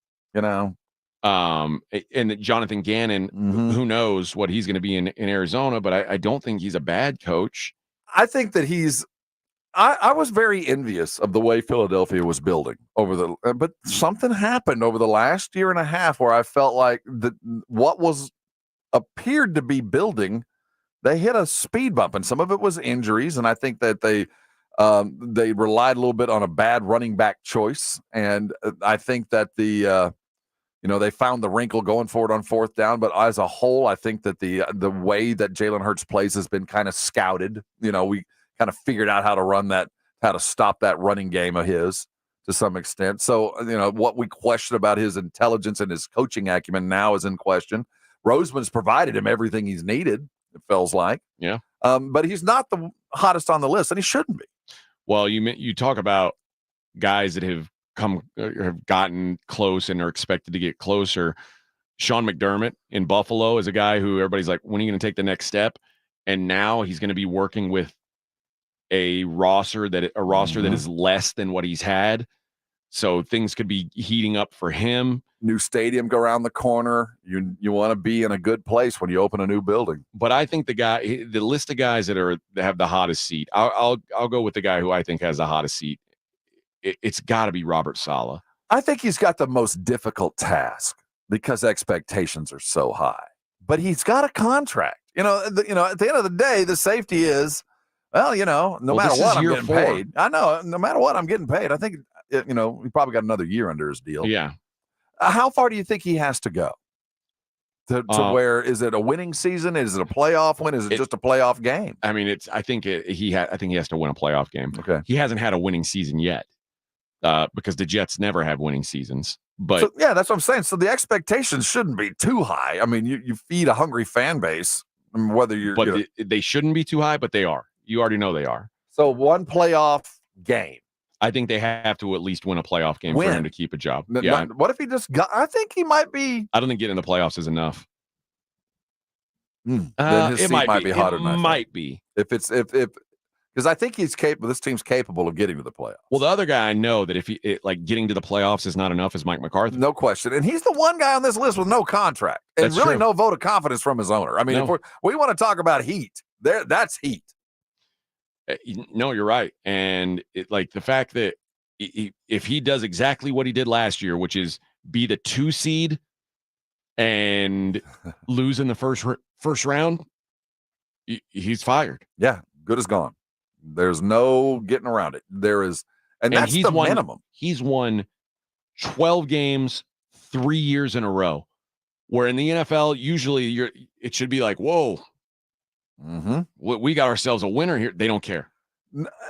And
Jonathan Gannon, who knows what he's going to be in Arizona, but I don't think he's a bad coach.
I think that he's I was very envious of the way Philadelphia was building but something happened over the last year and a half where I felt like what appeared to be building, they hit a speed bump, and some of it was injuries, and I think that they relied a little bit on a bad running back choice, and I think that they found the wrinkle going forward on fourth down, but as a whole, I think that the way that Jalen Hurts plays has been kind of scouted. We kind of figured out how to stop that running game of his to some extent. So, what we question about his intelligence and his coaching acumen now is in question. Roseman's provided him everything he's needed, it feels like.
Yeah.
But he's not the hottest on the list, and he shouldn't be.
Well, you talk about guys that have gotten close and are expected to get closer. Sean McDermott in Buffalo is a guy who everybody's like, when are you going to take the next step? And now he's going to be working with a roster that is less than what he's had. So things could be heating up for him.
New stadium go around the corner. You want to be in a good place when you open a new building.
But I think the list of guys that have the hottest seat, I'll go with the guy who I think has the hottest seat. It's got to be Robert Saleh.
I think he's got the most difficult task because expectations are so high. But he's got a contract. At the end of the day, the safety is, no matter what, I'm getting paid. I know, no matter what, I'm getting paid. I think, he probably got another year under his deal.
Yeah.
How far do you think he has to go? To where, is it a winning season? Is it a playoff win? Is it just a playoff game?
I mean, I think he has to win a playoff game.
Okay.
He hasn't had a winning season yet because the Jets never have winning seasons. But
so, yeah, that's what I'm saying. So the expectations shouldn't be too high. I mean, you feed a hungry fan base, whether you're.
But they shouldn't be too high, but they are. You already know they are.
So one playoff game.
I think they have to at least win a playoff game for him to keep a job. Yeah.
What if he just got? I think he might be.
I don't think getting in the playoffs is enough.
Then his seat might be hotter than I think.
Might be
if because I think he's capable. This team's capable of getting to the playoffs.
Well, the other guy I know that if getting to the playoffs is not enough is Mike McCarthy.
No question, and he's the one guy on this list with no contract and
That's
really
true.
no vote of confidence from his owner. I mean, if we want to talk about heat, that's heat.
No, you're right, and the fact that if he does exactly what he did last year, which is be the 2 seed and lose in the first round, he's fired.
Yeah, good as gone. There's no getting around it. There is, and that's the minimum.
He's won 12 games 3 years in a row, where in the NFL, usually it should be like, whoa, we got ourselves a winner here. They don't care.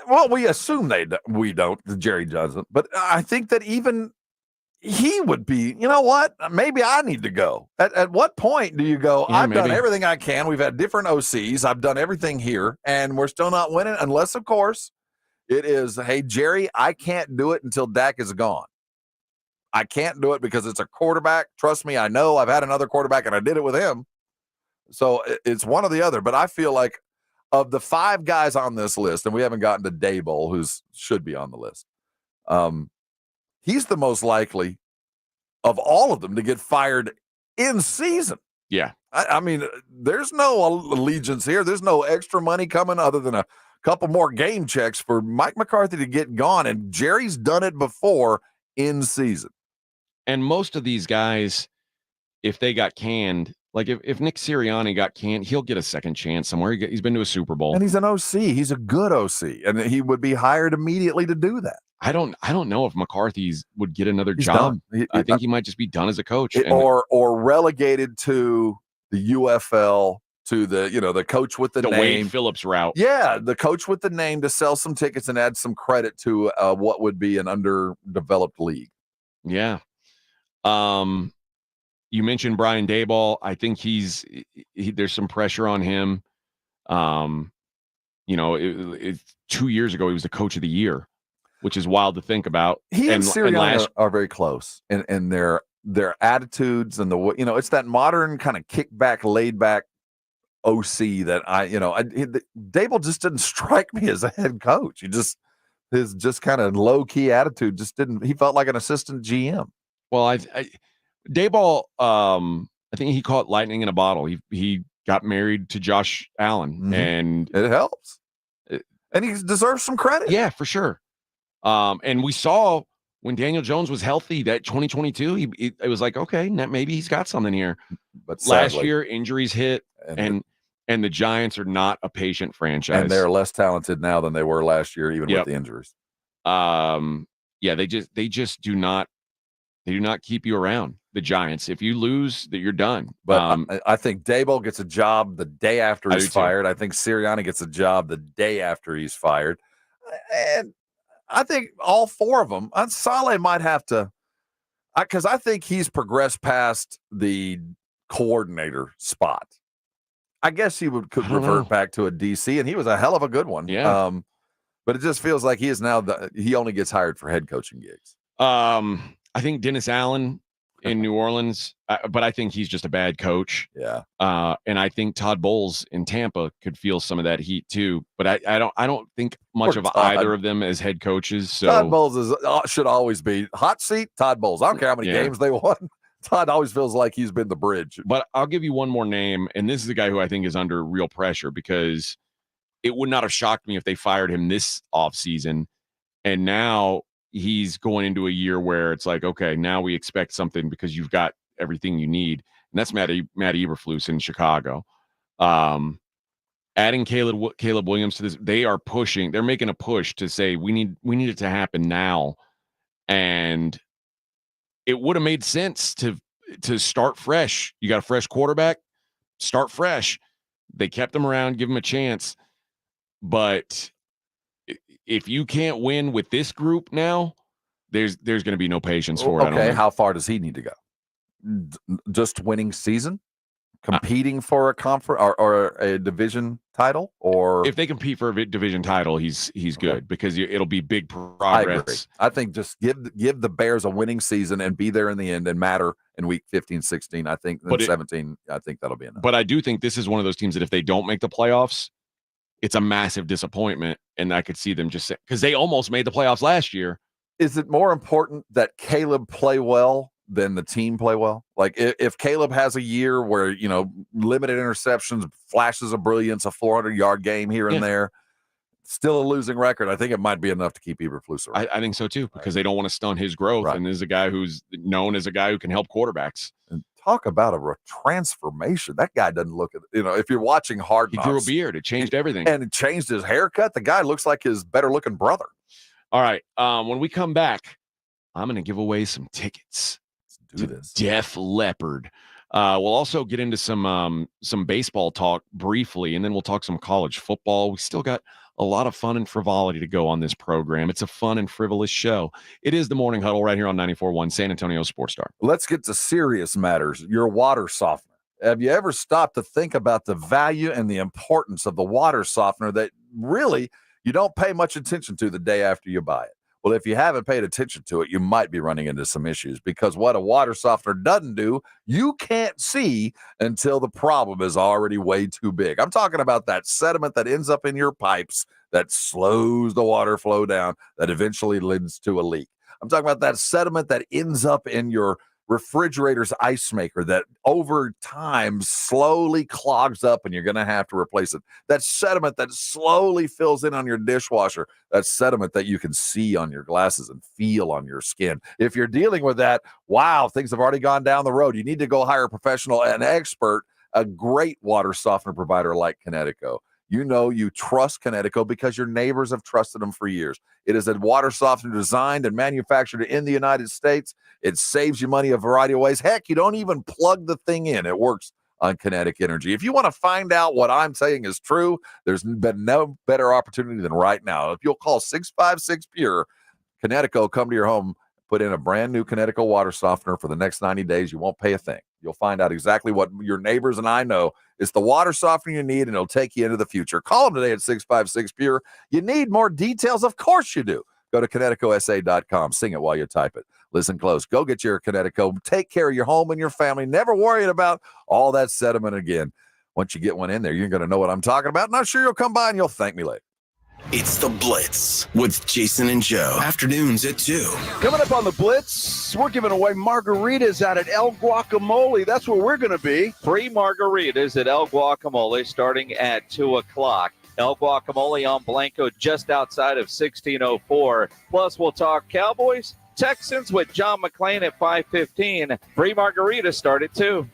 Well, we assume we don't. Jerry doesn't. But I think that even he would be, you know what? Maybe I need to go. At what point do you go, I've done everything I can. We've had different OCs. I've done everything here, and we're still not winning unless, of course, it is, hey, Jerry, I can't do it until Dak is gone. I can't do it because it's a quarterback. Trust me, I know. I've had another quarterback, and I did it with him. So it's one or the other. But I feel like of the 5 guys on this list, and we haven't gotten to Daboll, who should be on the list, he's the most likely of all of them to get fired in season.
Yeah.
I mean, there's no allegiance here. There's no extra money coming other than a couple more game checks for Mike McCarthy to get gone. And Jerry's done it before in season.
And most of these guys, if they got canned, like if Nick Sirianni got canned, he'll get a second chance somewhere. He's been to a Super Bowl.
And he's an OC. He's a good OC. And he would be hired immediately to do that.
I don't know if McCarthy's would get another job. I think he might just be done as a coach.
Or relegated to the UFL, to the coach with the name.
Wade Phillips route.
Yeah, the coach with the name to sell some tickets and add some credit to what would be an underdeveloped league.
Yeah. You mentioned Brian Daboll. I think there's some pressure on him. 2 years ago, he was the coach of the year, which is wild to think about.
He and Sirianni are very close in their attitudes and it's that modern kind of kickback, laid back OC that Daboll just didn't strike me as a head coach. His kind of low key attitude just didn't. He felt like an assistant GM.
Well, Daboll, I think he caught lightning in a bottle. He got married to Josh Allen, and
it helps. And he deserves some credit.
Yeah, for sure. And we saw when Daniel Jones was healthy that 2022, it was like, okay, maybe he's got something here.
But
last
sadly,
year, injuries hit, and the Giants are not a patient franchise.
And they're less talented now than they were last year, even with the injuries.
Yeah, they just do not keep you around, the Giants. If you lose, that you're done.
But I think Daboll gets a job the day after he's fired.
Too.
I think Sirianni gets a job the day after he's fired. And I think all four of them, Saleh might have to, because I think he's progressed past the coordinator spot. I guess he could revert back to a DC, and he was a hell of a good one.
Yeah.
But it just feels like he is now he only gets hired for head coaching gigs.
I think Dennis Allen in New Orleans, but I think he's just a bad coach.
Yeah.
And I think Todd Bowles in Tampa could feel some of that heat too. But I don't think much of either of them as head coaches. So
Todd Bowles should always be hot seat. Todd Bowles. I don't care how many games they won. Todd always feels like he's been the bridge.
But I'll give you one more name, and this is a guy who I think is under real pressure because it would not have shocked me if they fired him this offseason. And now he's going into a year where it's like, okay, now we expect something because you've got everything you need. And that's Matt Eberflus in Chicago. Adding Caleb Williams to this, they're making a push to say we need it to happen now. And it would have made sense to start fresh. You got a fresh quarterback, start fresh. They kept him around, give him a chance. But if you can't win with this group now, there's going to be no patience for it.
Okay, how far does he need to go? Just winning season? Competing for a conference or a division title? Or
if they compete for a division title, he's good because it'll be big progress.
I think just give the Bears a winning season and be there in the end and matter in week 15, 16. I think 17, I think that'll be enough.
But I do think this is one of those teams that if they don't make the playoffs, it's a massive disappointment. And I could see them just because they almost made the playoffs last year.
Is it more important that Caleb play well than the team play well? Like if Caleb has a year where, limited interceptions, flashes of brilliance, a 400-yard game here and there, still a losing record, I think it might be enough to keep Eberflus around.
I think so too, because they don't want to stunt his growth. Right. And this is a guy who's known as a guy who can help quarterbacks.
And talk about a transformation. That guy doesn't look at, if you're watching Hard Knocks.
He grew a beard. It changed everything.
And it changed his haircut. The guy looks like his better looking brother.
All right. When we come back, I'm going to give away some tickets.
Do this.
Def Leppard. We'll also get into some baseball talk briefly, and then we'll talk some college football. We still got a lot of fun and frivolity to go on this program. It's a fun and frivolous show. It is the Morning Huddle right here on 94.1 San Antonio Sports Star.
Let's get to serious matters. Your water softener. Have you ever stopped to think about the value and the importance of the water softener that really you don't pay much attention to the day after you buy it? Well, if you haven't paid attention to it, you might be running into some issues because what a water softener doesn't do, you can't see until the problem is already way too big. I'm talking about that sediment that ends up in your pipes that slows the water flow down, that eventually leads to a leak. I'm talking about that sediment that ends up in your refrigerator's ice maker that over time slowly clogs up and you're going to have to replace it. That sediment that slowly fills in on your dishwasher, that sediment that you can see on your glasses and feel on your skin. If you're dealing with that, wow, things have already gone down the road. You need to go hire a professional, an expert, a great water softener provider like Kinetico. You trust Kinetico because your neighbors have trusted them for years. It is a water softener designed and manufactured in the United States. It saves you money a variety of ways. Heck, you don't even plug the thing in. It works on kinetic energy. If you want to find out what I'm saying is true, there's been no better opportunity than right now. If you'll call 656-PURE, Kinetico come to your home, put in a brand new Kinetico water softener for the next 90 days. You won't pay a thing. You'll find out exactly what your neighbors and I know. It's the water softener you need, and it'll take you into the future. Call them today at 656-PURE. You need more details? Of course you do. Go to KineticoSA.com. Sing it while you type it. Listen close. Go get your Kinetico. Take care of your home and your family. Never worrying about all that sediment again. Once you get one in there, you're going to know what I'm talking about, and I'm sure you'll come by and you'll thank me later.
It's The Blitz with Jason and Joe. Afternoons at 2.
Coming up on The Blitz, we're giving away margaritas out at El Guacamole. That's where we're going to be.
Free margaritas at El Guacamole starting at 2 o'clock. El Guacamole on Blanco just outside of 1604. Plus, we'll talk Cowboys, Texans with John McClain at 5:15. Free margarita start at 2.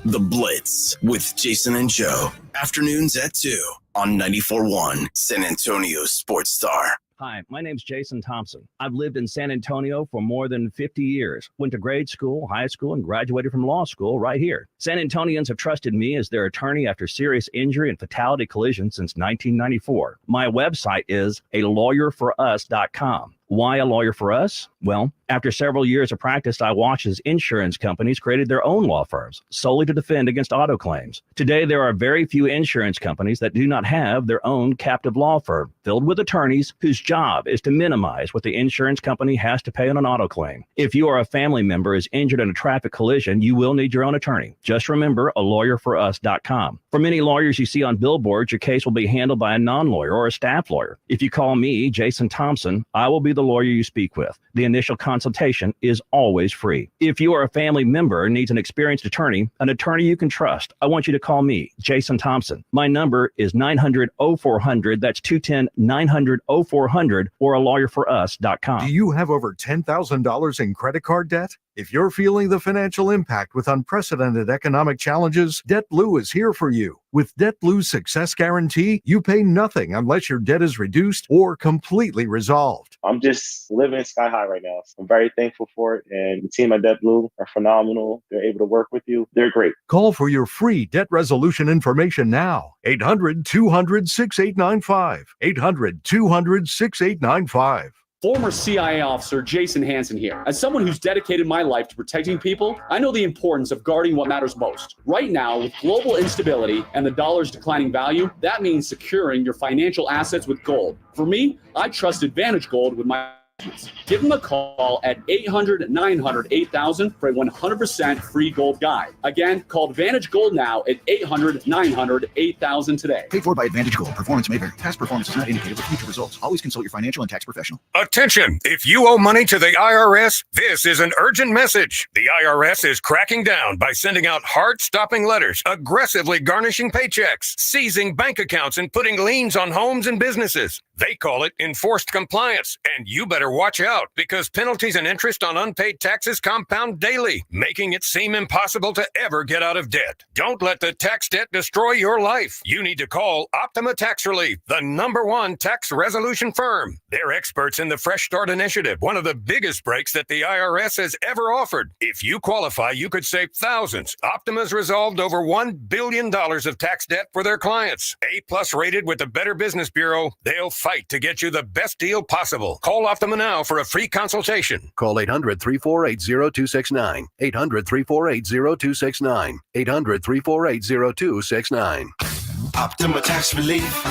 The Blitz with Jason and Joe. Afternoons at 2 on 94.1 San Antonio Sports Star.
Hi, my name's Jason Thompson. I've lived in San Antonio for more than 50 years. Went to grade school, high school, and graduated from law school right here. San Antonians have trusted me as their attorney after serious injury and fatality collisions since 1994. My website is alawyerforus.com. Why a lawyer for us? Well, after several years of practice, I watched as insurance companies created their own law firms solely to defend against auto claims. Today, there are very few insurance companies that do not have their own captive law firm filled with attorneys whose job is to minimize what the insurance company has to pay on an auto claim. If you or a family member is injured in a traffic collision, you will need your own attorney. Just remember alawyerforus.com. For many lawyers you see on billboards, your case will be handled by a non-lawyer or a staff lawyer. If you call me, Jason Thompson, I will be the lawyer you speak with. The initial consultation is always free. If you or a family member needs an experienced attorney you can trust, I want you to call me, Jason Thompson. My number is 900-0400. That's 210-900-0400 or alawyerforus.com.
Do you have over $10,000 in credit card debt? If you're feeling the financial impact with unprecedented economic challenges, DebtBlue is here for you. With DebtBlue's Success Guarantee, you pay nothing unless your debt is reduced or completely resolved.
I'm just living sky high right now. So I'm very thankful for it. And the team at DebtBlue are phenomenal. They're able to work with you. They're great.
Call for your free debt resolution information now. 800-200-6895. 800-200-6895.
Former CIA officer Jason Hansen here. As someone who's dedicated my life to protecting people, I know the importance of guarding what matters most. Right now, with global instability and the dollar's declining value, that means securing your financial assets with gold. For me, I trust Advantage Gold with my investments. Give them a call at 800-900-8000 for a 100% free gold guide. Again, call Advantage Gold now at 800-900-8000 today.
Paid for by Advantage Gold. Performance may vary. Past performance is not indicative of future results. Always consult your financial and tax professional.
Attention! If you owe money to the IRS, this is an urgent message. The IRS is cracking down by sending out heart-stopping letters, aggressively garnishing paychecks, seizing bank accounts, and putting liens on homes and businesses. They call it enforced compliance, and you better watch out because penalties and interest on unpaid taxes compound daily, making it seem impossible to ever get out of debt. Don't let the tax debt destroy your life. You need to call Optima Tax Relief, the #1 tax resolution firm. They're experts in the Fresh Start Initiative, one of the biggest breaks that the IRS has ever offered. If you qualify, you could save thousands. Optima's resolved over $1 billion of tax debt for their clients. A+ rated with the Better Business Bureau, they'll fight to get you the best deal possible. Call Optima now for a free consultation.
Call 800-348-0269. 800-348-0269. 800-348-0269.
Optima Tax Relief.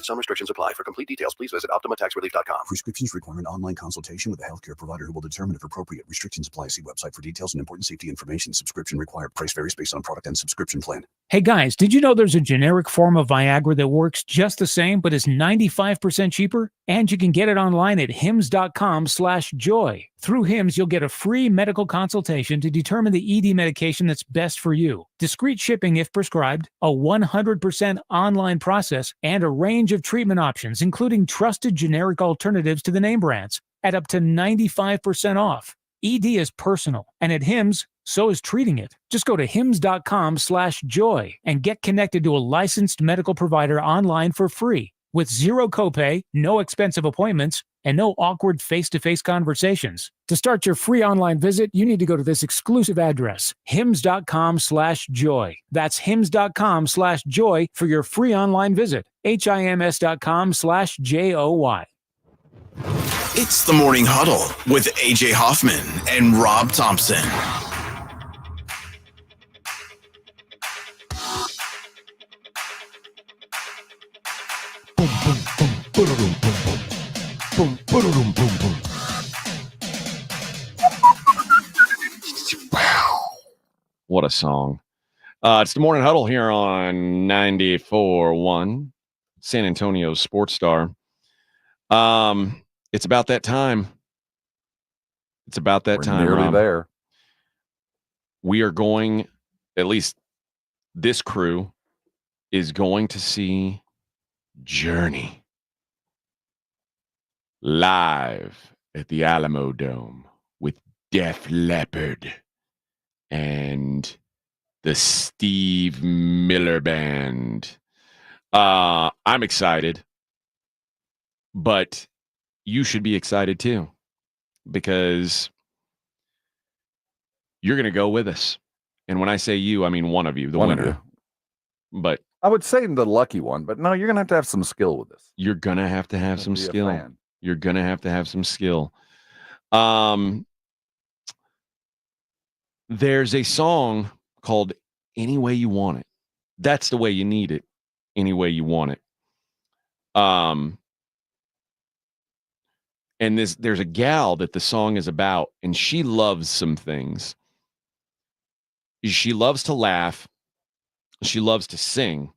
Some restrictions apply. For complete details, please visit OptimaTaxRelief.com.
Prescriptions require an online consultation with a healthcare provider who will determine if appropriate. Restrictions apply. See website for details and important safety information. Subscription required. Price varies based on product and subscription plan.
Hey guys, did you know there's a generic form of Viagra that works just the same but is 95% cheaper? And you can get it online at hims.com/joy. Through Hims, you'll get a free medical consultation to determine the ED medication that's best for you. Discreet shipping if prescribed, a 100% online process, and a range of treatment options, including trusted generic alternatives to the name brands, at up to 95% off. ED is personal, and at Hims, so is treating it. Just go to hims.com/joy and get connected to a licensed medical provider online for free with zero copay, no expensive appointments, and no awkward face-to-face conversations. To start your free online visit, you need to go to this exclusive address, hims.com/joy. That's hims.com/joy for your free online visit. HIMS.com/JOY.
It's the Morning Huddle with AJ Hoffman and Rob Thompson.
What a song. It's the Morning Huddle here on 94.1 San Antonio Sports Star. It's about that time. It's about that time.
Nearly
Rob.
there.
We are going, at least this crew is going to see Journey. Live at the Alamo Dome with Def Leppard and the Steve Miller Band. I'm excited, but you should be excited too, because you're going to go with us. And when I say you, I mean one of you, the winner. But
I would say the lucky one, but no, you're going to have some skill with this.
You're going to have some skill. You're going to have some skill. There's a song called Any Way You Want It. That's the way you need it. Any way you want it. And there's a gal that the song is about, and she loves some things. She loves to laugh. She loves to sing.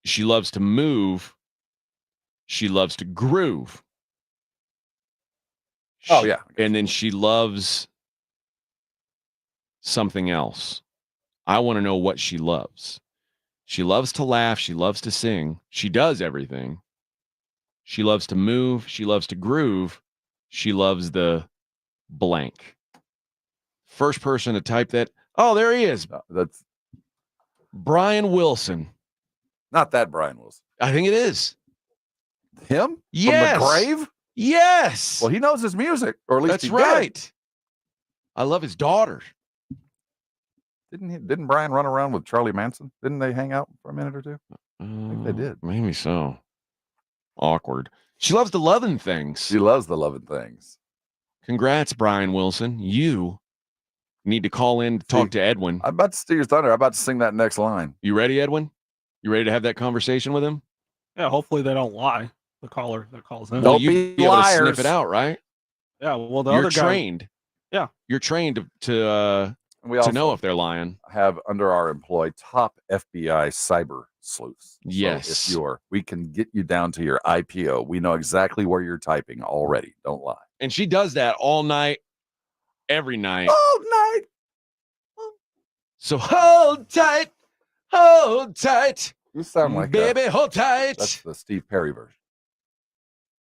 She loves to move. She loves to groove.
Oh, yeah.
And then she loves something else. I want to know what she loves. She loves to laugh. She loves to sing. She does everything. She loves to move. She loves to groove. She loves the blank. First person to type that. Oh, there he is.
That's
Brian Wilson.
Not that Brian Wilson.
I think it is.
Him?
Yes.
From the grave?
Yes.
Well, he knows his music, or at least
that's
he
right.
did.
I love his daughter.
Didn't Brian run around with Charlie Manson? Didn't they hang out for a minute or two? I think they did.
Maybe so. Awkward. She loves the loving things.
She loves the loving things.
Congrats, Brian Wilson. You need to call in to talk to Edwin.
I'm about to steal your thunder. I'm about to sing that next line.
You ready, Edwin? You ready to have that conversation with him?
Yeah, hopefully they don't lie. The caller that calls in.
Well, you'd be able to sniff it out, right?
Yeah, well, the
You're
other guy.
trained.
Yeah.
You're trained to know if they're lying.
Have under our employ top FBI cyber sleuths.
Yes.
So if we can get you down to your IPO. We know exactly where you're typing already. Don't lie.
And she does that all night, every night.
All night.
So hold tight. Hold tight.
You sound like
baby, hold tight.
That's the Steve Perry version.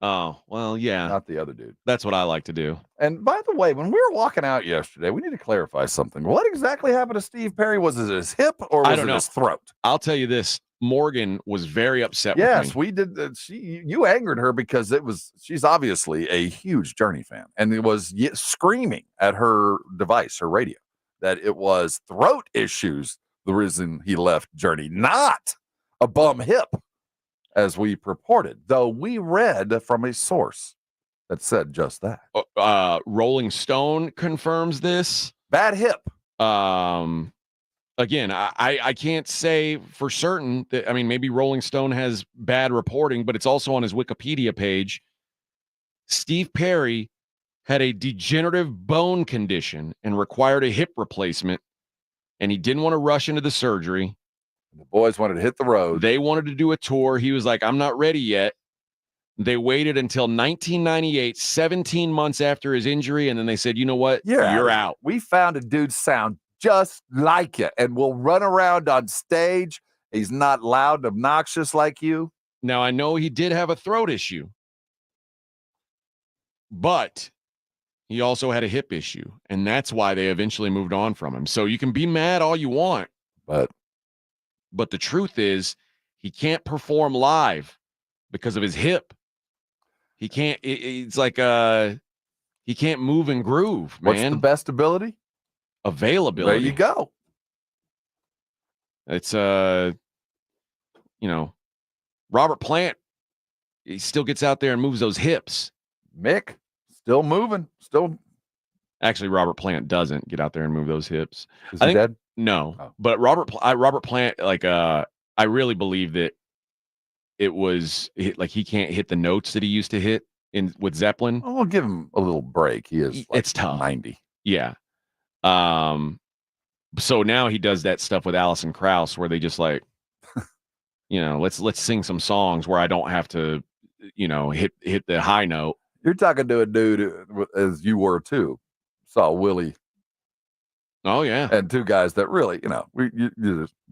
Oh, well, yeah.
Not the other dude.
That's what I like to do.
And by the way, when we were walking out yesterday, we need to clarify something. What exactly happened to Steve Perry? Was it his hip or was it his throat?
I'll tell you this. Morgan was very upset with me.
Yes, we did. You angered her because she's obviously a huge Journey fan, and it was screaming at her device, her radio, that it was throat issues the reason he left Journey, not a bum hip, as we purported, though we read from a source that said just that.
Rolling Stone confirms this.
Bad hip.
Again, I can't say for certain that, I mean, maybe Rolling Stone has bad reporting, but it's also on his Wikipedia page. Steve Perry had a degenerative bone condition and required a hip replacement, and he didn't want to rush into the surgery.
The boys wanted to hit the road.
They wanted to do a tour. He was like, I'm not ready yet. They waited until 1998, 17 months after his injury, and then they said, you know what? You're out.
We found a dude sound just like you, and we'll run around on stage. He's not loud and obnoxious like you.
Now, I know he did have a throat issue, but he also had a hip issue, and that's why they eventually moved on from him. So you can be mad all you want, but the truth is he can't perform live because of his hip. He can't. It's like he can't move and groove, man.
What's the best ability?
Availability.
There you go.
It's Robert Plant, he still gets out there and moves those hips.
Mick, still moving.
Actually, Robert Plant doesn't get out there and move those hips.
Is he dead?
No.
Oh.
But Robert Plant, I really believe that it was like he can't hit the notes that he used to hit with Zeppelin.
We'll give him a little break. He is
it's tough.
90.
Yeah. So now he does that stuff with Alison Krauss where they just like, let's sing some songs where I don't have to, hit the high note.
You're talking to a dude, as you were too, saw Willie
Oh yeah,
and two guys that really,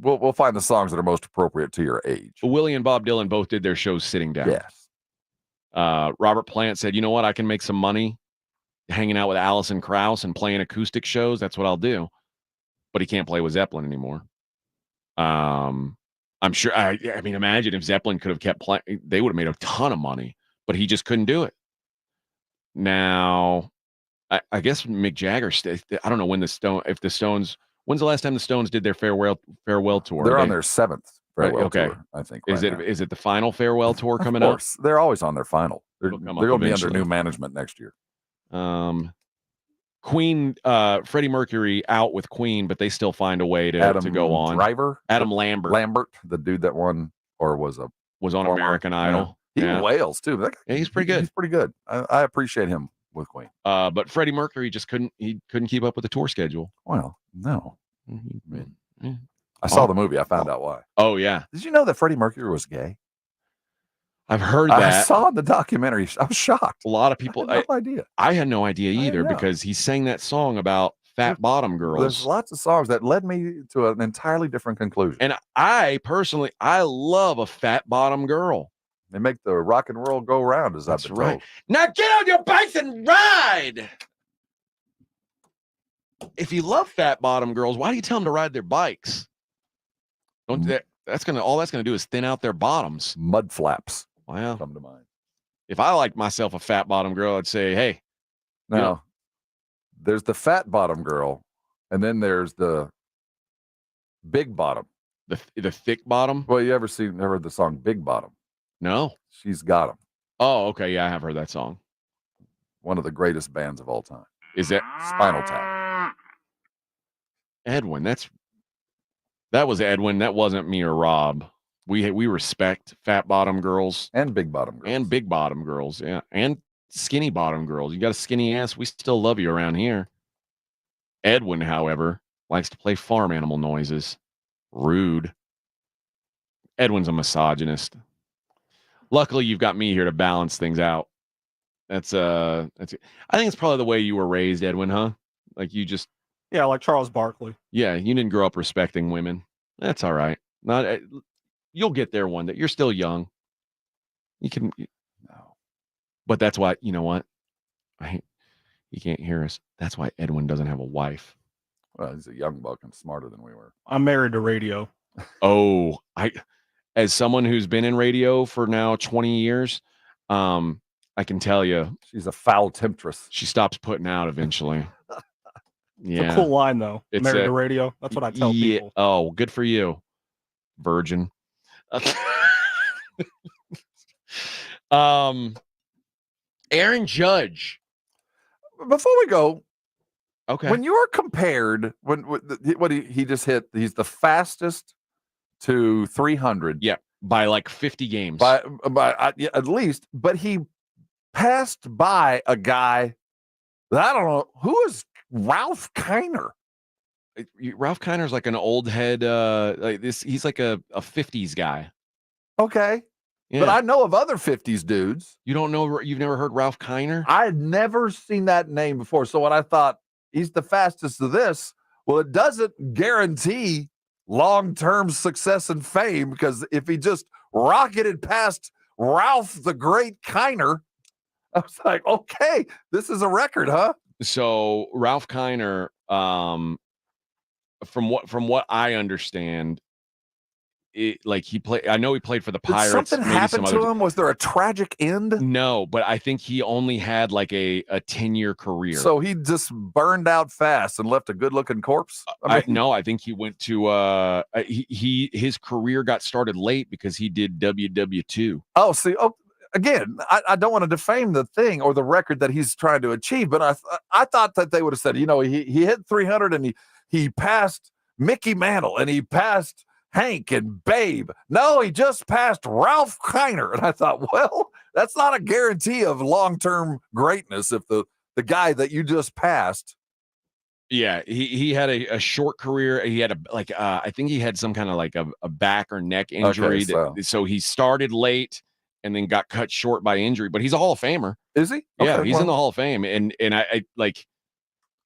we'll find the songs that are most appropriate to your age.
Willie and Bob Dylan both did their shows sitting down.
Yes.
Robert Plant said, "You know what? I can make some money hanging out with Alison Krauss and playing acoustic shows. That's what I'll do." But he can't play with Zeppelin anymore. I'm sure. I mean, imagine if Zeppelin could have kept playing; they would have made a ton of money. But he just couldn't do it. Now, I guess Mick Jagger. I don't know when when's the last time the Stones did their farewell tour?
They're on their 7th farewell tour, I think.
Is it the final farewell tour coming up?
Of course, they're always on their final. They're going to be under new management next year.
Queen, Freddie Mercury out with Queen, but they still find a way to go on. Adam Lambert,
the dude that won or was on
American Idol.
He wails too.
Yeah, he's pretty good.
He's pretty good. I appreciate him with Queen.
But Freddie Mercury just couldn't keep up with the tour schedule.
Well, no. I saw the movie. I found out why.
Oh yeah.
Did you know that Freddie Mercury was gay?
I've heard that.
I saw the documentary. I was shocked.
A lot of people.
I had no idea.
I had no idea either because he sang that song about fat bottom girls.
There's lots of songs that led me to an entirely different conclusion.
And I personally, I love a fat bottom girl.
They make the rock and roll go round, as I've been told.
Now get on your bikes and ride. If you love fat bottom girls, why do you tell them to ride their bikes? All that's gonna do is thin out their bottoms.
Mud flaps.
Wow.
Come to mind.
If I liked myself a fat bottom girl, I'd say, hey.
Now, there's the fat bottom girl, and then there's the big bottom.
The thick bottom?
Well, you ever heard the song Big Bottom?
No.
She's got 'em.
Oh, okay. Yeah, I have heard that song.
One of the greatest bands of all time.
Is it
Spinal Tap?
Edwin, that was Edwin. That wasn't me or Rob. We respect fat bottom girls
and big bottom girls.
Yeah, and skinny bottom girls. You got a skinny ass, we still love you around here. Edwin, however, likes to play farm animal noises. Rude. Edwin's a misogynist. Luckily, you've got me here to balance things out. That's I think it's probably the way you were raised, Edwin, huh? Like you just
like Charles Barkley.
Yeah, you didn't grow up respecting women. That's all right. You'll get there one day. You're still young. No. But that's why, you know what? You can't hear us. That's why Edwin doesn't have a wife.
Well, he's a young buck and smarter than we were.
I'm married to radio.
Oh, as someone who's been in radio for now 20 years, I can tell you.
She's a foul temptress.
She stops putting out eventually.
It's a cool line, though. Married to radio. That's what I tell people.
Oh, good for you, virgin. Aaron Judge.
Before we go,
okay.
When you're compared, he just hit, he's the fastest to 300.
Yeah, by like 50 games.
By at least, but he passed by a guy that I don't know who is Ralph Kiner.
Ralph Kiner's like an old head. Like this, he's like a 50s guy.
Okay. Yeah. But I know of other 50s dudes.
You don't know? You've never heard Ralph Kiner?
I had never seen that name before. So when I thought he's the fastest of this, well, it doesn't guarantee long-term success and fame, because if he just rocketed past Ralph the Great Kiner, I was like, okay, this is a record, huh?
So Ralph Kiner, from what I understand, I know he played for the Pirates.
Did something happen to him? Was there a tragic end?
No, but I think he only had like a 10-year career.
So he just burned out fast and left a good-looking corpse?
No, I think he went to his career got started late because he did WW2.
Oh, see, again, I don't want to defame the thing or the record that he's trying to achieve, but I thought that they would have said, he hit 300 and he passed Mickey Mantle and he passed Hank and Babe. No, he just passed Ralph Kiner. And I thought, well, that's not a guarantee of long-term greatness if the guy that you just passed.
Yeah, he had a short career. He had I think he had some kind of like a back or neck injury.
Okay,
so he started late and then got cut short by injury, but he's a Hall of Famer.
Is he?
Yeah, he's in the Hall of Fame. And I like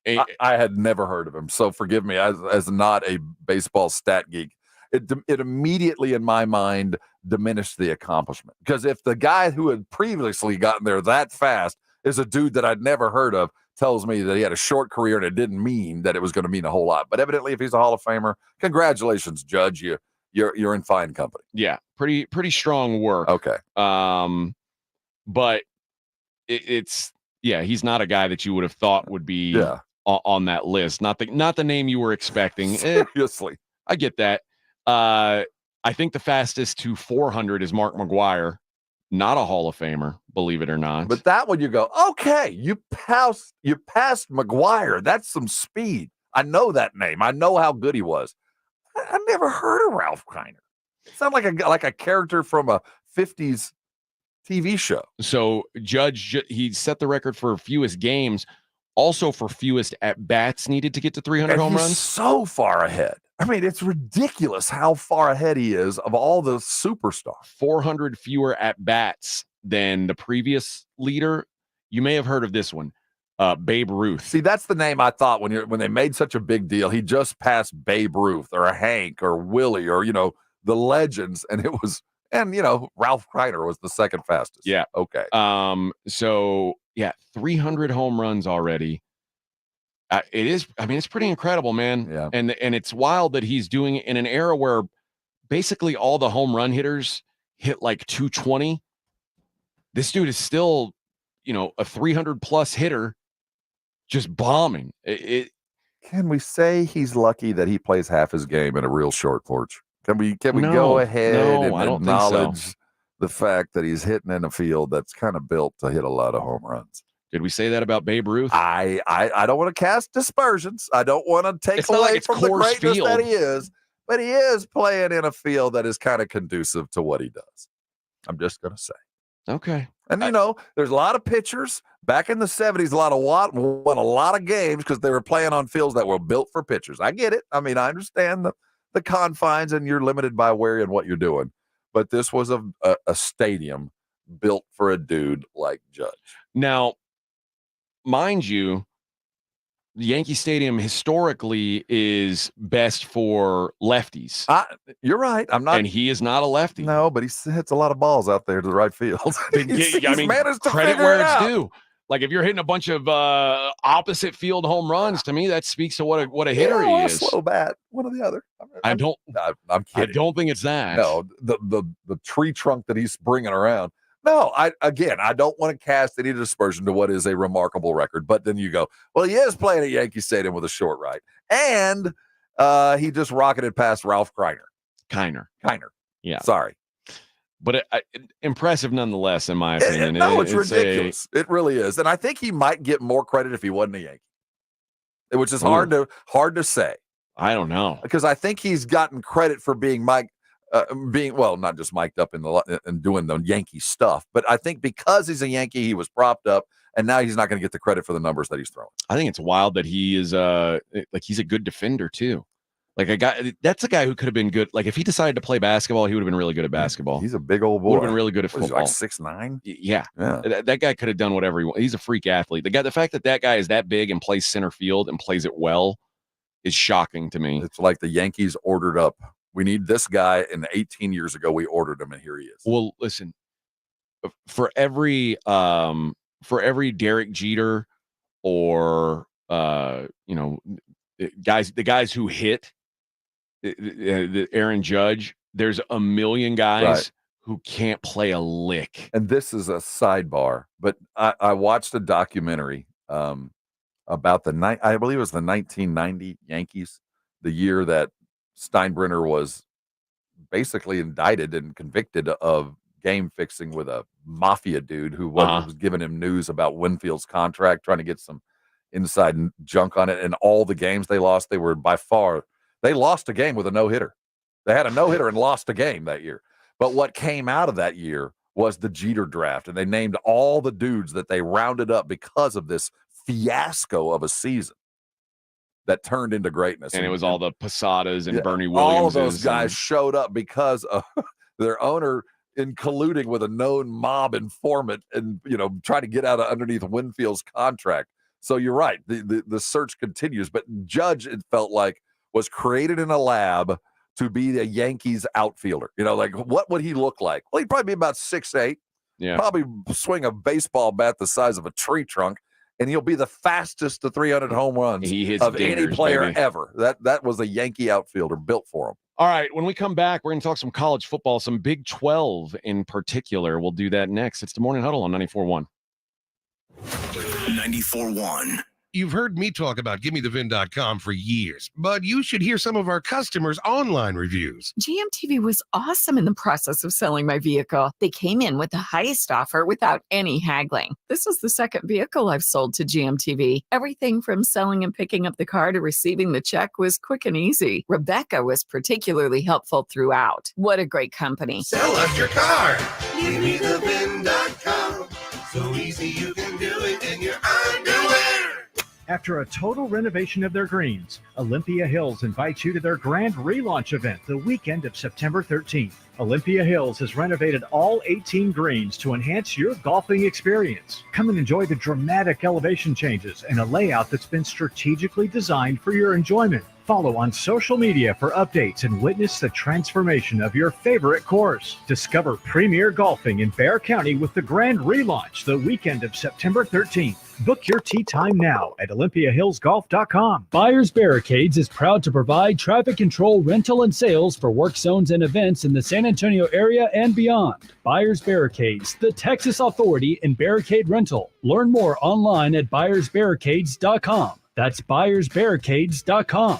I had never heard of him, so forgive me as not a baseball stat geek. It immediately in my mind diminished the accomplishment, because if the guy who had previously gotten there that fast is a dude that I'd never heard of, tells me that he had a short career and it didn't mean that it was going to mean a whole lot. But evidently, if he's a Hall of Famer, congratulations, Judge. You're in fine company.
Yeah, pretty strong work.
Okay.
But it's he's not a guy that you would have thought would be on that list. Not the name you were expecting.
Seriously,
I get that. I think the fastest to 400 is Mark McGwire, not a Hall of Famer, believe it or not.
But that one you go, okay, you passed McGwire. That's some speed. I know that name. I know how good he was. I never heard of Ralph Kiner. Sound like a character from a 50s TV show.
So Judge, he set the record for fewest games, also for fewest at bats needed to get to 300 home runs.
So far ahead. I mean, it's ridiculous how far ahead he is of all the superstars.
400 fewer at bats than the previous leader. You may have heard of this one, Babe Ruth.
See, that's the name I thought when they made such a big deal. He just passed Babe Ruth or a Hank or Willie or the legends, and it was. And, Ralph Kiner was the second fastest.
Yeah.
Okay.
So, 300 home runs already. It is, it's pretty incredible, man.
Yeah.
And it's wild that he's doing it in an era where basically all the home run hitters hit like 220. This dude is still, a 300-plus hitter just bombing.
Can we say he's lucky that he plays half his game in a real short porch? Can we go ahead and acknowledge the fact that he's hitting in a field that's kind of built to hit a lot of home runs?
Did we say that about Babe Ruth?
I don't want to cast dispersions. I don't want to take away from the greatness that he is, but he is playing in a field that is kind of conducive to what he does. I'm just going to say.
Okay.
And, there's a lot of pitchers back in the 70s, won a lot of games because they were playing on fields that were built for pitchers. I get it. I understand the confines, and you're limited by where and what you're doing. But this was a stadium built for a dude like Judge.
Now, mind you, the Yankee Stadium historically is best for lefties.
You're right. I'm not.
And he is not a lefty.
No, but he hits a lot of balls out there to the right field.
Credit where it's due. Like, if you're hitting a bunch of opposite field home runs, to me, that speaks to what a hitter he is.
Slow bat, one or the other.
I'm kidding. I don't think it's that.
No, the tree trunk that he's bringing around. No, I don't want to cast any dispersion to what is a remarkable record. But then you go, well, he is playing at Yankee Stadium with a short right, and he just rocketed past Ralph Kiner.
Yeah,
sorry.
But impressive nonetheless, in my opinion.
It's ridiculous. It really is. And I think he might get more credit if he wasn't a Yankee, which is hard to say.
I don't know.
Because I think he's gotten credit for being not just mic'd up and doing the Yankee stuff, but I think because he's a Yankee, he was propped up, and now he's not going to get the credit for the numbers that he's throwing.
I think it's wild that he is he's a good defender too. Like that's a guy who could have been good. Like, if he decided to play basketball, he would have been really good at basketball.
He's a big old boy.
Would have been really good at football.
Like 6'9"?
Yeah. That guy could have done whatever he wants. He's a freak athlete. The fact that guy is that big and plays center field and plays it well is shocking to me.
It's like the Yankees ordered up. We need this guy, and 18 years ago we ordered him, and here he is.
Well, listen, for every Derek Jeter or the guys who hit the Aaron Judge, there's a million guys who can't play a lick.
And this is a sidebar, but I watched a documentary about I believe it was the 1990 Yankees, the year that Steinbrenner was basically indicted and convicted of game fixing with a mafia dude who was giving him news about Winfield's contract, trying to get some inside junk on it. And all the games they lost, they lost a game with a no-hitter. They had a no-hitter and lost a game that year. But what came out of that year was the Jeter draft, and they named all the dudes that they rounded up because of this fiasco of a season that turned into greatness.
And it was all the Posadas and Bernie Williams.
All of those guys showed up because of their owner in colluding with a known mob informant and, trying to get out of underneath Winfield's contract. So you're right. The search continues. But Judge, it felt like, was created in a lab to be a Yankees outfielder. Like, what would he look like? Well, he'd probably be about 6'8".
Yeah.
Probably swing a baseball bat the size of a tree trunk, and he'll be the fastest to 300 home runs of any player ever. That was a Yankee outfielder built for him.
All right, when we come back, we're going to talk some college football, some Big 12 in particular. We'll do that next. It's the Morning Huddle on 94.1.
94.1.
You've heard me talk about GiveMeTheVin.com for years, but you should hear some of our customers' online reviews.
GMTV was awesome in the process of selling my vehicle. They came in with the highest offer without any haggling. This is the second vehicle I've sold to GMTV. Everything from selling and picking up the car to receiving the check was quick and easy. Rebecca was particularly helpful throughout. What a great company.
Sell us your car. GiveMeTheVin.com. So easy you can do it in your underwear.
After a total renovation of their greens, Olympia Hills invites you to their grand relaunch event the weekend of September 13th. Olympia Hills has renovated all 18 greens to enhance your golfing experience. Come and enjoy the dramatic elevation changes and a layout that's been strategically designed for your enjoyment. Follow on social media for updates and witness the transformation of your favorite course. Discover premier golfing in Bexar County with the grand relaunch the weekend of September 13th. Book your tee time now at OlympiaHillsGolf.com.
Buyers Barricades is proud to provide traffic control, rental, and sales for work zones and events in the San Antonio area and beyond. Buyers Barricades, the Texas authority in barricade rental. Learn more online at buyersbarricades.com. That's buyersbarricades.com.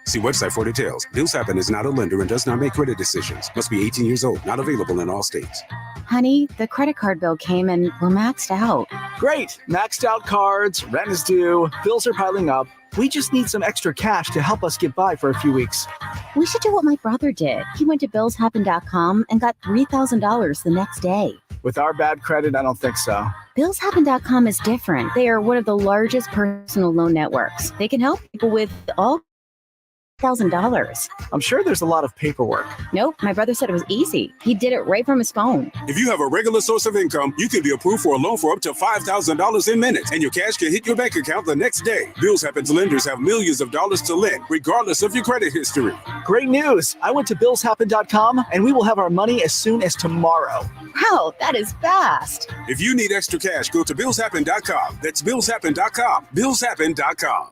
See website for details. Bills Happen is not a lender and does not make credit decisions. Must be 18 years old. Not available in all states.
Honey, the credit card bill came and we're maxed out.
Great. Maxed out cards, rent is due, bills are piling up. We just need some extra cash to help us get by for a few weeks.
We should do what my brother did. He went to billshappen.com and got $3,000 the next day.
With our bad credit, I don't think so.
Billshappen.com is different. They are one of the largest personal loan networks. They can help people with all $1,000.
I'm sure there's a lot of paperwork.
Nope, my brother said it was easy. He did it right from his phone.
If you have a regular source of income, you can be approved for a loan for up to $5,000 in minutes, and your cash can hit your bank account the next day. Bills Happen's lenders have millions of dollars to lend, regardless of your credit history.
Great news! I went to billshappen.com, and we will have our money as soon as tomorrow.
Wow, that is fast.
If you need extra cash, go to billshappen.com. That's billshappen.com. Billshappen.com.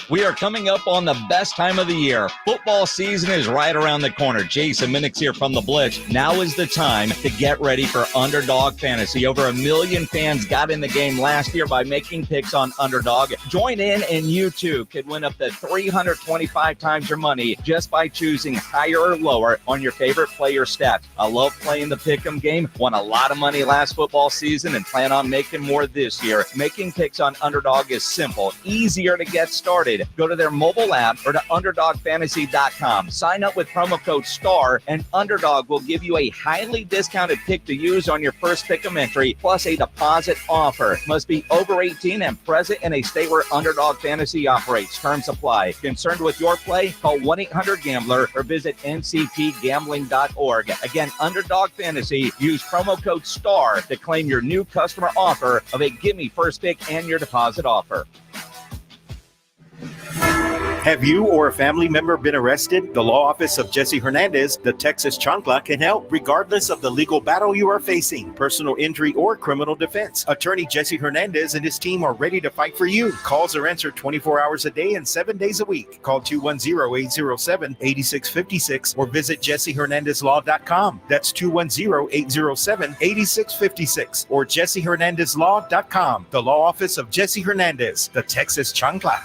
We are coming up on the best time of the year. Football season is right around the corner. Jason Minix here from the Blitz. Now is the time to get ready for Underdog Fantasy. Over 1 million fans got in the game last year by making picks on Underdog. Join in, and you too could win up to 325 times your money just by choosing higher or lower on your favorite player stats. I love playing the Pick'em game. Won a lot of money last football season and plan on making more this year. Making picks on Underdog is simple, easier to get started. Go to their mobile app or to UnderdogFantasy.com. Sign up with promo code STAR, and Underdog will give you a highly discounted pick to use on your first Pick'em entry, plus a deposit offer. Must be over 18 and present in a state where Underdog Fantasy operates. Terms apply. Concerned with your play? Call 1-800-GAMBLER or visit ncpgambling.org. Again, Underdog Fantasy. Use promo code STAR to claim your new customer offer of a gimme first pick and your deposit offer.
Have you or a family member been arrested? The law office of Jesse Hernandez, the Texas Chancla, can help regardless of the legal battle you are facing, personal injury or criminal defense. Attorney Jesse Hernandez and his team are ready to fight for you. Calls are answered 24 hours a day and 7 days a week. Call 210-807-8656 or visit JesseHernandezLaw.com. That's 210-807-8656 or JesseHernandezLaw.com. The law office of Jesse Hernandez, the Texas Chancla.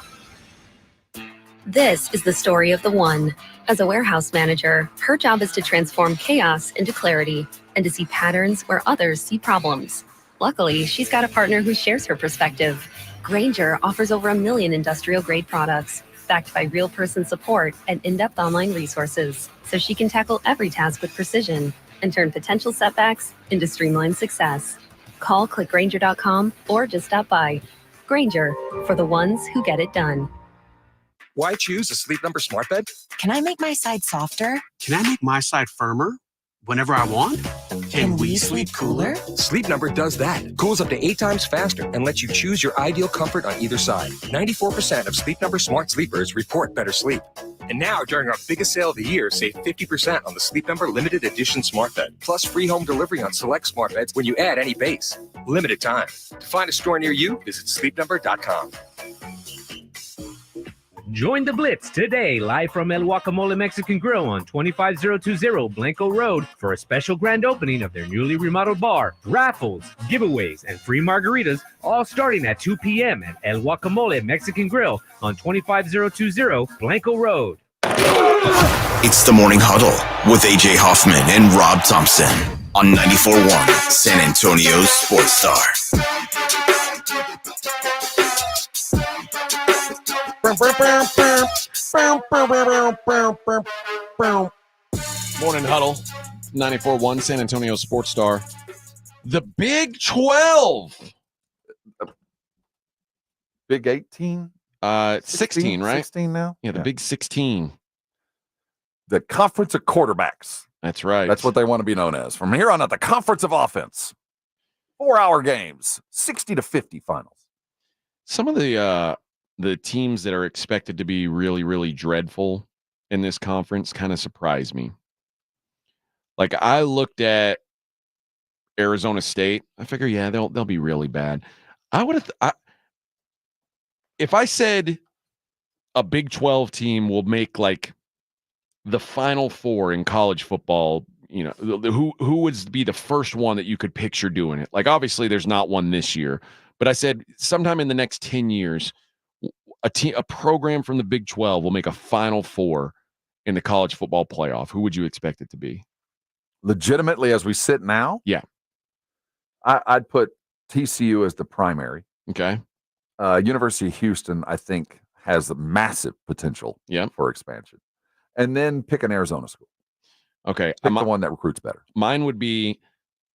This is the story of the one. As a warehouse manager, her job is to transform chaos into clarity and to see patterns where others see problems. Luckily, she's got a partner who shares her perspective. Grainger offers over 1 million industrial-grade products, backed by real person support and in-depth online resources, so she can tackle every task with precision and turn potential setbacks into streamlined success. Call clickgrainger.com or just stop by. Grainger, for the ones who get it done.
Why choose a Sleep Number smart bed?
Can I make my side softer?
Can I make my side firmer?
whenever I want?
Can we sleep cooler? Sleep Number does that. Cools up to 8 times faster and lets you choose your ideal comfort on either side. 94% of Sleep Number smart sleepers report better sleep. And now, during our biggest sale of the year, save 50% on the Sleep Number limited edition smart bed, plus free home delivery on select smart beds when you add any base. Limited time. To find a store near you, visit sleepnumber.com.
Join the Blitz today, live from El Guacamole Mexican Grill on 25020 Blanco Road for a special grand opening of their newly remodeled bar, raffles, giveaways, and free margaritas, all starting at 2 p.m. at El Guacamole Mexican Grill on 25020 Blanco Road.
It's the Morning Huddle with AJ Hoffman and Rob Thompson on 94.1 San Antonio Sports Star.
Morning Huddle, 94.1 San Antonio Sports Star. The Big 12.
Big 18?
16, right?
16 now?
Yeah, the Big 16.
The Conference of Quarterbacks.
That's right.
That's what they want to be known as. From here on out, the Conference of Offense. 4-hour games, 60-50 finals.
Some of the teams that are expected to be really, really dreadful in this conference kind of surprise me. Like, I looked at Arizona State. I figure, yeah, they'll be really bad. I would have, if I said a Big 12 team will make like the Final Four in college football, you know, who would be the first one that you could picture doing it? Like, obviously, there's not one this year, but I said sometime in the next 10 years, a program from the Big 12 will make a Final Four in the college football playoff. Who would you expect it to be?
Legitimately, as we sit now?
Yeah.
I'd put TCU as the primary.
Okay.
University of Houston, I think, has a massive potential for expansion. And then pick an Arizona school.
Okay.
Pick the one that recruits better.
Mine would be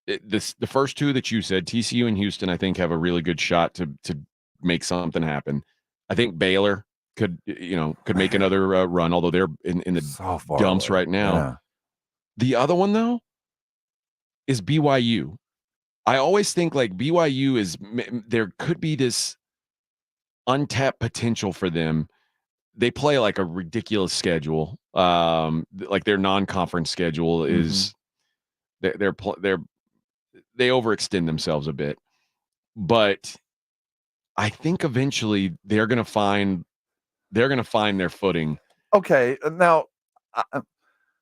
the first two that you said, TCU and Houston, I think have a really good shot to make something happen. I think Baylor could make another run, although they're in the dumps right now.
Yeah.
The other one, though, is BYU. I always think like BYU there could be this untapped potential for them. They play like a ridiculous schedule. Like their non-conference schedule is they overextend themselves a bit, but I think eventually they're going to find their footing.
Okay, now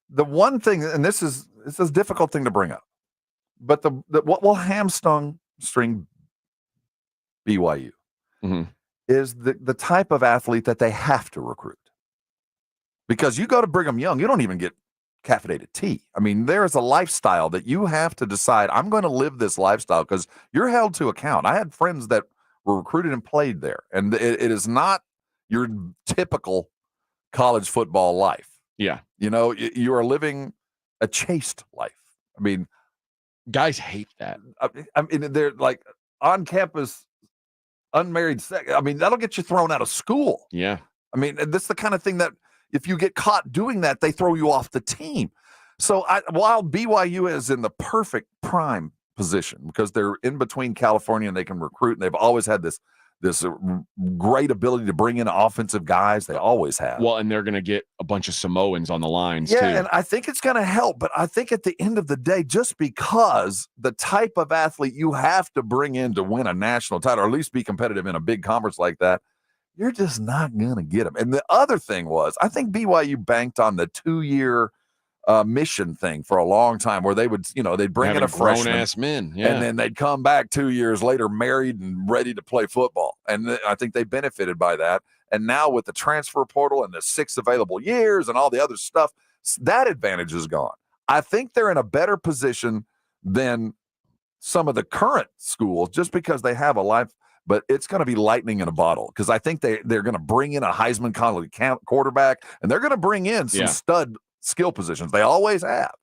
the one thing, and this is a difficult thing to bring up, but what will hamstring BYU is the type of athlete that they have to recruit. Because you go to Brigham Young, you don't even get caffeinated tea. I mean, there is a lifestyle that you have to decide, I'm going to live this lifestyle because you're held to account. I had friends that were recruited and played there, and it is not your typical college football life.
Yeah.
You know, you are living a chaste life. I mean,
guys hate that.
I mean, they're like on campus, unmarried sex. I mean, that'll get you thrown out of school.
Yeah.
I mean, this is the kind of thing that if you get caught doing that, they throw you off the team. So while BYU is in the perfect prime position because they're in between California and they can recruit, and they've always had this great ability to bring in offensive guys. They always have.
Well, and they're going to get a bunch of Samoans on the lines too.
Yeah, and I think it's going to help. But I think at the end of the day, just because the type of athlete you have to bring in to win a national title, or at least be competitive in a big conference like that, you're just not going to get them. And the other thing was, I think BYU banked on the 2-year mission thing for a long time where they would, they'd bring in a freshman.
Grown-ass men, yeah.
And then they'd come back 2 years later married and ready to play football. And I think they benefited by that. And now with the transfer portal and the 6 available years and all the other stuff, that advantage is gone. I think they're in a better position than some of the current schools just because they have a life. But it's going to be lightning in a bottle because I think they're going to bring in a Heisman quarterback, and they're going to bring in some stud skill positions. They always have.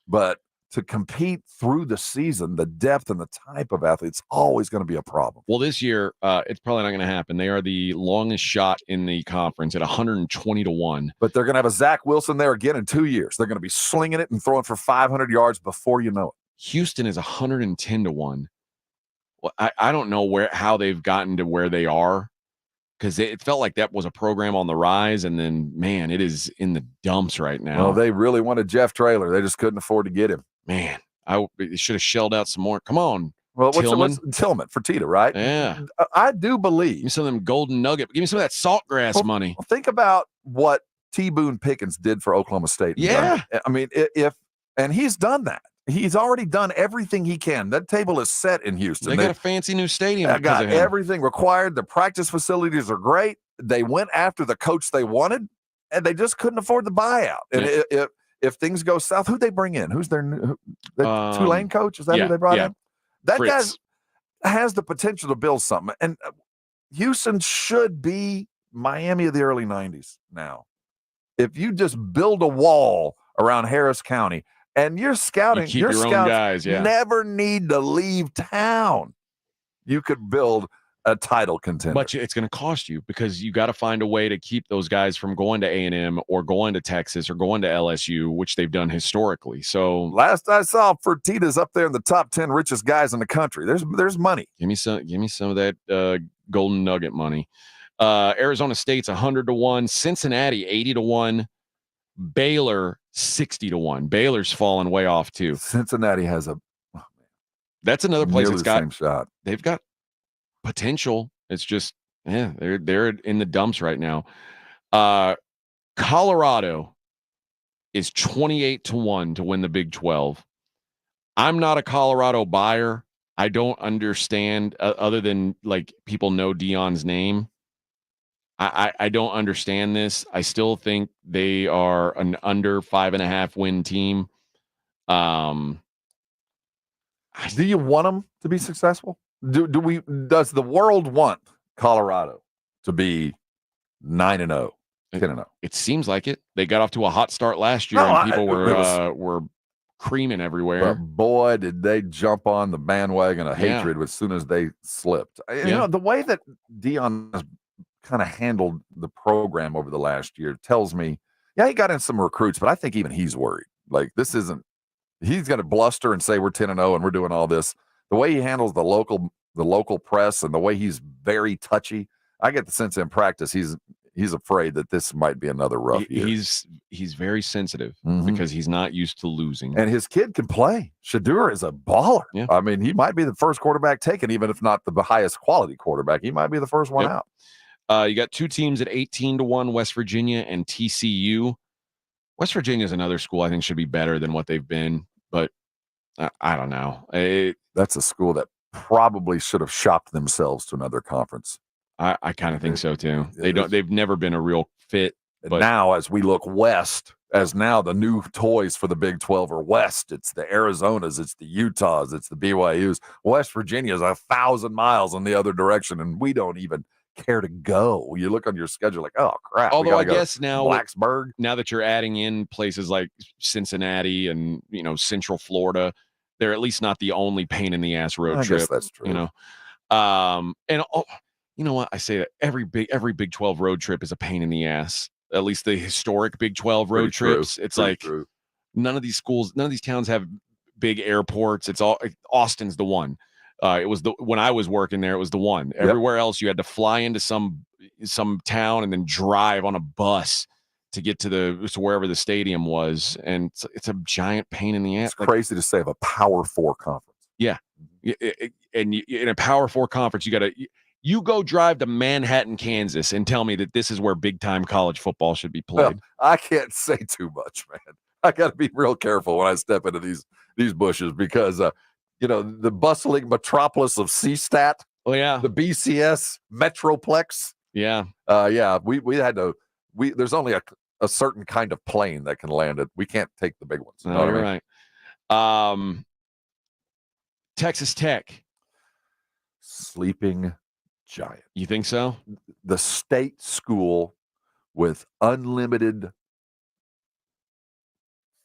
But to compete through the season, the depth and the type of athletes always going to be a problem.
Well, this year, it's probably not going to happen. They are the longest shot in the conference at 120-1.
But they're going to have a Zach Wilson there again in 2 years. They're going to be slinging it and throwing for 500 yards before you know it.
Houston is 110-1. Well, I don't know how they've gotten to where they are, because it felt like that was a program on the rise, and then, man, it is in the dumps right now.
Well, they really wanted Jeff Traylor. They just couldn't afford to get him.
Man, I should have shelled out some more. Come on.
Well, what's Tillman for Tita, right?
Yeah.
I do believe.
Give me some of them golden nugget. Give me some of that saltgrass money.
Well, think about what T. Boone Pickens did for Oklahoma State.
Yeah.
I mean, and he's done that. He's already done everything he can. That table is set in Houston.
They got a fancy new stadium.
They got everything required. The practice facilities are great. They went after the coach they wanted, and they just couldn't afford the buyout. And if things go south, who'd they bring in? Who's their Tulane coach? Is that who they brought in? That guy has the potential to build something. And Houston should be Miami of the early 90s now. If you just build a wall around Harris County and you're scouting, your
own
scouts
guys,
never need to leave town. You could build a title contender.
But it's going to cost you, because you got to find a way to keep those guys from going to A&M or going to Texas or going to LSU, which they've done historically. So
last I saw, Fertitta's up there in the top 10 richest guys in the country. There's money.
Give me some of that golden nugget money. Arizona State's 100-1, Cincinnati 80-1, Baylor 60-1. Baylor's fallen way off too.
Cincinnati has
that's another place that's got
same shot.
They've got potential. It's just, they're in the dumps right now. Colorado is 28-1 to win the Big 12. I'm not a Colorado buyer. I don't understand, other than like people know Dion's name. I don't understand this. I still think they are an under 5.5 win team.
Do you want them to be successful? Does the world want Colorado to be 9-0, 10-0?
It seems like it. They got off to a hot start last year, and people were creaming everywhere.
But boy, did they jump on the bandwagon of hatred as soon as they slipped. You know, the way that Dion has kind of handled the program over the last year tells me, he got in some recruits, but I think even he's worried. Like, this isn't. He's going to bluster and say we're 10-0 and we're doing all this. The way he handles the local press and the way he's very touchy, I get the sense in practice he's afraid that this might be another rough year.
He's very sensitive because he's not used to losing.
And his kid can play. Shadur is a baller.
Yeah.
I mean, he might be the first quarterback taken, even if not the highest quality quarterback. He might be the first one out.
You got two teams at 18-1, West Virginia and TCU. West Virginia is another school I think should be better than what they've been, but I don't know.
That's a school that probably should have shopped themselves to another conference.
I kind of think so too. They've never been a real fit. But
now, as we look west, as now the new toys for the Big 12 are west. It's the Arizonas, it's the Utahs, it's the BYUs. West Virginia is 1,000 miles in the other direction, and we don't even care to go. You look on your schedule like, oh crap.
Although I guess now
Blacksburg,
now that you're adding in places like Cincinnati and Central Florida, they're at least not the only pain in the ass road trip.
I guess that's true.
And you know what? I say that every Big 12 road trip is a pain in the ass. At least the historic Big 12 road trips. It's like none of these schools, none of these towns have big airports. It's all Austin's the one. It was when I was working there, it was the one. Everywhere else, you had to fly into some town and then drive on a bus to get to wherever the stadium was, and it's a giant pain in the ass.
It's crazy to say of a Power 4 conference.
Yeah, and in a Power 4 conference, you go drive to Manhattan, Kansas, and tell me that this is where big time college football should be played.
Well, I can't say too much, man. I got to be real careful when I step into these bushes because the bustling metropolis of CStat.
Oh yeah,
the BCS Metroplex.
Yeah,
we had to. There's only a certain kind of plane that can land it. We can't take the big ones.
You know what I mean? Right. Texas Tech,
sleeping giant.
You think so?
The state school with unlimited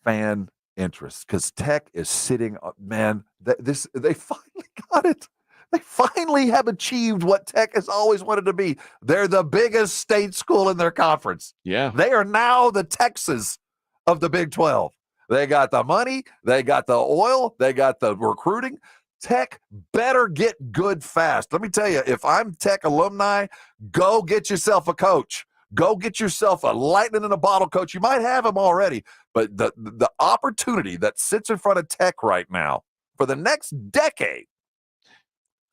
fan interest because Tech is sitting. Man, they finally got it. They finally have achieved what Tech has always wanted to be. They're the biggest state school in their conference.
Yeah,
they are now the Texas of the Big 12. They got the money, they got the oil, they got the recruiting. Tech better get good fast. Let me tell you, if I'm Tech alumni, go get yourself a coach. Go get yourself a lightning in a bottle coach. You might have him already, but the opportunity that sits in front of Tech right now for the next decade,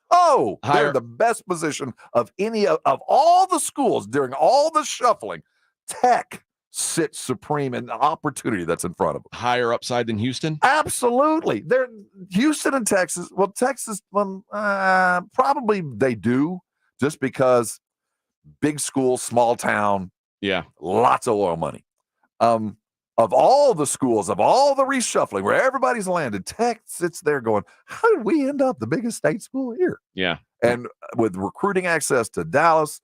they're the best position of any of all the schools during all the shuffling. Tech sits supreme in the opportunity that's in front of them.
Higher upside than Houston?
Absolutely. They're Houston and Texas. Well, Texas, probably they do, just because big school, small town.
Yeah.
Lots of oil money. Of all the schools, of all the reshuffling where everybody's landed, Tech sits there going, how did we end up the biggest state school here?
Yeah.
And with recruiting access to Dallas,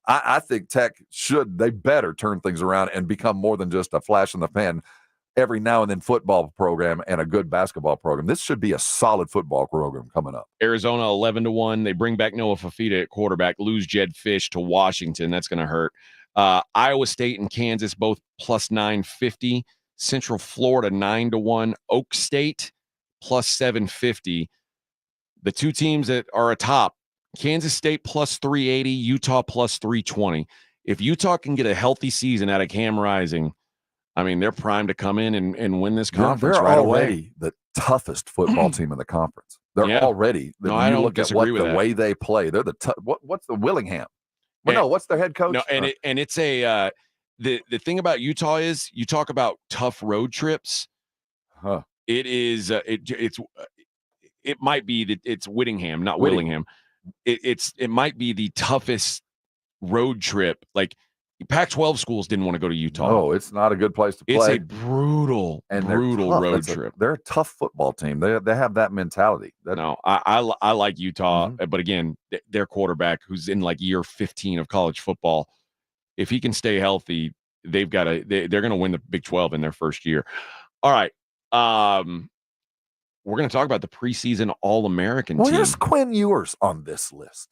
I think Tech they better turn things around and become more than just a flash in the pan every now and then football program and a good basketball program. This should be a solid football program coming up.
Arizona 11-1. They bring back Noah Fafita at quarterback, lose Jed Fish to Washington. That's going to hurt. Iowa State and Kansas both plus 950. Central Florida 9-1. Oak State plus 750. The two teams that are atop, Kansas State plus 380, Utah plus 320. If Utah can get a healthy season out of Cam Rising, I mean, they're primed to come in and win this conference
they're
right
already
away.
The toughest football team in the conference. They're already.
No,
when
I
you
don't
look at
disagree with
the
that.
way they play, they're the what's the Willingham? Well, no, what's their head coach?
No, and it's a the thing about Utah is you talk about tough road trips.
Huh.
It is it might be that it's Whittingham, not Willingham. It might be the toughest road trip. Like Pac-12 schools didn't want to go to Utah.
No, it's not a good place to play.
It's a brutal road trip.
They're a tough football team. They have that mentality.
I like Utah, but again, their quarterback, who's in like year 15 of college football, if he can stay healthy, they're going to win the Big 12 in their first year. All right. We're going to talk about the preseason All-American team.
Where's Quinn Ewers on this list?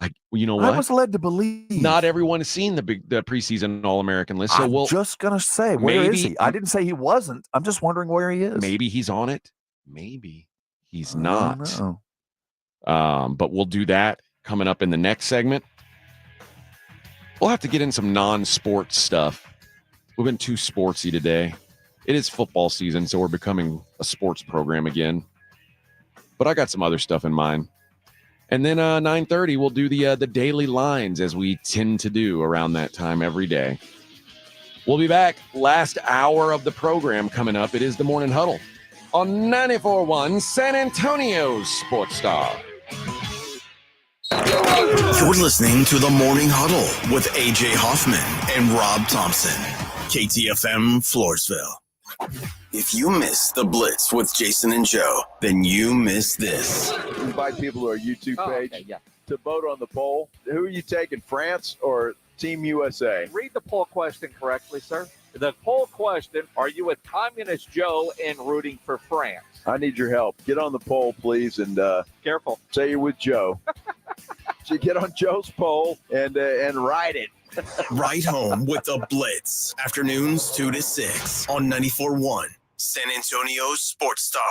Like, you know what?
I was led to believe
not everyone has seen the preseason All-American list. So
I'm just gonna say, where is he? I didn't say he wasn't. I'm just wondering where he is.
Maybe he's on it. Maybe he's not. But we'll do that coming up in the next segment. We'll have to get in some non-sports stuff. We've been too sportsy today. It is football season, so we're becoming a sports program again. But I got some other stuff in mind. And then 9:30, we'll do the daily lines, as we tend to do around that time every day. We'll be back. Last hour of the program coming up. It is the Morning Huddle on 94.1 San Antonio's Sports Star.
You're listening to the Morning Huddle with A.J. Hoffman and Rob Thompson. KTFM Floresville. If you miss the Blitz with Jason and Joe, then you miss this.
Invite people to our YouTube page to vote on the poll. Who are you taking, France or Team USA?
Read the poll question correctly, sir. The poll question, are you with Communist Joe and rooting for France?
I need your help. Get on the poll, please, and
careful.
Say you're with Joe. So get on Joe's poll and write it.
Right home with the Blitz. Afternoons 2 to 6 on 94.1 San Antonio's Sports Star.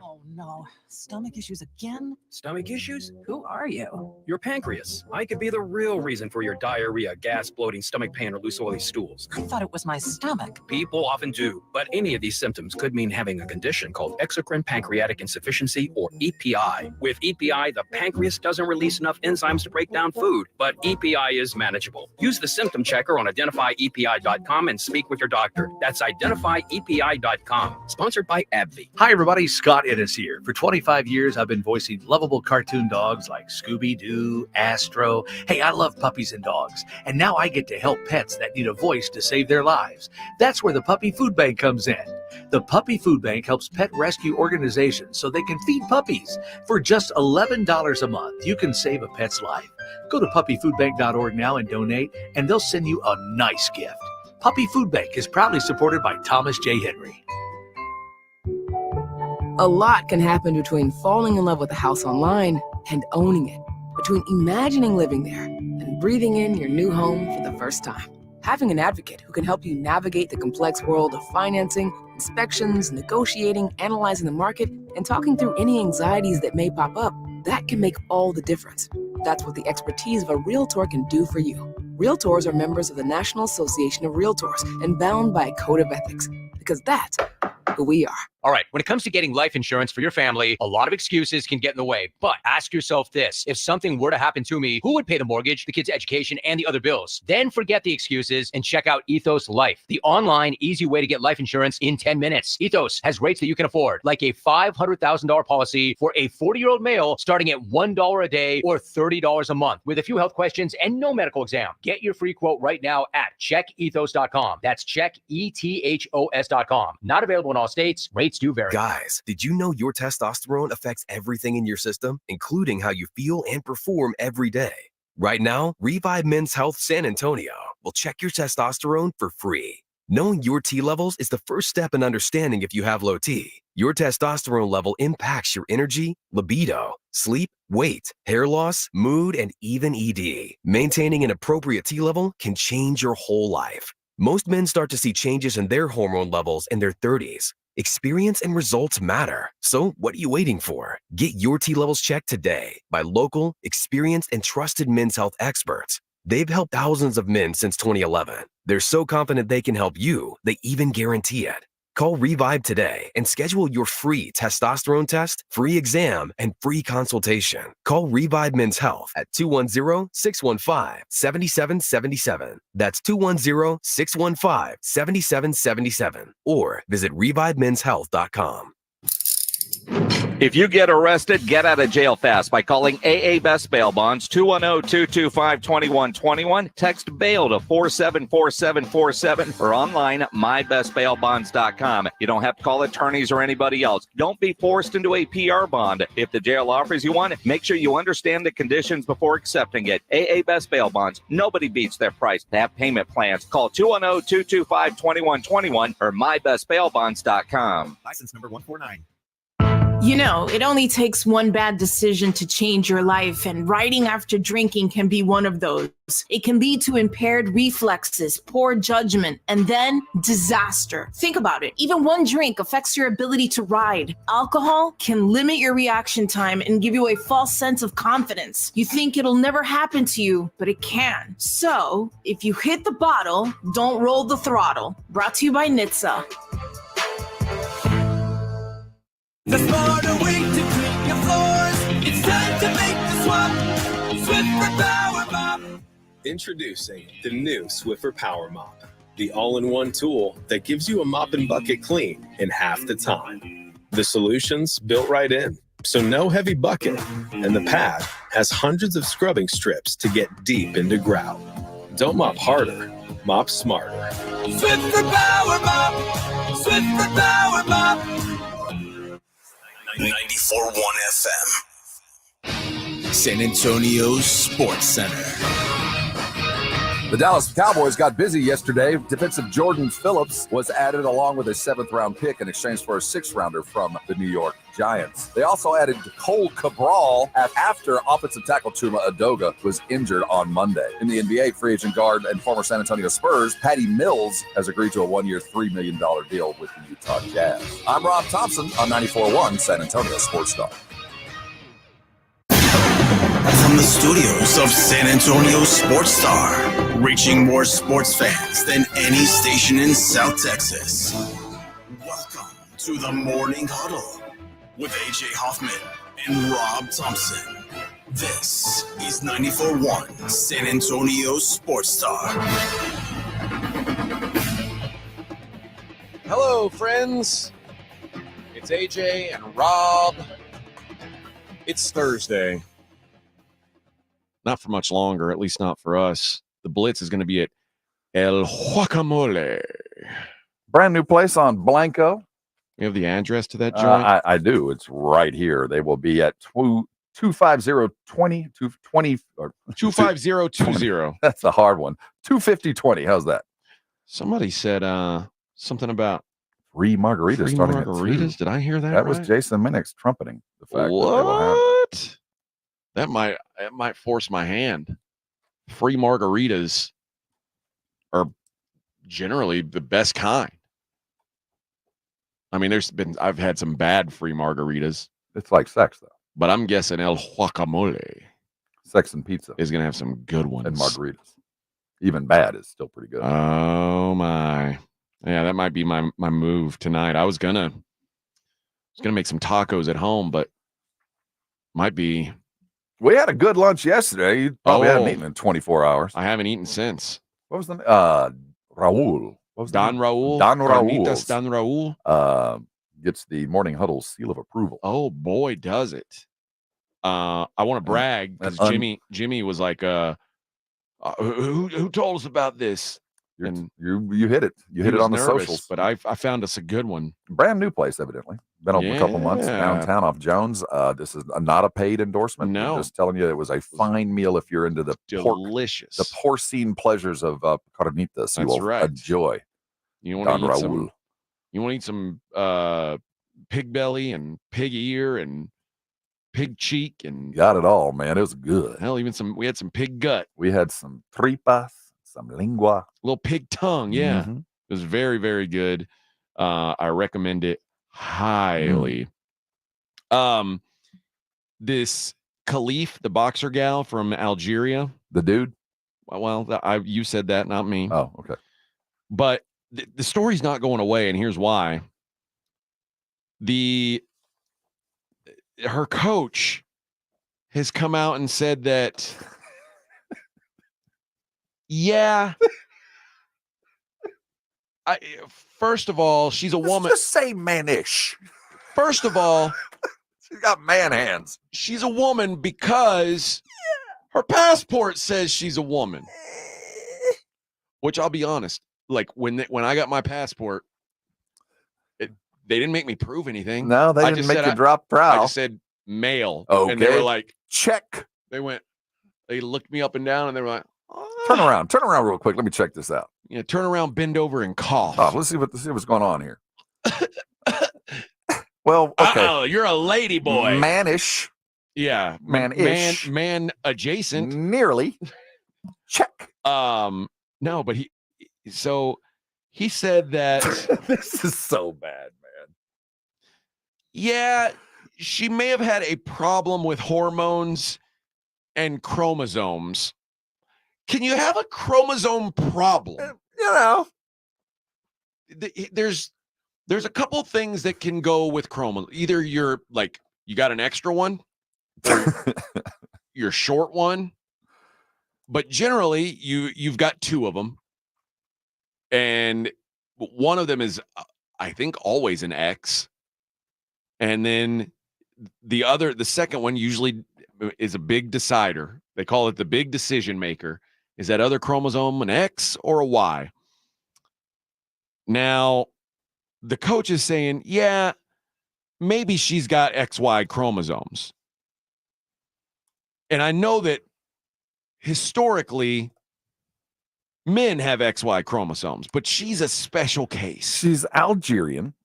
Oh, no. Stomach issues again?
Stomach issues?
Who are you?
Your pancreas. I could be the real reason for your diarrhea, gas, bloating, stomach pain, or loose oily stools.
I thought it was my stomach.
People often do, but any of these symptoms could mean having a condition called exocrine pancreatic insufficiency, or EPI. With EPI, the pancreas doesn't release enough enzymes to break down food, but EPI is manageable. Use the symptom checker on identifyepi.com and speak with your doctor. That's identifyepi.com. Sponsored by AbbVie.
Hi, everybody. Scott Innes here. For 25 years, I've been voicing lovable cartoon dogs like Scooby-Doo, Astro. Hey, I love puppies and dogs. And now I get to help pets that need a voice to save their lives. That's where the Puppy Food Bank comes in. The Puppy Food Bank helps pet rescue organizations so they can feed puppies. For just $11 a month, you can save a pet's life. Go to puppyfoodbank.org now and donate, and they'll send you a nice gift. Puppy Food Bank is proudly supported by Thomas J. Henry.
A lot can happen between falling in love with a house online and owning it, between imagining living there and breathing in your new home for the first time. Having an advocate who can help you navigate the complex world of financing, inspections, negotiating, analyzing the market, and talking through any anxieties that may pop up, that can make all the difference. That's what the expertise of a Realtor can do for you. Realtors are members of the National Association of Realtors and bound by a code of ethics, because that's who we are.
All right, when it comes to getting life insurance for your family, a lot of excuses can get in the way. But ask yourself this: if something were to happen to me, who would pay the mortgage, the kids' education, and the other bills? Then forget the excuses and check out Ethos Life, the online, easy way to get life insurance in 10 minutes. Ethos has rates that you can afford, like a $500,000 policy for a 40-year-old male starting at $1 a day or $30 a month, with a few health questions and no medical exam. Get your free quote right now at checkethos.com. That's checkethos.com. Not available in all states. Rates do vary.
Guys, did you know your testosterone affects everything in your system, including how you feel and perform every day? Right now, Revive Men's Health San Antonio will check your testosterone for free. Knowing your T levels is the first step in understanding if you have low T. Your testosterone level impacts your energy, libido, sleep, weight, hair loss, mood, and even ED. Maintaining an appropriate T level can change your whole life. Most men start to see changes in their hormone levels in their 30s. Experience and results matter. So what are you waiting for? Get your T levels checked today by local, experienced, and trusted men's health experts. They've helped thousands of men since 2011. They're so confident they can help you, they even guarantee it. Call Revive today and schedule your free testosterone test, free exam, and free consultation. Call Revive Men's Health at 210-615-7777. That's 210-615-7777. Or visit revivemenshealth.com.
If you get arrested, get out of jail fast by calling AA Best Bail Bonds, 210-225-2121. Text bail to 474747 or online mybestbailbonds.com. You don't have to call attorneys or anybody else. Don't be forced into a PR bond. If the jail offers you one, make sure you understand the conditions before accepting it. AA Best Bail Bonds. Nobody beats their price. They have payment plans. Call 210-225-2121 or mybestbailbonds.com.
License number 149.
You know, it only takes one bad decision to change your life, and riding after drinking can be one of those. It can lead to impaired reflexes, poor judgment, and then disaster. Think about it. Even one drink affects your ability to ride. Alcohol can limit your reaction time and give you a false sense of confidence. You think it'll never happen to you, but it can. So, if you hit the bottle, don't roll the throttle. Brought to you by NHTSA.
The smarter way to clean your floors. It's time to make the swap. Swiffer Power Mop.
Introducing the new Swiffer Power Mop, the all-in-one tool that gives you a mop and bucket clean in half the time. The solution's built right in, so no heavy bucket, and the pad has hundreds of scrubbing strips to get deep into grout. Don't mop harder, mop smarter.
Swiffer Power Mop. Swiffer Power Mop.
94.1 FM. San Antonio Sports Center.
The Dallas Cowboys got busy yesterday. Defensive Jordan Phillips was added along with a 7th-round pick in exchange for a 6th-rounder from the New York Giants. They also added Cole Cabral after offensive tackle Chuma Edoga was injured on Monday. In the NBA, free agent guard and former San Antonio Spurs, Patty Mills, has agreed to a 1-year, $3 million deal with the Utah Jazz. I'm Rob Thompson on 94.1 San Antonio Sports Star.
From the studios of San Antonio Sports Star, reaching more sports fans than any station in South Texas. Welcome to the Morning Huddle with AJ Hoffman and Rob Thompson. This is 94.1 San Antonio Sports Star.
Hello, friends. It's AJ and Rob. It's Thursday. Not for much longer, at least not for us. The Blitz is going to be at El Guacamole.
Brand new place on Blanco.
You have the address to that joint?
I do. It's right here. They will be at 25020 or
25020.
That's a hard one. 25020. How's that?
Somebody said something about
Free margaritas
Free
starting
margaritas?
at 2.
Did I hear that?
That was
right?
Jason Minnick's trumpeting the fact that they will have
What? That might force my hand. Free margaritas are generally the best kind. I mean, I've had some bad free margaritas.
It's like sex, though.
But I'm guessing El Guacamole,
Sex and Pizza,
is going to have some good ones.
And margaritas. Even bad is still pretty good.
Oh my. Yeah, that might be my move tonight. I was gonna make some tacos at home, but might be.
We had a good lunch yesterday. You probably hadn't eaten in 24 hours.
I haven't eaten since.
What was the Raul? What was
Don Raul?
Don
Carnitas
Raul.
Don Raul.
Gets the Morning Huddle seal of approval.
Oh boy, does it. I want to brag because Jimmy was like, who told us about this?
And you hit it. You hit it on the socials.
But I found us a good one.
Brand new place, evidently. Been open a couple months downtown off Jones. This is not a paid endorsement.
No.
We're just telling you it was a fine meal if you're into the
delicious
the porcine pleasures of carnitas. You will enjoy.
You want to eat some pig belly and pig ear and pig cheek and
got it all, man. It was good.
Hell, we had some pig gut.
We had some tripas, some lingua,
little pig tongue. Yeah,
Mhm.
It was very, very good. I recommend it highly. This Khalif, the boxer gal from Algeria,
the dude.
Well, you said that, not me.
Oh, okay.
But the story's not going away, and here's why. Her coach has come out and said that, yeah. First of all, she's a woman.
Just say manish.
First of all,
she's got man hands.
She's a woman because her passport says she's a woman. Which I'll be honest, like when I got my passport, they didn't make me prove anything.
No, they didn't make you drop trowel.
I just said male.
Okay.
And they were like,
check.
They looked me up and down and they were like,
Turn around real quick. Let me check this out.
Yeah, turn around, bend over, and cough.
Oh, let's see what's going on here. Well, okay.
Oh, you're a lady boy.
Manish.
Yeah.
Man-ish.
Man adjacent.
Nearly. Check.
No, but he said that
this is so bad, man.
Yeah, she may have had a problem with hormones and chromosomes. Can you have a chromosome problem?
You know,
there's a couple things that can go with chromosomes. Either you're like you got an extra one, or you're short one, but generally you've got two of them, and one of them is I think always an X, and then the second one usually is a big decider. They call it the big decision maker. Is that other chromosome an X or a Y? Now, the coach is saying, yeah, maybe she's got XY chromosomes. And I know that historically, men have XY chromosomes, but she's a special case.
She's Algerian,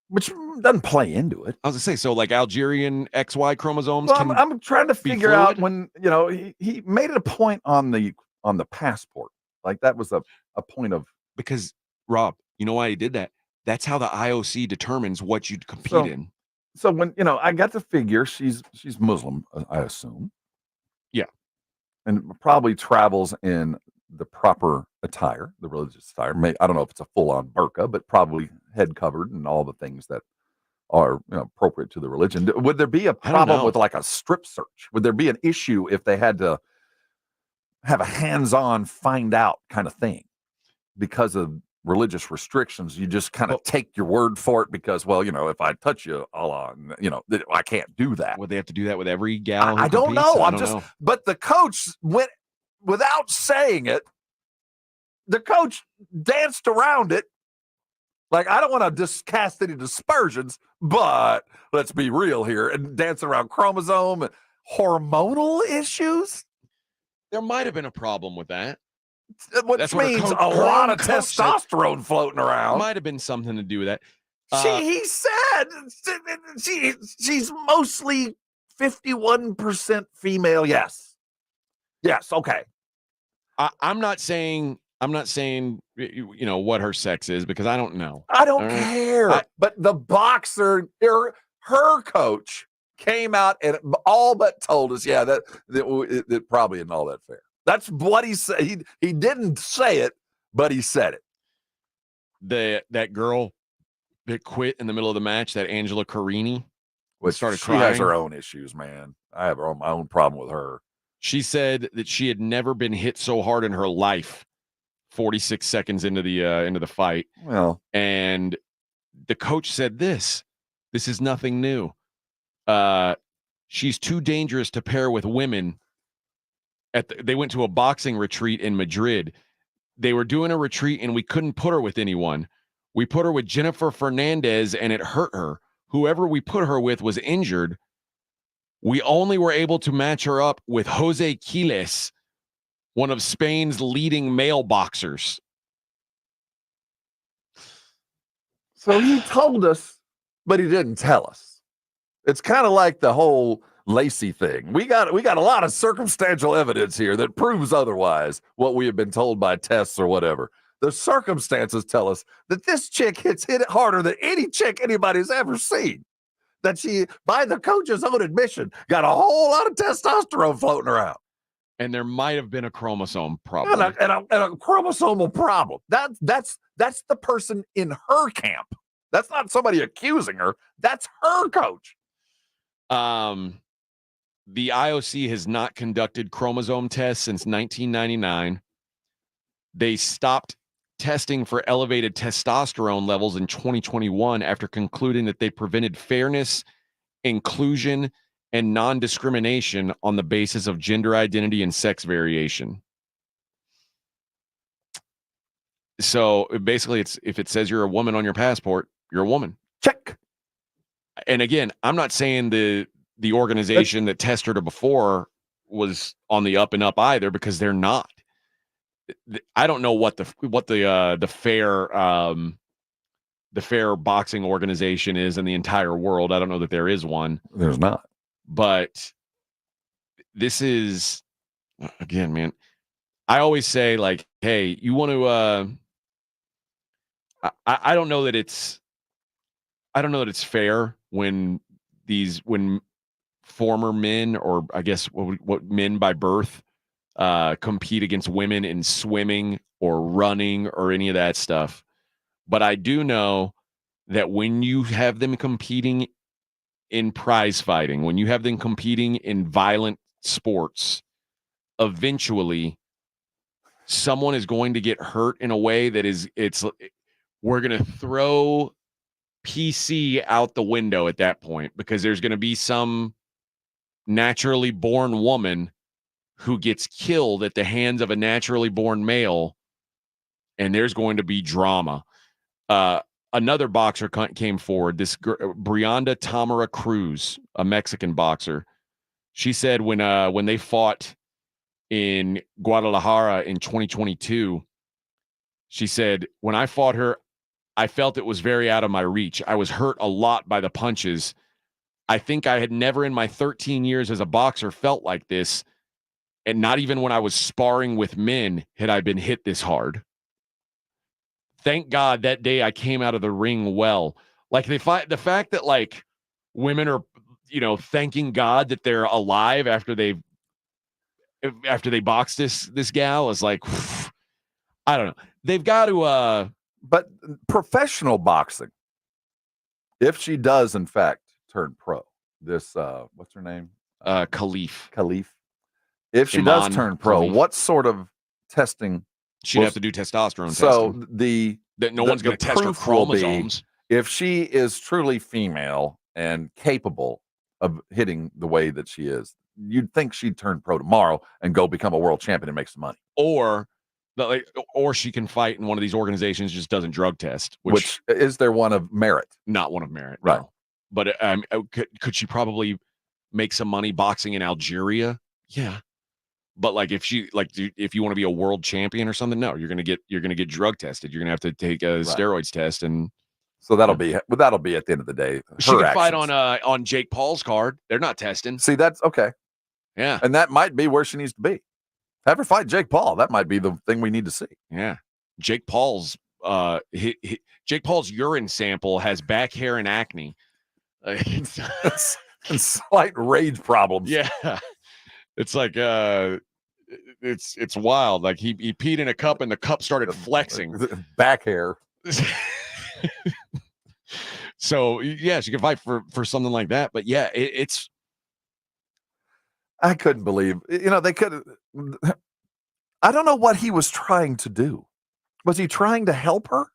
which doesn't play into it.
I was going to say, so like Algerian XY chromosomes.
Well, I'm trying to figure out when, he made it a point on the passport. Like that was a point of.
Because, Rob, you know why he did that? That's how the IOC determines what you'd compete in.
So when, I got to figure she's Muslim, I assume.
Yeah.
And probably travels in the proper attire, the religious attire. I don't know if it's a full-on burqa, but probably head covered and all the things that are appropriate to the religion. Would there be a problem with like a strip search? Would there be an issue if they had to have a hands-on find out kind of thing because of religious restrictions? You just kind of take your word for it because, if I touch you, Allah, I can't do that.
Would they have to do that with every gal?
I don't know. But the coach went without saying it. The coach danced around it. Like, I don't want to cast any dispersions, but let's be real here and dance around chromosome and hormonal issues.
There might have been a problem with that.
which
That's what her
means
coach-
a
her
lot
own
of
coach said.
testosterone floating around.
Might have been something to do with that.
He said she's mostly 51% female. Yes. Okay.
I'm not saying what her sex is because I don't know.
I don't
All right?
care. But the boxer, her coach came out and all but told us, that probably isn't all that fair. That's what he said. He didn't say it, but he said it.
That girl that quit in the middle of the match, that Angela Carini, started
she
crying.
has her own issues, man. I have my own problem with her.
She said that she had never been hit so hard in her life. 46 seconds into the fight.
Well,
and the coach said this is nothing new. She's too dangerous to pair with women. They went to a boxing retreat in Madrid. They were doing a retreat and we couldn't put her with anyone. We put her with Jennifer Fernandez and it hurt her. Whoever we put her with was injured. We only were able to match her up with Jose Quiles, one of Spain's leading male boxers.
So he told us, but he didn't tell us. It's kind of like the whole Lacy thing. We got a lot of circumstantial evidence here that proves otherwise what we have been told by tests or whatever. The circumstances tell us that this chick hit it harder than any chick anybody's ever seen. That she, by the coach's own admission, got a whole lot of testosterone floating around.
And there might have been a chromosome problem.
And a chromosomal problem. That's the person in her camp. That's not somebody accusing her. That's her coach.
The IOC has not conducted chromosome tests since 1999. They stopped testing for elevated testosterone levels in 2021 after concluding that they prevented fairness, inclusion, and non-discrimination on the basis of gender identity and sex variation. So basically, it's if it says you're a woman on your passport, you're a woman.
Check.
And again, I'm not saying the organization that tested her before was on the up and up either, because they're not. I don't know what the fair boxing organization is in the entire world. I don't know that there is one.
There's not.
But this is, again, man, I always say, like, hey, you want to I don't know that it's fair when former men, or I guess what men by birth, compete against women in swimming or running or any of that stuff. But I do know that when you have them competing in prize fighting, when you have them competing in violent sports, eventually someone is going to get hurt in a way that we're going to throw PC out the window at that point, because there's going to be some naturally born woman who gets killed at the hands of a naturally born male, and there's going to be drama. Another boxer came forward, this Brianda Tamara Cruz, a Mexican boxer. She said when they fought in Guadalajara in 2022, she said, when I fought her, I felt it was very out of my reach. I was hurt a lot by the punches. I think I had never in my 13 years as a boxer felt like this. And not even when I was sparring with men had I been hit this hard. Thank God that day I came out of the ring well. Like the fact that like women are, thanking God that they're alive after they boxed this gal is like, I don't know. They've got to.
But professional boxing, if she does in fact turn pro, this what's her name?
Khalif.
If she does turn pro,
Khalif.
what sort of testing?
She'd have to do testosterone
so
testing. No one's going to test her chromosomes.
If she is truly female and capable of hitting the way that she is, you'd think she'd turn pro tomorrow and go become a world champion and make some money.
Or she can fight in one of these organizations, just doesn't drug test.
Which is there one of merit?
Not one of merit,
right?
No. But could she probably make some money boxing in Algeria? Yeah. But like if you want to be a world champion or something, no, you're gonna get drug tested. You're gonna have to take a steroids test, and
so that'll be at the end of the day.
She could fight on Jake Paul's card. They're not testing.
See, that's okay.
Yeah,
and that might be where she needs to be. Have her fight Jake Paul. That might be the thing we need to see.
Yeah, Jake Paul's Jake Paul's urine sample has back hair and acne,
and slight rage problems.
Yeah, it's like it's wild. Like he peed in a cup and the cup started flexing.
Back hair.
So yeah, she could fight for something like that. But yeah, it's.
I couldn't believe, they could. I don't know what he was trying to do. Was he trying to help her?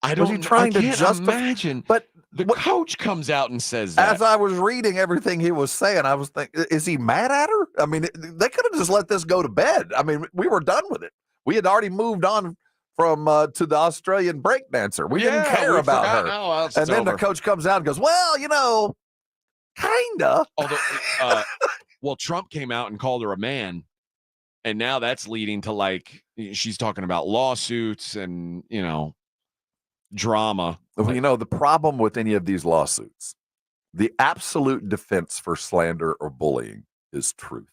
Was he trying to imagine?
But
the coach comes out and says that.
As I was reading everything he was saying, I was thinking, is he mad at her? I mean, they could have just let this go to bed. I mean, we were done with it. We had already moved on from to the Australian breakdancer. We didn't care about her. And then the coach comes out and goes, well, kinda.
Although, well, Trump came out and called her a man, and now that's leading to like she's talking about lawsuits and drama.
The problem with any of these lawsuits, the absolute defense for slander or bullying is truth.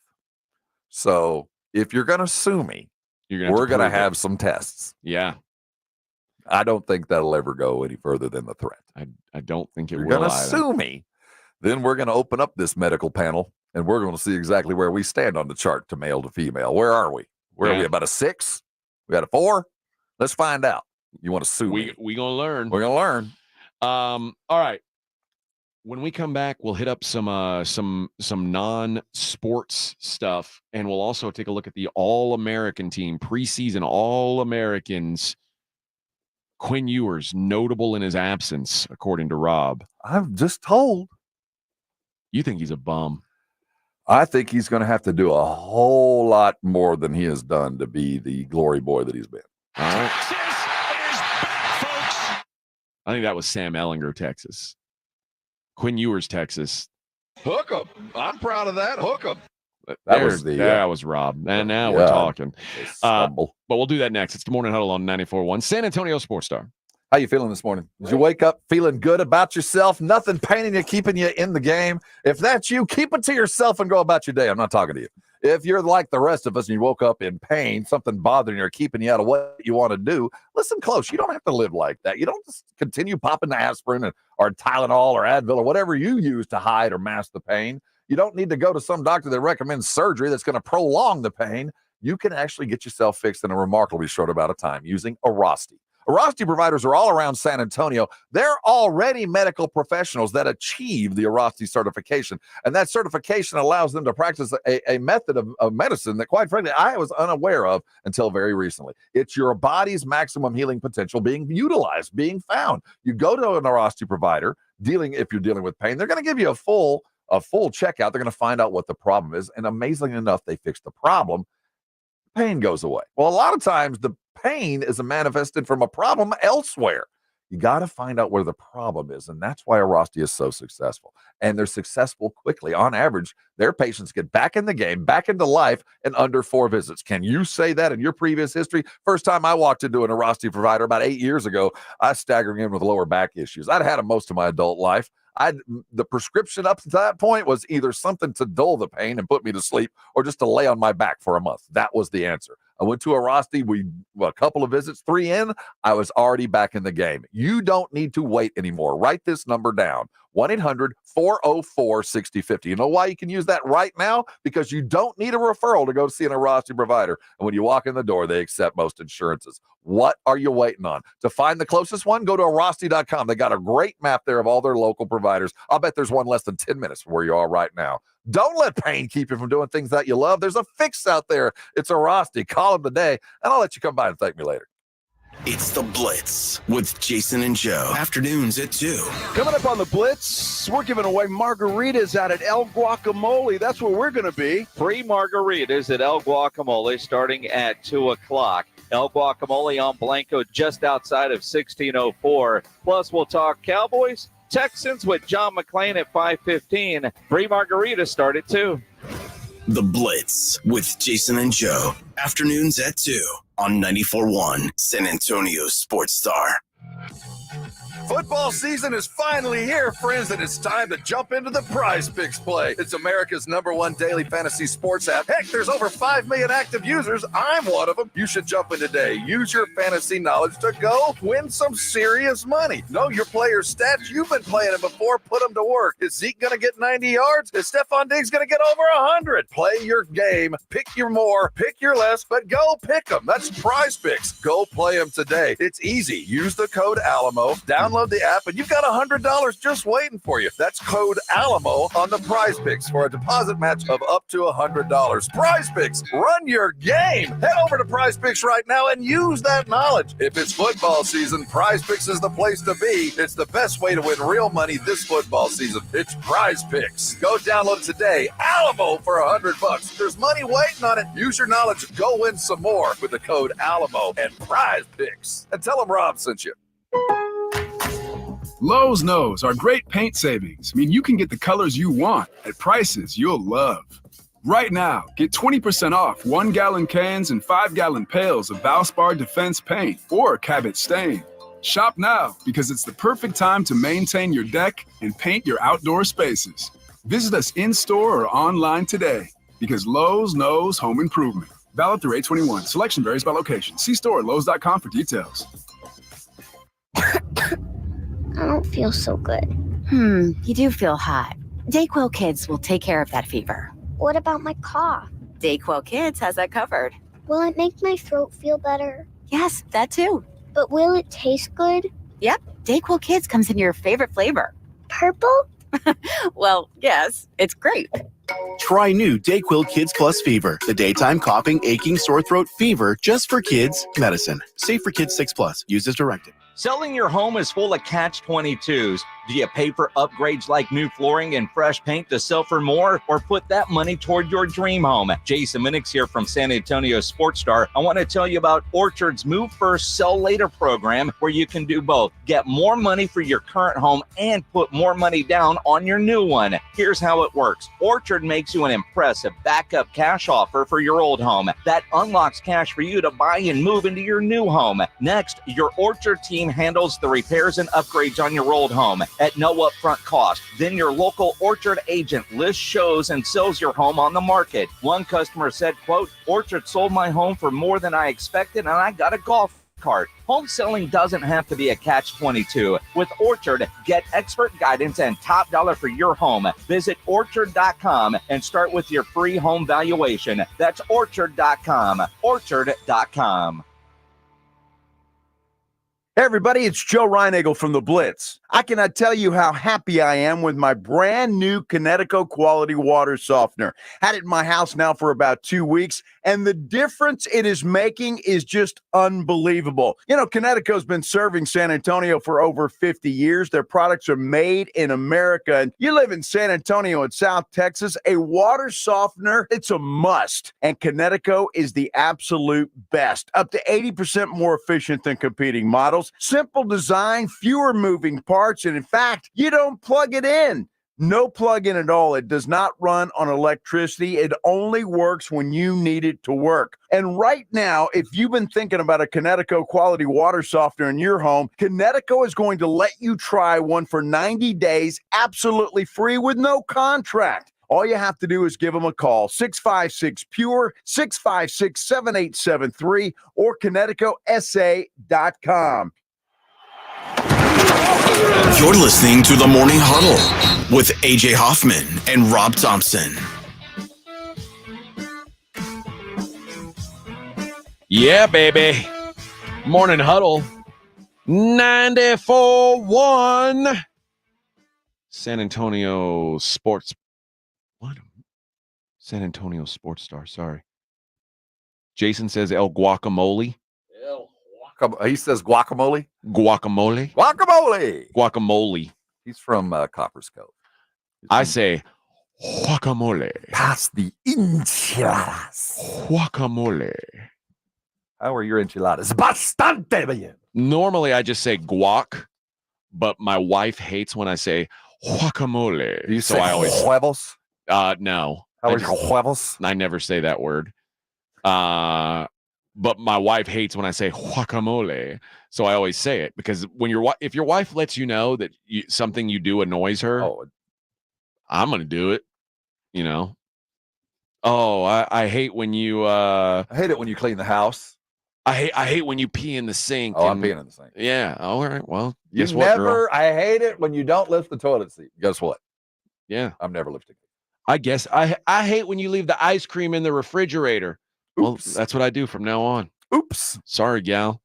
So if you're going to sue me, we're going to have some tests.
Yeah.
I don't think that'll ever go any further than the threat.
I don't think it will.
You're going to sue me. Then we're going to open up this medical panel, and we're going to see exactly where we stand on the chart to male to female. Where are we? Where are we? About a 6? We got a 4? Let's find out. You want to sue me?
We're going to learn.
We're going to learn.
All right. When we come back, we'll hit up some non-sports stuff, and we'll also take a look at the All-American team, preseason All-Americans. Quinn Ewers, notable in his absence, according to Rob.
I'm just told.
You think he's a bum?
I think he's going to have to do a whole lot more than he has done to be the glory boy that he's been.
All right. I think that was Sam Ellinger, Texas. Quinn Ewers, Texas.
Hook 'em. I'm proud of that. Hook 'em.
That was Rob. And now we're talking. But we'll do that next. It's the Morning Huddle on 94.1 San Antonio Sports Star.
How you feeling this morning? Did you wake up feeling good about yourself? Nothing paining you, keeping you in the game? If that's you, keep it to yourself and go about your day. I'm not talking to you. If you're like the rest of us and you woke up in pain, something bothering you or keeping you out of what you want to do, listen close. You don't have to live like that. You don't just continue popping the aspirin or Tylenol or Advil or whatever you use to hide or mask the pain. You don't need to go to some doctor that recommends surgery that's going to prolong the pain. You can actually get yourself fixed in a remarkably short amount of time using Arasti. Arasti providers are all around San Antonio. They're already medical professionals that achieve the Arasti certification. And that certification allows them to practice a method of medicine that, quite frankly, I was unaware of until very recently. It's your body's maximum healing potential being utilized, being found. You go to an Arasti provider, if you're dealing with pain, they're going to give you a full checkout. They're going to find out what the problem is. And amazingly enough, they fix the problem. Pain goes away. Well, a lot of times the pain is manifested from a problem elsewhere. You got to find out where the problem is. And that's why Arasti is so successful. And they're successful quickly. On average, their patients get back in the game, back into life in under 4 visits. Can you say that in your previous history? First time I walked into an Arasti provider about 8 years ago, I was staggering in with lower back issues. I'd had them most of my adult life. The prescription up to that point was either something to dull the pain and put me to sleep or just to lay on my back for a month. That was the answer. I went to Arasti. A couple of visits, 3 in, I was already back in the game. You don't need to wait anymore. Write this number down. 1-800-404-6050. You know why you can use that right now? Because you don't need a referral to go see an Arasti provider. And when you walk in the door, they accept most insurances. What are you waiting on? To find the closest one, go to Arasti.com. They got a great map there of all their local providers. I'll bet there's one less than 10 minutes from where you are right now. Don't let pain keep you from doing things that you love. There's a fix out there. It's Arasti. Call them today, and I'll let you come by and thank me later.
It's The Blitz with Jason and Joe. Afternoons at 2.
Coming up on The Blitz, we're giving away margaritas out at El Guacamole. That's where we're going to be.
Free margaritas at El Guacamole starting at 2 o'clock. El Guacamole on Blanco just outside of 1604. Plus, we'll talk Cowboys, Texans with John McClain at 5:15. Free margaritas start at 2.
The Blitz with Jason and Joe. Afternoons at 2 on 94.1 San Antonio Sports Star.
Football season is finally here, friends, and it's time to jump into the Prize Picks play. It's America's #1 daily fantasy sports app. Heck, there's over 5 million active users. I'm one of them. You should jump in today. Use your fantasy knowledge to go win some serious money. Know your players' stats. You've been playing them before. Put them to work. Is Zeke going to get 90 yards? Is Stephon Diggs going to get over 100? Play your game. Pick your more. Pick your less, but go pick them. That's Prize Picks. Go play them today. It's easy. Use the code Alamo. Download the app, and you've got $100 just waiting for you. That's code Alamo on the Prize Picks for a deposit match of up to $100. Prize Picks, run your game. Head over to Prize Picks right now and use that knowledge. If it's football season, Prize Picks is the place to be. It's the best way to win real money this football season. It's Prize Picks. Go download it today. Alamo for $100. There's money waiting on it. Use your knowledge. Go win some more with the code Alamo and Prize Picks. And tell them Rob sent you.
Lowe's knows our great paint savings mean you can get the colors you want at prices you'll love. Right now, get 20% off 1-gallon cans and 5-gallon pails of Valspar Defense paint or Cabot Stain. Shop now because it's the perfect time to maintain your deck and paint your outdoor spaces. Visit us in-store or online today because Lowe's knows home improvement. Valid through 8/21. Selection varies by location. See store at Lowe's.com for details.
I don't feel so good.
You do feel hot. Dayquil Kids will take care of that fever.
What about my cough?
Dayquil Kids has that covered.
Will it make my throat feel better?
Yes, that too.
But will it taste good?
Yep, Dayquil Kids comes in your favorite flavor.
Purple?
Well, yes, it's grape.
Try new Dayquil Kids Plus Fever, the daytime coughing, aching, sore throat fever just for kids medicine. Safe for kids 6+. Use as directed.
Selling your home is full of catch-22s. Do you pay for upgrades like new flooring and fresh paint to sell for more, or put that money toward your dream home? Jason Minix here from San Antonio Sports Star. I want to tell you about Orchard's Move First, Sell Later program, where you can do both. Get more money for your current home and put more money down on your new one. Here's how it works. Orchard makes you an impressive backup cash offer for your old home. That unlocks cash for you to buy and move into your new home. Next, your Orchard team handles the repairs and upgrades on your old home at no upfront cost. Then your local Orchard agent lists, shows, and sells your home on the market. One customer said, quote, "Orchard sold my home for more than I expected, and I got a golf cart." Home selling doesn't have to be a catch-22. With Orchard, get expert guidance and top dollar for your home. Visit Orchard.com and start with your free home valuation. That's Orchard.com. Orchard.com.
Hey everybody, it's Joe Reinagle from The Blitz. I cannot tell you how happy I am with my brand new Connecticut quality water softener. Had it in my house now for about 2 weeks, and the difference it is making is just unbelievable. You know, Connecticut's been serving San Antonio for over 50 years. Their products are made in America, and you live in San Antonio in South Texas, a water softener, it's a must. And Connecticut is the absolute best, up to 80% more efficient than competing models. Simple design, fewer moving parts, and in fact, you don't plug it in. No plug-in at all. It does not run on electricity. It only works when you need it to work. And right now, if you've been thinking about a Connecticut quality water softener in your home, Connecticut is going to let you try one for 90 days, absolutely free with no contract. All you have to do is give them a call, 656-PURE, 656-7873, or ConnecticutSA.com.
You're listening to the Morning Huddle with AJ Hoffman and Rob Thompson.
Yeah, baby. Morning Huddle 94.1 San Antonio Sports. What? San Antonio Sports Star. Sorry. Jason says El Guacamole.
He says guacamole.
Guacamole.
Guacamole.
Guacamole.
He's from Copper's Cove.
I say guacamole.
Pass the enchiladas.
Guacamole.
How are your enchiladas? Bastante bien.
Normally, I just say guac, but my wife hates when I say guacamole.
Do you say huevos?
No.
I
never say that word. But my wife hates when I say guacamole, so I always say it because if your wife lets you know that something you do annoys her, I'm gonna do it. You know. Oh, I hate when you.
I hate it when you clean the house.
I hate when you pee in the sink.
Oh, I'm peeing in the sink.
Yeah. All right. Well,
You
guess what, girl?
I hate it when you don't lift the toilet seat. Guess what?
Yeah.
I'm never lifting it.
I guess I hate when you leave the ice cream in the refrigerator. Well, that's what I do from now on.
Oops.
Sorry, gal.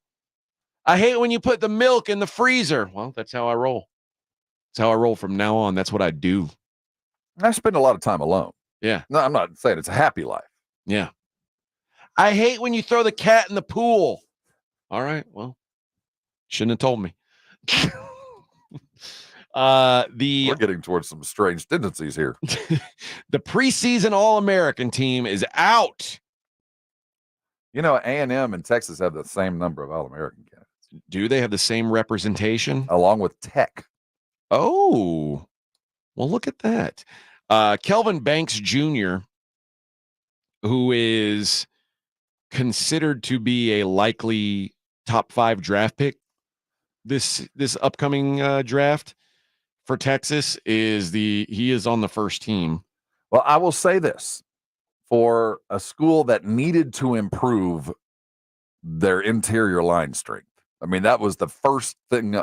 I hate when you put the milk in the freezer. Well, that's how I roll. That's how I roll from now on. That's what I do.
I spend a lot of time alone.
Yeah.
No, I'm not saying it's a happy life.
Yeah. I hate when you throw the cat in the pool. All right. Well, shouldn't have told me.
We're getting towards some strange tendencies here.
The preseason All-American team is out.
You know, A&M and Texas have the same number of All-American candidates.
Do they have the same representation?
Along with Tech.
Oh, well, look at that. Kelvin Banks Jr., who is considered to be a likely top 5 draft pick this upcoming draft for Texas, he is on the first team.
Well, I will say this. For a school that needed to improve their interior line strength, I mean, that was the first thing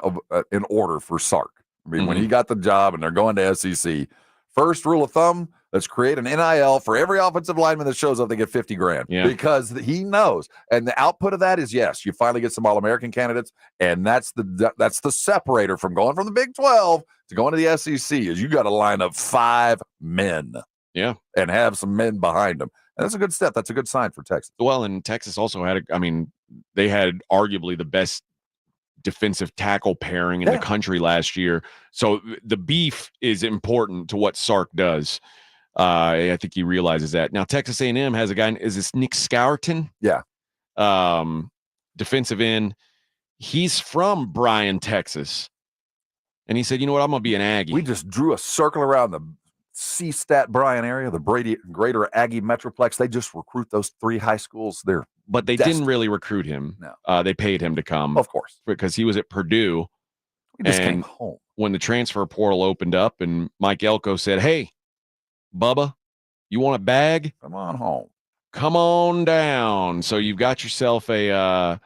in order for Sark. I mean, when he got the job and they're going to SEC, first rule of thumb, let's create an NIL for every offensive lineman that shows up, they get $50,000.
Yeah.
Because he knows. And the output of that is, yes, you finally get some All-American candidates, and that's the separator from going from the Big 12 to going to the SEC is you got to line up 5 men.
Yeah.
And have some men behind them. And that's a good step. That's a good sign for Texas.
Well, and Texas also they had arguably the best defensive tackle pairing in the country last year. So the beef is important to what Sark does. I think he realizes that. Now, Texas A&M has a guy, is this Nick Scourton?
Yeah.
Defensive end. He's from Bryan, Texas. And he said, you know what, I'm going to be an Aggie.
We just drew a circle around the C-Stat Bryan area, the Greater Aggie Metroplex. They just recruit those 3 high schools.
But they didn't really recruit him.
No.
They paid him to come.
Of course.
Because he was at Purdue.
He just came home.
When the transfer portal opened up and Mike Elko said, hey, Bubba, you want a bag?
Come on home.
Come on down. So you've got yourself an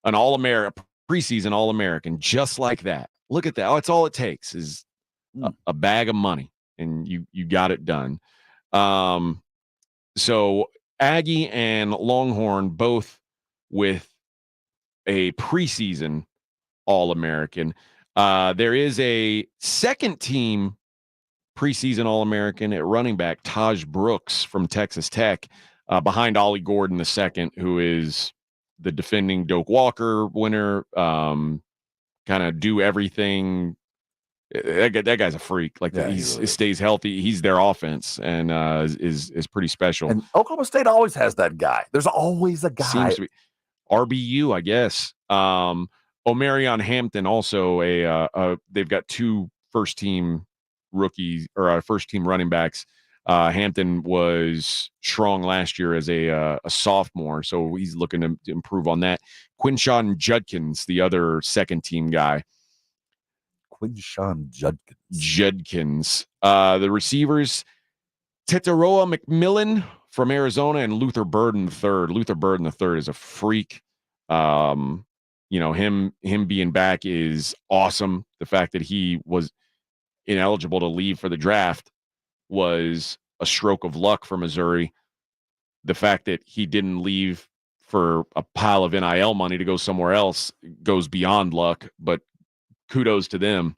All-American, preseason All-American, just like that. Look at that. Oh, it's all it takes is a bag of money. And you got it done. So Aggie and Longhorn both with a preseason All-American. There is a second team preseason All-American at running back, Taj Brooks from Texas Tech, behind Ollie Gordon II, who is the defending Doak Walker winner, kind of do everything. That guy's a freak. Like he stays healthy. He's their offense and is pretty special.
And Oklahoma State always has that guy. There's always a guy.
Seems to be RBU, I guess. Omarion Hampton also they've got 2 first team rookies or first team running backs. Hampton was strong last year as a sophomore, so he's looking to improve on that. Quinshawn Judkins, the other second team guy.
Quinshawn
Judkins. The receivers, Tetaroa McMillan from Arizona and Luther Burden III. Luther Burden III is a freak. Him being back is awesome. The fact that he was ineligible to leave for the draft was a stroke of luck for Missouri. The fact that he didn't leave for a pile of NIL money to go somewhere else goes beyond luck, but kudos to them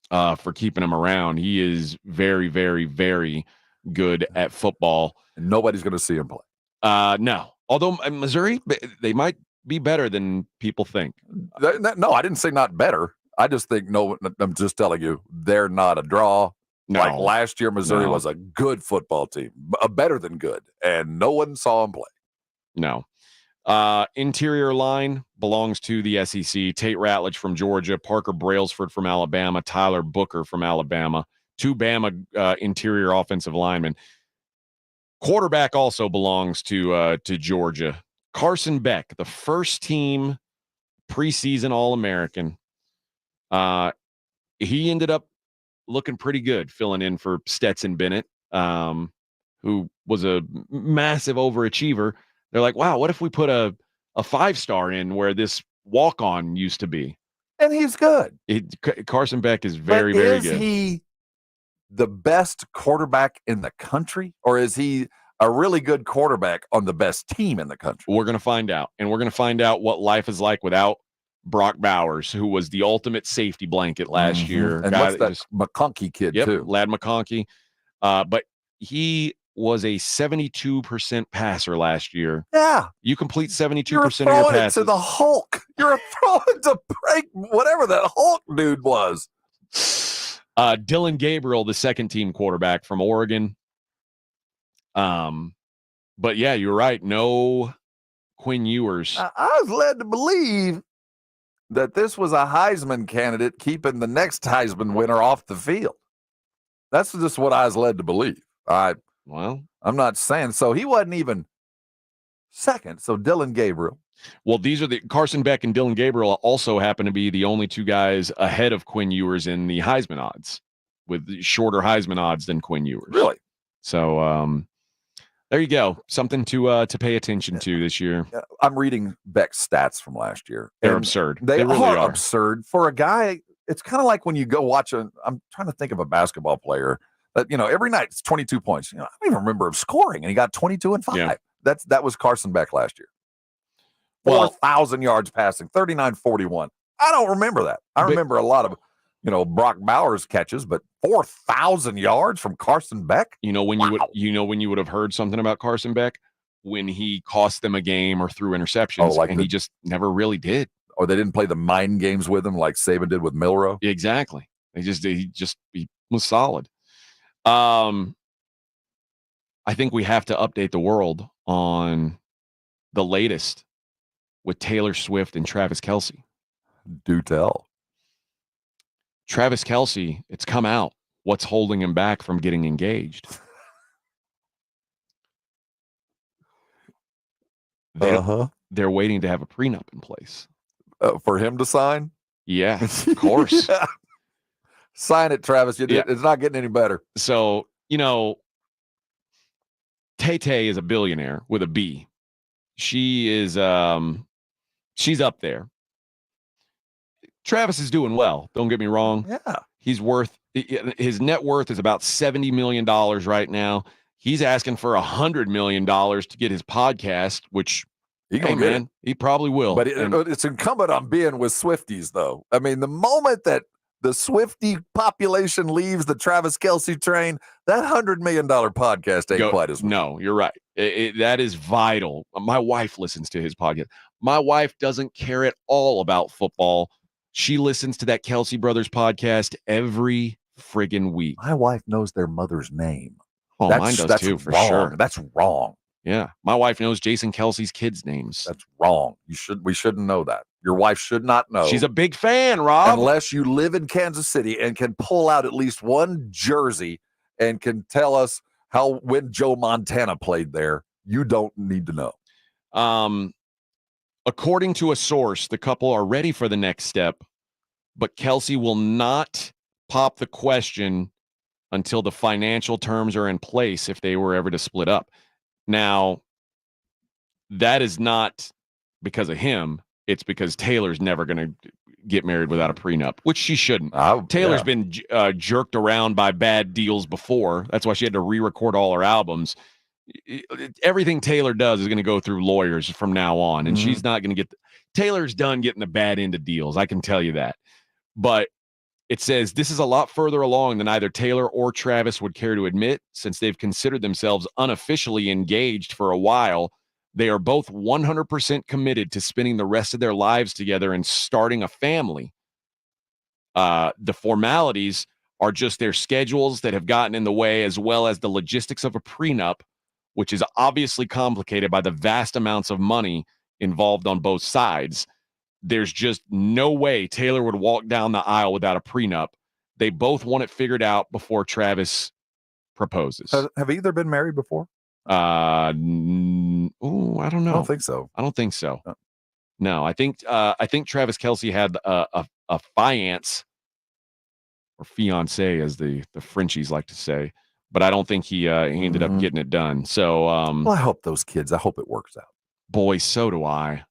for keeping him around. He is very, very, very good at football.
And nobody's going to see him play.
No. Although Missouri, they might be better than people think.
No, I didn't say not better. I just think I'm just telling you, they're not a draw.
No.
Like last year, Missouri was a good football team, better than good, and no one saw him play.
No. Interior line belongs to the SEC. Tate Ratledge from Georgia, Parker Brailsford from Alabama, Tyler Booker from Alabama, 2 Bama interior offensive linemen. Quarterback also belongs to Georgia. Carson Beck, the first team preseason All-American. He ended up looking pretty good filling in for Stetson Bennett, who was a massive overachiever. They're like, wow, what if we put a 5-star in where this walk-on used to be?
And he's good.
Carson Beck is very, very good.
Is he the best quarterback in the country, or is he a really good quarterback on the best team in the country?
We're going to find out. And we're going to find out what life is like without Brock Bowers, who was the ultimate safety blanket last year.
And what's that McConkey kid, too?
Lad McConkey. But he was a 72% passer last year.
Yeah.
You complete 72%
You're
of your
throwing it
passes.
to the Hulk. You're throwing to break whatever that Hulk dude was.
Dylan Gabriel, the second team quarterback from Oregon. But yeah, you're right. No Quinn Ewers.
I was led to believe that this was a Heisman candidate keeping the next Heisman winner off the field. That's just what I was led to believe.
Well,
I'm not saying so. He wasn't even second. So Dylan Gabriel.
Well, these are the Carson Beck and Dylan Gabriel also happen to be the only two guys ahead of Quinn Ewers in the Heisman odds, with shorter Heisman odds than Quinn Ewers.
Really?
So there you go. Something to pay attention to this year.
I'm reading Beck's stats from last year.
They're absurd.
They
really
are absurd for a guy. It's kind of like when you go watch I'm trying to think of a basketball player that, every night it's 22 points. I don't even remember him scoring, and he got 22 and 5.
Yeah.
That was Carson Beck last year.
Well,
4,000 yards passing, 39-41. I don't remember that. I remember a lot of, Brock Bowers catches, but 4,000 yards from Carson Beck.
When you would have heard something about Carson Beck when he cost them a game or threw interceptions, he just never really did.
Or they didn't play the mind games with him like Saban did with Milroe.
Exactly. He was solid. I think we have to update the world on the latest with Taylor Swift and Travis Kelce.
Do tell.
Travis Kelce, it's come out what's holding him back from getting engaged. They're waiting to have a prenup in place.
For him to sign?
Yeah, of course.
Yeah. Sign it, Travis. It's not getting any better.
So, Tay-Tay is a billionaire with a B. She is she's up there. Travis is doing well. Don't get me wrong.
Yeah.
His net worth is about $70 million right now. He's asking for $100 million to get his podcast, which he probably will.
But it's incumbent on being with Swifties, though. I mean, the moment that the Swiftie population leaves the Travis Kelce train, that $100 million podcast ain't quite as much.
No, you're right. That is vital. My wife listens to his podcast. My wife doesn't care at all about football. She listens to that Kelce Brothers podcast every friggin' week.
My wife knows their mother's name.
Oh, mine does too, for sure.
That's wrong.
Yeah. My wife knows Jason Kelce's kids' names.
That's wrong. We shouldn't know that. Your wife should not know.
She's a big fan, Rob.
Unless you live in Kansas City and can pull out at least one jersey and can tell us when Joe Montana played there, you don't need to know.
According to a source, the couple are ready for the next step, but Kelce will not pop the question until the financial terms are in place if they were ever to split up. Now, that is not because of him. It's because Taylor's never going to get married without a prenup, which she shouldn't. Taylor's been jerked around by bad deals before. That's why she had to re-record all her albums. Everything Taylor does is going to go through lawyers from now on, and she's not going to get Taylor's done getting the bad end of deals. I can tell you that. But it says this is a lot further along than either Taylor or Travis would care to admit, since they've considered themselves unofficially engaged for a while. They are both 100% committed to spending the rest of their lives together and starting a family. The formalities are just their schedules that have gotten in the way, as well as the logistics of a prenup, which is obviously complicated by the vast amounts of money involved on both sides. There's just no way Taylor would walk down the aisle without a prenup. They both want it figured out before Travis proposes.
Have either been married before?
I don't know.
I don't think so.
I don't think so. No, I think Travis Kelce had a fiance or fiance, as the Frenchies like to say, but I don't think he ended up getting it done. So,
well, I hope those kids. I hope it works out.
Boy, so do I.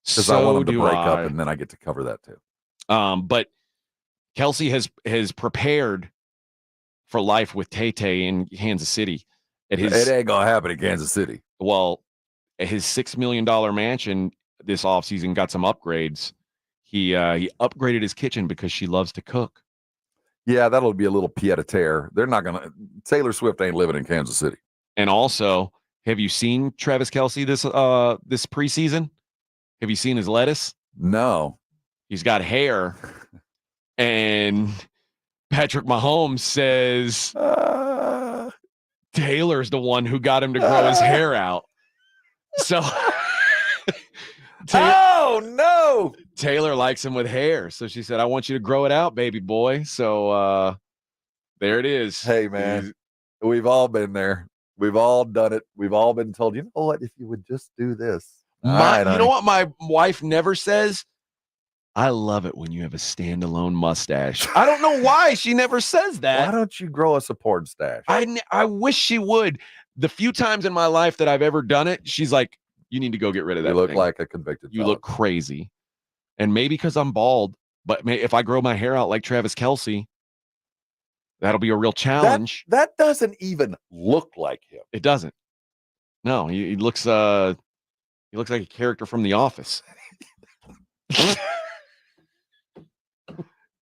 Because I want them to break up, and then I get to cover that too.
But Kelce has prepared for life with Tay-Tay in Kansas City.
It ain't gonna happen in Kansas City.
Well, at his $6 million mansion this offseason got some upgrades. He upgraded his kitchen because she loves to cook.
Yeah, that'll be a little pied-à-terre. They're not gonna. Taylor Swift ain't living in Kansas City.
And also, have you seen Travis Kelce this preseason? Have you seen his lettuce?
No.
He's got hair, and Patrick Mahomes says Taylor's the one who got him to grow his hair out. So,
oh no,
Taylor likes him with hair. So she said, "I want you to grow it out, baby boy." So there it is.
Hey man, we've all been there. We've all done it. We've all been told, you know what? If you would just do this.
You know what my wife never says? I love it when you have a standalone mustache. I don't know why she never says that.
Why don't you grow us a porn stash?
I wish she would. The few times in my life that I've ever done it, she's like, "You need to go get rid of that.
You look
thing.
like a convicted.
You look crazy." And maybe because I'm bald, but if I grow my hair out like Travis Kelce, that'll be a real challenge.
That doesn't even look like him.
It doesn't. No, he looks like a character from The Office.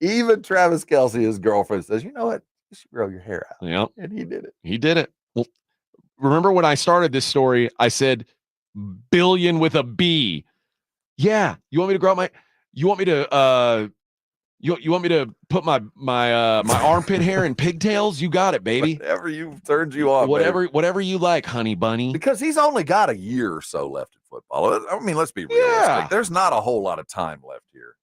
Even Travis Kelce, his girlfriend, says, "You know what? You should grow your hair out."
Yeah,
and he did it.
He did it. Well, remember when I started this story, I said billion with a B. Yeah, you want me to grow my? You want me to? You want me to put my armpit hair in pigtails? You got it, baby.
Whatever turns you on.
Whatever you like, honey bunny.
Because he's only got a year or so left in football. I mean, let's be realistic.
Yeah.
There's not a whole lot of time left here.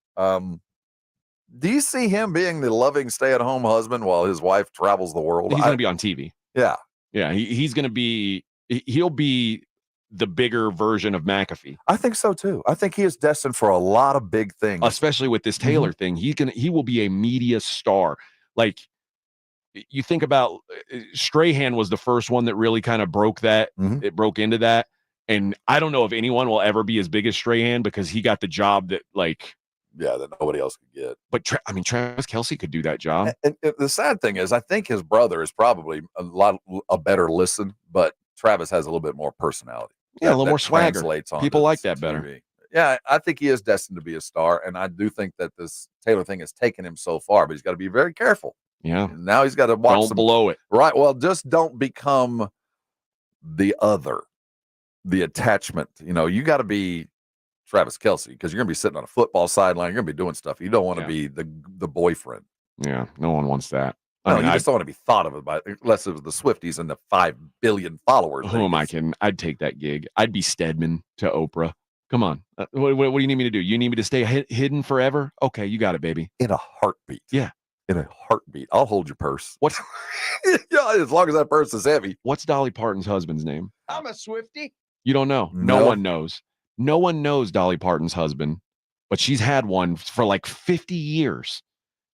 Do you see him being the loving stay-at-home husband while his wife travels the world?
He's going to be on TV.
Yeah.
Yeah, he's going to be he'll be the bigger version of McAfee.
I think so too. I think he is destined for a lot of big things.
Especially with this Taylor thing. He will be a media star. Like, you think about Strahan was the first one that really kind of broke that. It broke into that. And I don't know if anyone will ever be as big as Strahan because he got the job that
that nobody else could get.
But Travis Kelce could do that job.
And the sad thing is, I think his brother is probably a better listen, but Travis has a little bit more personality.
Yeah, a little more swagger.
On
people like that better.
TV. Yeah, I think he is destined to be a star, and I do think that this Taylor thing has taken him so far, but he's got to be very careful.
Yeah.
And now he's got to watch.
Don't blow it.
Right. Well, just don't become the other, the attachment. You got to be Travis Kelce because you're going to be sitting on a football sideline. You're going to be doing stuff. You don't want to be the boyfriend.
Yeah, no one wants that.
You just don't want to be thought of it unless it was the Swifties and the 5 billion followers.
Who am I kidding? I'd take that gig. I'd be Stedman to Oprah. Come on. What do you need me to do? You need me to stay hidden forever? Okay, you got it, baby.
In a heartbeat.
Yeah.
In a heartbeat. I'll hold your purse.
What's
yeah, as long as that purse is heavy.
What's Dolly Parton's husband's name?
I'm a Swiftie.
You don't know. No one knows. No one knows Dolly Parton's husband, but she's had one for like 50 years.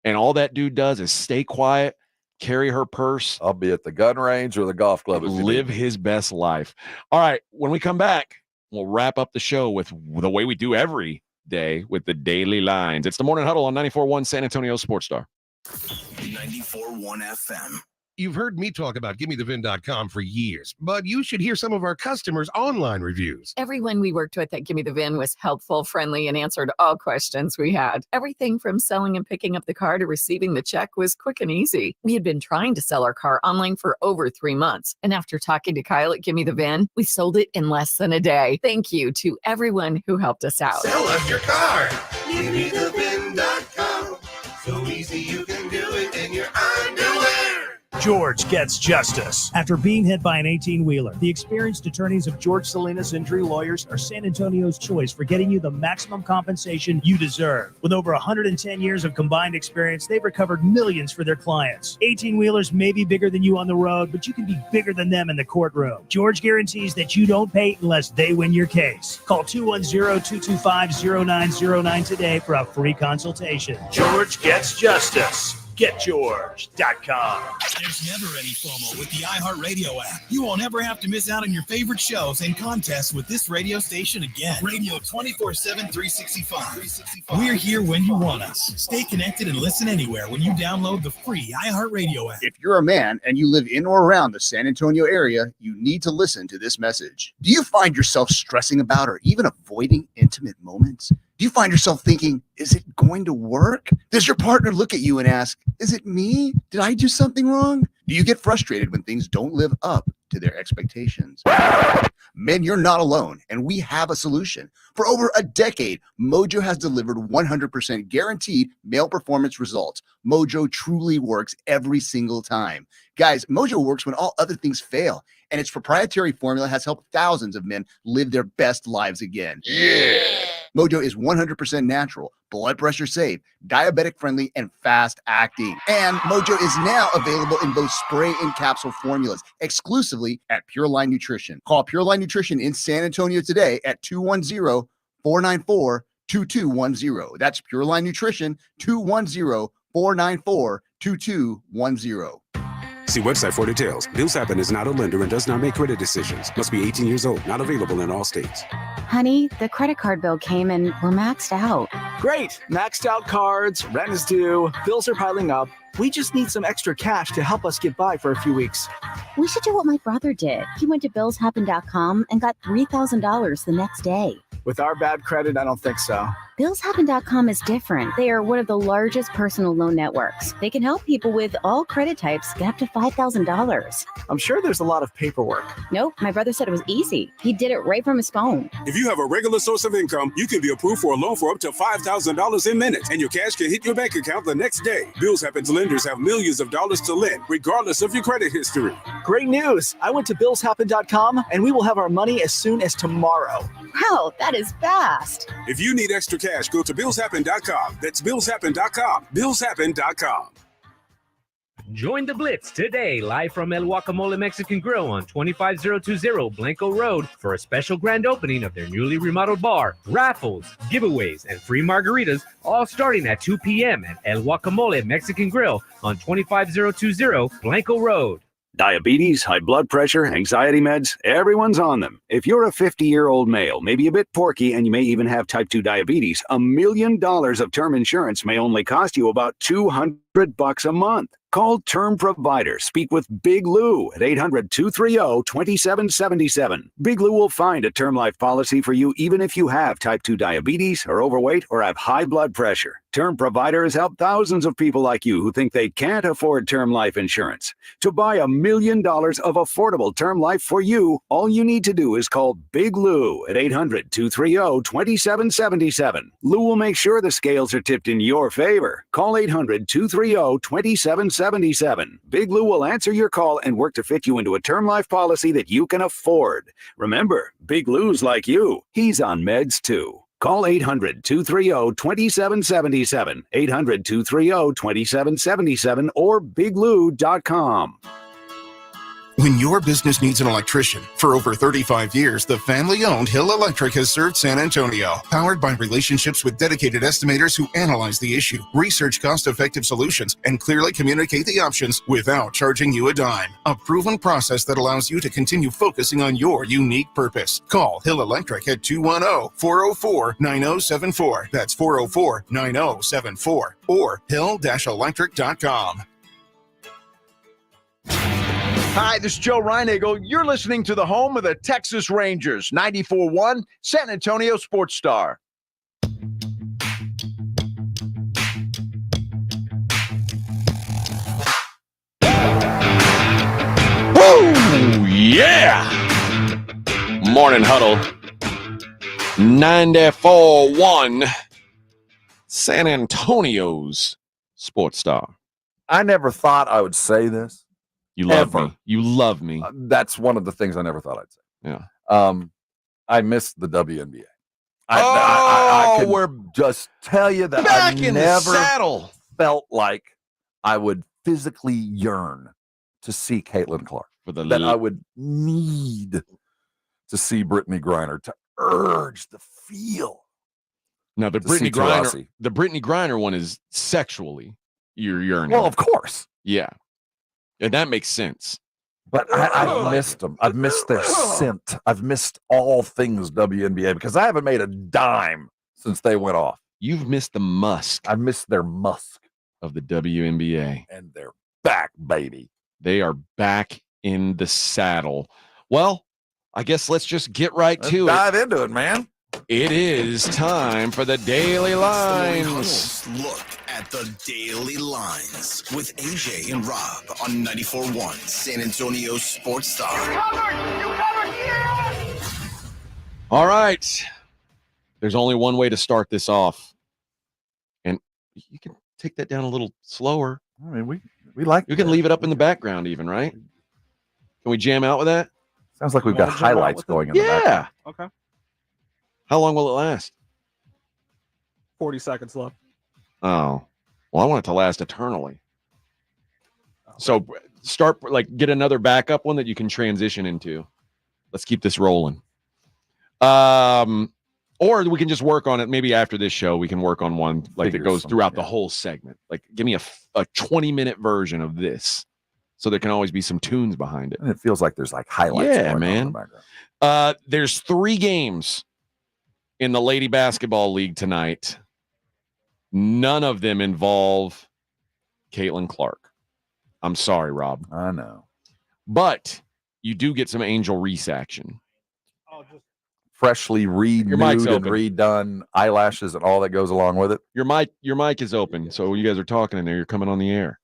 And all that dude does is stay quiet, carry her purse.
I'll be at the gun range or the golf club.
Live his best life. All right. When we come back, we'll wrap up the show with the way we do every day with the daily lines. It's the Morning Huddle on 94.1 San Antonio Sports Star.
94.1 FM.
You've heard me talk about GimmeTheVin.com for years, but you should hear some of our customers' online reviews.
Everyone we worked with at Gimme the VIN was helpful, friendly, and answered all questions we had. Everything from selling and picking up the car to receiving the check was quick and easy. We had been trying to sell our car online for over 3 months, and after talking to Kyle at Gimme the VIN, we sold it in less than a day. Thank you to everyone who helped us out.
Sell us your car. GimmeTheVin.com. So easy you can do it in your underwear.
George Gets Justice. After being hit by an 18-wheeler, the experienced attorneys of George Salinas Injury Lawyers are San Antonio's choice for getting you the maximum compensation you deserve. With over 110 years of combined experience, they've recovered millions for their clients. 18-wheelers may be bigger than you on the road, but you can be bigger than them in the courtroom. George guarantees that you don't pay unless they win your case. Call 210-225-0909 today for a free consultation. George Gets Justice. GetGeorge.com.
There's never any FOMO with the iHeartRadio app. You won't ever have to miss out on your favorite shows and contests with this radio station again. Radio 24/7, 365. We're here when you want us. Stay connected and listen anywhere when you download the free iHeartRadio app.
If you're a man and you live in or around the San Antonio area, you need to listen to this message. Do you find yourself stressing about or even avoiding intimate moments? Do you find yourself thinking, is it going to work? Does your partner look at you and ask, is it me? Did I do something wrong? Do you get frustrated when things don't live up to their expectations? Men, you're not alone, and we have a solution. For over a decade, Mojo has delivered 100% guaranteed male performance results. Mojo truly works every single time. Guys, Mojo works when all other things fail, and its proprietary formula has helped thousands of men live their best lives again. Yeah! Mojo is 100% natural, blood pressure safe, diabetic friendly, and fast acting. And Mojo is now available in both spray and capsule formulas exclusively at Pure Line Nutrition. Call Pure Line Nutrition in San Antonio today at 210-494-2210. That's Pure Line Nutrition, 210-494-2210.
See website for details. Bills Happen is not a lender and does not make credit decisions. Must be 18 years old. Not available in all states.
Honey, the credit card bill came and we're maxed out.
Great. Maxed out cards, rent is due, bills are piling up. We just need some extra cash to help us get by for a few weeks.
We should do what my brother did. He went to billshappen.com and got $3,000 the next day.
With our bad credit, I don't think so.
Billshappen.com is different. They are one of the largest personal loan networks. They can help people with all credit types get up to $5,000.
I'm sure there's a lot of paperwork.
Nope, my brother said it was easy. He did it right from his phone.
If you have a regular source of income, you can be approved for a loan for up to $5,000 in minutes, and your cash can hit your bank account the next day. Bills Happen's lenders have millions of dollars to lend, regardless of your credit history.
Great news. I went to billshappen.com, and we will have our money as soon as tomorrow.
Wow, that is fast.
If you need extra cash, go to billshappen.com. That's billshappen.com. Billshappen.com.
Join the Blitz today, live from El Guacamole Mexican Grill on 25020 Blanco Road for a special grand opening of their newly remodeled bar, raffles, giveaways, and free margaritas, all starting at 2 p.m. at El Guacamole Mexican Grill on 25020 Blanco Road.
Diabetes, high blood pressure, anxiety meds, everyone's on them. If you're a 50-year-old male, maybe a bit porky, and you may even have type 2 diabetes, $1 million of term insurance may only cost you about $200 a month. Call Term Provider. Speak with Big Lou at 800-230-2777. Big Lou will find a term life policy for you even if you have type 2 diabetes, are overweight, or have high blood pressure. Term Provider has helped thousands of people like you who think they can't afford term life insurance. To buy $1 million of affordable term life for you, all you need to do is call Big Lou at 800-230-2777. Lou will make sure the scales are tipped in your favor. Call 800-230-2777. Big Lou will answer your call and work to fit you into a term life policy that you can afford. Remember, Big Lou's like you. He's on meds too. Call 800-230-2777, 800-230-2777, or biglou.com.
When your business needs an electrician, for over 35 years, the family-owned Hill Electric has served San Antonio. Powered by relationships with dedicated estimators who analyze the issue, research cost-effective solutions, and clearly communicate the options without charging you a dime. A proven process that allows you to continue focusing on your unique purpose. Call Hill Electric at 210-404-9074. That's 404-9074. Or hill-electric.com.
Hi, this is Joe Reinagle. You're listening to the home of the Texas Rangers, 94.1 San Antonio Sports Star.
Woo! Yeah! Morning Huddle. 94.1 San Antonio's Sports Star.
I never thought I would say this,
You love
Ever.
me. You love me.
That's one of the things I never thought I'd say.
Yeah.
I miss the WNBA.
Oh,
I can
we're
just tell you that
back
I
in the
never
saddle.
felt like I would physically yearn to see Caitlin Clark. That I would need to see Brittany Griner, to urge the feel.
Now the
to see
Brittany Griner one is sexually you're yearning.
Well, of course.
Yeah. And that makes sense.
But I've missed them. I've missed their scent. I've missed all things WNBA because I haven't made a dime since they went off.
You've missed the musk.
I've missed their musk
of the WNBA.
And they're back, baby.
They are back in the saddle. Well, I guess let's just get right to it.
Dive into it, man.
It is time for the Daily Lines.
Look at the Daily Lines with AJ and Rob on 94.1 San Antonio Sports Star.
You covered, yeah!
All right. There's only one way to start this off. And you can take that down a little slower.
I mean, we like
You can leave it up in the background even, right? Can we jam out with that?
Sounds like we've got highlights going in the background.
Okay.
How long will it last?
40 seconds left.
Oh, well, I want it to last eternally. So start, get another backup one that you can transition into. Let's keep this rolling. Or we can just work on it. Maybe after this show, we can work on one that goes throughout the whole segment. Give me a 20-minute version of this, so there can always be some tunes behind it.
And it feels like there's highlights.
Yeah,
going on
man.
in the background.
There's 3 games in the Lady Basketball League tonight. None of them involve Caitlin Clark. I'm sorry, Rob.
I know.
But you do get some Angel Reese action.
Freshly renewed
mic's
and
open.
redone eyelashes and all that goes along with it.
Your mic is open, so you guys are talking in there. You're coming on the air.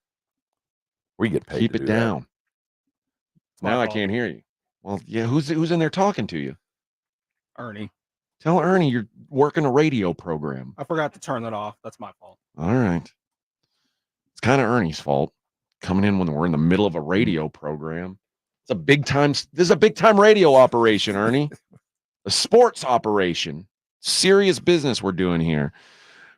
We get paid.
Keep
to
it
do that.
down. Now I can't hear you. Well, yeah, who's in there talking to you?
Ernie.
Tell Ernie you're working a radio program.
I forgot to turn that off. That's my fault.
All right. It's kind of Ernie's fault coming in when we're in the middle of a radio program. This is a big time radio operation, Ernie. A sports operation. Serious business we're doing here.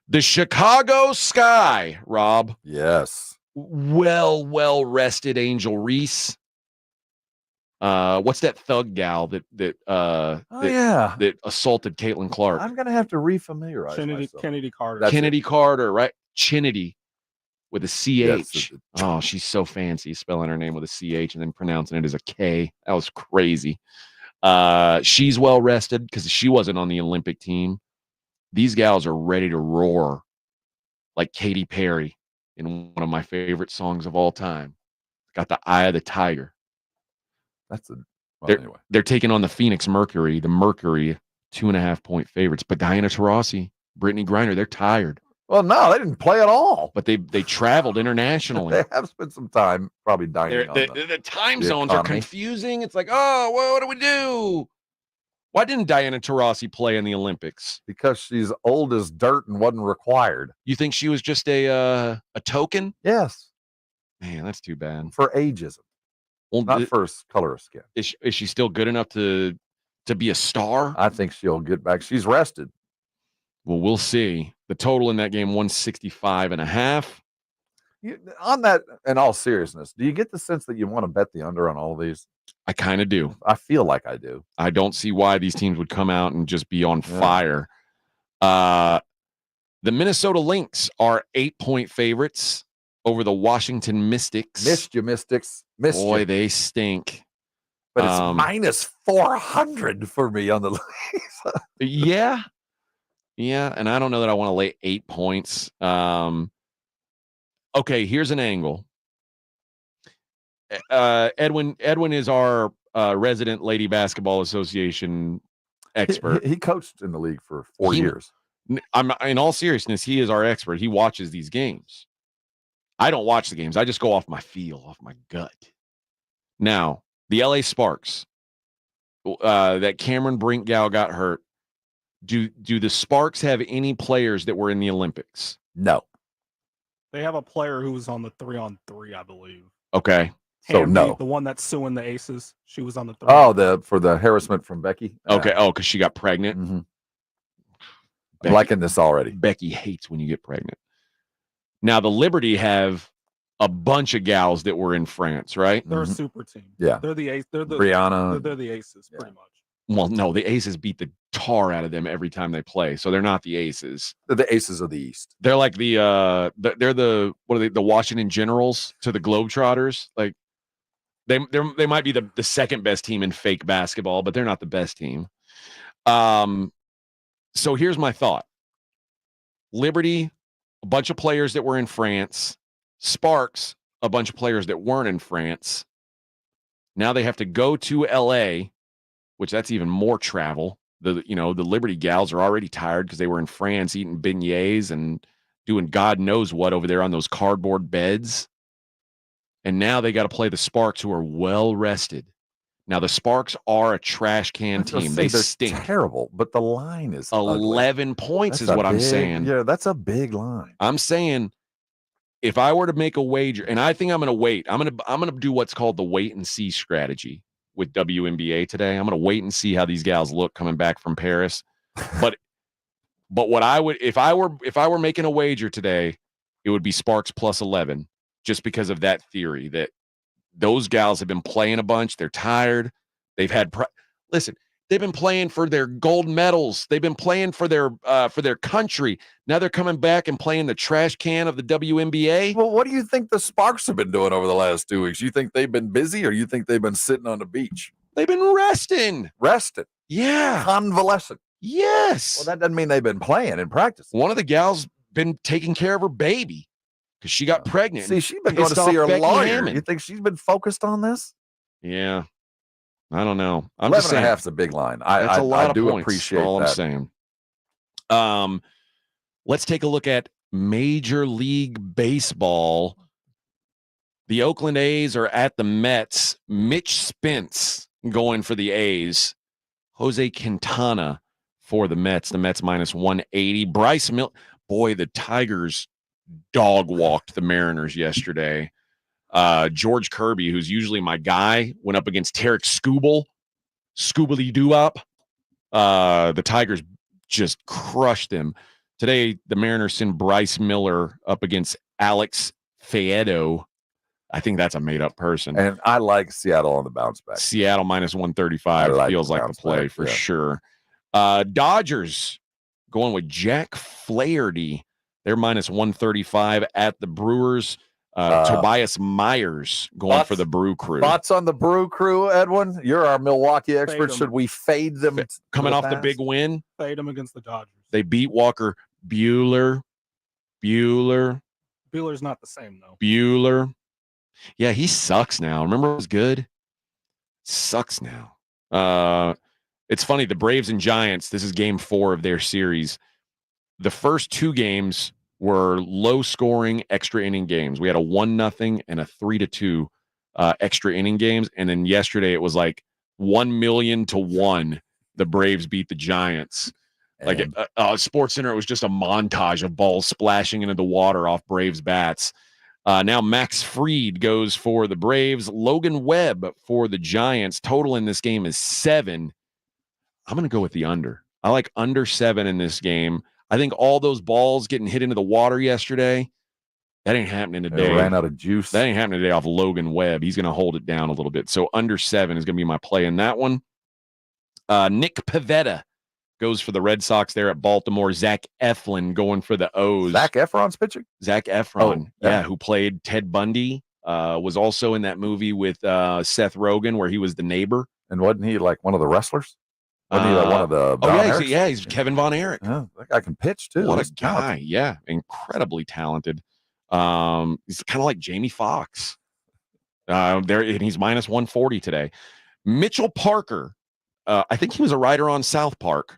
The Chicago Sky, Rob.
Yes.
Well rested Angel Reese. What's that thug gal that assaulted Caitlin Clark?
I'm gonna have to refamiliarize myself.
Kennedy Carter.
Kennedy Carter, right? Chinity with a CH.
Yes,
oh, she's so fancy spelling her name with a CH and then pronouncing it as a K. That was crazy. She's well rested because she wasn't on the Olympic team. These gals are ready to roar like Katy Perry in one of my favorite songs of all time. Got the Eye of the Tiger. They're taking on the Phoenix Mercury. The Mercury 2.5-point favorites. But Diana Taurasi, Brittany Griner, they're tired.
Well, no, they didn't play at all.
But they traveled internationally.
They have spent some time probably dining on
the time
the
zones are
economy.
confusing. It's like, oh, well, what do we do? Why didn't Diana Taurasi play in the Olympics?
Because she's old as dirt and wasn't required.
You think she was just a token?
Yes.
Man, that's too bad.
For ageism.
Well,
not for color of skin.
Is she still good enough to be a star?
I think she'll get back. She's rested.
Well, we'll see. The total in that game, 165.5.
On that, in all seriousness, do you get the sense that you want to bet the under on all of these?
I kind of do.
I feel like I do.
I don't see why these teams would come out and just be on fire. The Minnesota Lynx are 8-point favorites over the Washington Mystics.
Missed you, Mystics.
Boy, they stink.
But it's minus 400 for me on the Lynx.
Yeah. Yeah, and I don't know that I want to lay 8 points. Okay, here's an angle. Edwin is our resident Lady Basketball Association expert.
He coached in the league for 4 years.
I'm in all seriousness, he is our expert. He watches these games. I don't watch the games. I just go off my feel, off my gut. Now, the LA Sparks, that Cameron Brink gal got hurt. Do the Sparks have any players that were in the Olympics?
No.
They have a player who was on the 3-on-3, I believe.
Okay.
So
Hamby,
no.
the one that's suing the Aces. She was on the throne.
Oh, for the harassment from Becky.
Okay. Oh, because she got pregnant.
Mm-hmm. I'm liking this already.
Becky hates when you get pregnant. Now the Liberty have a bunch of gals that were in France, right?
They're a super team.
Yeah.
They're the Ace. They're the
Brianna.
They're the Aces, pretty much.
Well, no, the Aces beat the tar out of them every time they play, so they're not the Aces.
They're the Aces of the East.
They're like they're the what are they? The Washington Generals to the Globetrotters. Like they might be the second best team in fake basketball, but they're not the best team. So here's my thought. Liberty, a bunch of players that were in France. Sparks, a bunch of players that weren't in France. Now they have to go to LA, which that's even more travel. The Liberty gals are already tired because they were in France eating beignets and doing God knows what over there on those cardboard beds. And now they got to play the Sparks, who are well rested. Now the Sparks are a trash can team. They stink.
Terrible, but the line is
11 points is what I'm saying.
Yeah, that's a big line.
I'm saying if I were to make a wager, and I think I'm going to wait. I'm going to do what's called the wait and see strategy with WNBA today. I'm going to wait and see how these gals look coming back from Paris. But what I would if I were making a wager today, it would be Sparks plus 11, just because of that theory that those gals have been playing a bunch. They're tired. They've had listen. They've been playing for their gold medals. They've been playing for their country. Now they're coming back and playing the trash can of the WNBA.
Well, what do you think the Sparks have been doing over the last 2 weeks? You think they've been busy, or you think they've been sitting on the beach?
They've been resting.
Resting.
Yeah.
Convalescent.
Yes.
Well, that doesn't mean they've been playing and practicing.
One of the gals been taking care of her baby because she got pregnant.
See, she's been going to see her lawyer. You think she's been focused on this?
Yeah. I don't know. I'm
11
just saying,
and a half's a big line.
That's a lot
I
of
do
points,
appreciate
all
that.
I'm saying. Let's take a look at Major League Baseball. The Oakland A's are at the Mets. Mitch Spence going for the A's. Jose Quintana for the Mets. The Mets minus 180. Bryce Miller. Boy, the Tigers dog walked the Mariners yesterday. George Kirby, who's usually my guy, went up against Tarek Scoobly-Doo-Up. The Tigers just crushed him. Today, the Mariners send Bryce Miller up against Alex Faedo. I think that's a made-up person.
And I like Seattle on the bounce back.
Seattle minus 135 feels like the play for sure. Dodgers going with Jack Flaherty. They're minus 135 at the Brewers. Tobias Myers going for the Brew Crew.
Thoughts on the Brew Crew, Edwin? You're our Milwaukee expert. Should we fade them?
Coming off the big win?
Fade them against the Dodgers.
They beat Walker Buehler.
Buehler's not the same, though.
Buehler. Yeah, he sucks now. Remember it was good? Sucks now. It's funny, the Braves and Giants, this is game 4 of their series. The first 2 games were low-scoring extra inning games. We had a 1-0 and a 3-2 extra inning games, and then yesterday it was like 1,000,000-1. The Braves beat the Giants. Like Sports Center, it was just a montage of balls splashing into the water off Braves bats. Now Max Fried goes for the Braves. Logan Webb for the Giants. Total in this game is 7. I'm going to go with the under. I like under 7 in this game. I think all those balls getting hit into the water yesterday, that ain't happening today.
It ran out of juice.
That ain't happening today off Logan Webb. He's going to hold it down a little bit. So under 7 is going to be my play in that one. Nick Pivetta goes for the Red Sox there at Baltimore. Zach Eflin going for the O's.
Zach Efron's pitching?
Zach Efron, who played Ted Bundy, was also in that movie with Seth Rogen where he was the neighbor.
And wasn't he like one of the wrestlers? Wasn't he like one of the
he's Kevin Von Erich.
Yeah, that guy can pitch too.
What
He's
a guy.
talented.
Yeah, incredibly talented. He's kind of like Jamie Foxx. And he's minus 140 today. Mitchell Parker. I think he was a writer on South Park.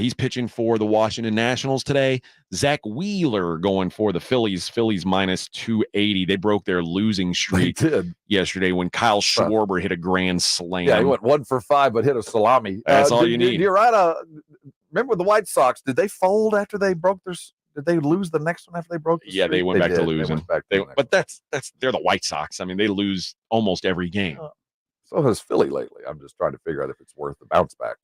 He's pitching for the Washington Nationals today. Zach Wheeler going for the Phillies. Phillies minus 280. They broke their losing streak yesterday when Kyle Schwarber hit a grand slam.
Yeah, he went 1 for 5, but hit a salami.
That's all you need.
You're right. Remember the White Sox? Did they fold after they broke their Did they lose the next one after they broke the
Yeah, they
streak?
went back to
did.
losing. But that's they're the White Sox. I mean, they lose almost every game.
So has Philly lately. I'm just trying to figure out if it's worth the bounce back.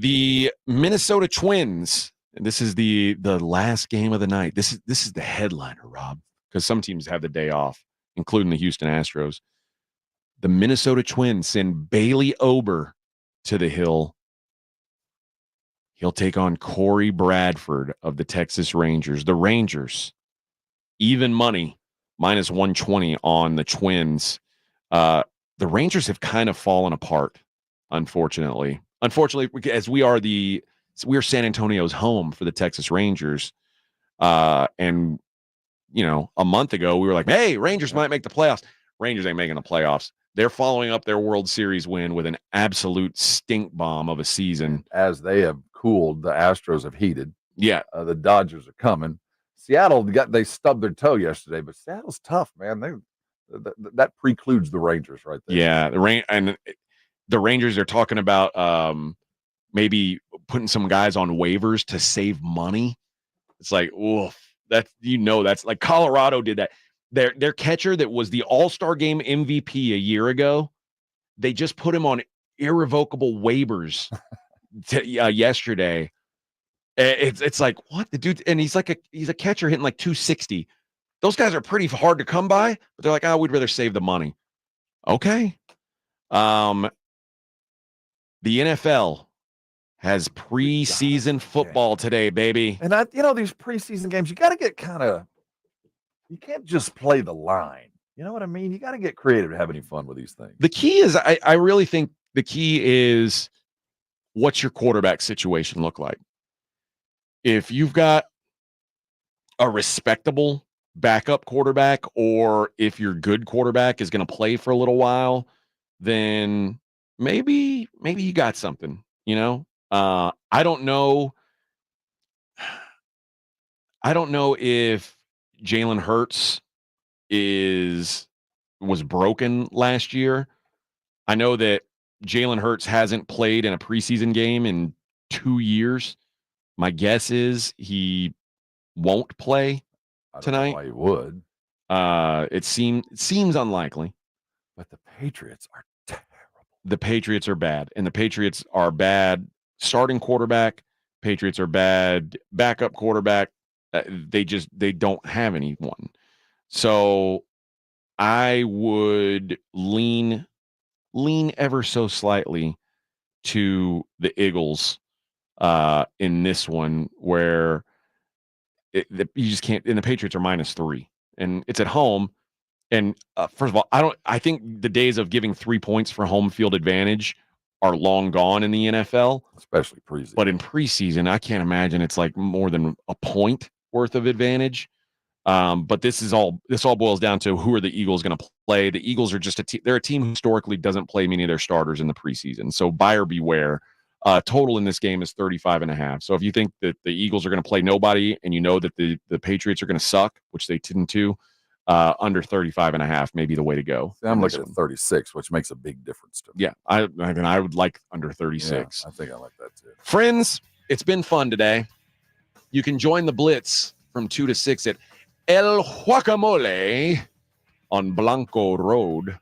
The Minnesota Twins. And this is the last game of the night. This is the headliner, Rob, because some teams have the day off, including the Houston Astros. The Minnesota Twins send Bailey Ober to the Hill. He'll take on Corey Bradford of the Texas Rangers. The Rangers, even money, -120 on the Twins. The Rangers have kind of fallen apart, unfortunately. Unfortunately, as we're San Antonio's home for the Texas Rangers. And, a month ago, we were like, hey, Rangers might make the playoffs. Rangers ain't making the playoffs. They're following up their World Series win with an absolute stink bomb of a season.
As they have cooled, the Astros have heated.
Yeah.
The Dodgers are coming. Seattle they stubbed their toe yesterday, but Seattle's tough, man. That precludes the Rangers right there.
Yeah, the Rangers are talking about maybe putting some guys on waivers to save money. It's like, oof, that's like Colorado did that. Their catcher that was the All-Star Game MVP a year ago, they just put him on irrevocable waivers yesterday. It's like, what? The dude, and he's a catcher hitting like 260. Those guys are pretty hard to come by, but they're like, we'd rather save the money. Okay. The NFL has preseason football today, baby.
And these preseason games, you got to get you can't just play the line. You know what I mean? You got to get creative to have any fun with these things.
The key is, I really think the key is, what's your quarterback situation look like? If you've got a respectable backup quarterback, or if your good quarterback is going to play for a little while, then maybe you got something, I don't know if Jalen Hurts was broken last year. I know that Jalen Hurts hasn't played in a preseason game in 2 years. My guess is he won't play tonight.
Why he would?
It seems unlikely.
But the Patriots are terrible.
The Patriots are bad, and the Patriots are bad starting quarterback. Patriots are bad backup quarterback. They don't have anyone. So I would lean ever so slightly to the Eagles in this one, where you just can't. And the Patriots are -3, and it's at home. And first of all, I think the days of giving 3 points for home field advantage are long gone in the NFL,
especially preseason.
But in preseason, I can't imagine it's like more than a point worth of advantage. But this all boils down to, who are the Eagles going to play? The Eagles are just they're a team who historically doesn't play many of their starters in the preseason. So buyer beware. Total in this game is 35.5. So if you think that the Eagles are going to play nobody, and you know that the Patriots are going to suck, which they tend to, under 35.5 may be the way to go.
I'm looking at 36, which makes a big difference to me.
Yeah, I would like under 36.
Yeah, I think I like that too.
Friends, it's been fun today. You can join the Blitz from 2 to 6 at El Guacamole on Blanco Road.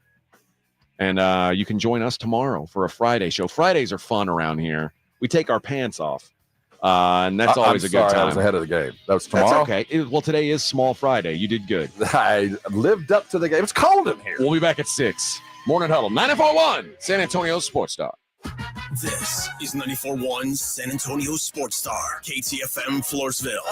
And you can join us tomorrow for a Friday show. Fridays are fun around here. We take our pants off. And that's always a good time.
I was ahead of the game. That was tomorrow?
That's okay. Well, today is Small Friday. You did good.
I lived up to the game. It's cold in here.
We'll be back at 6. Morning Huddle, 94.1 San Antonio Sports Star.
This is 94.1 San Antonio Sports Star, KTFM Floresville.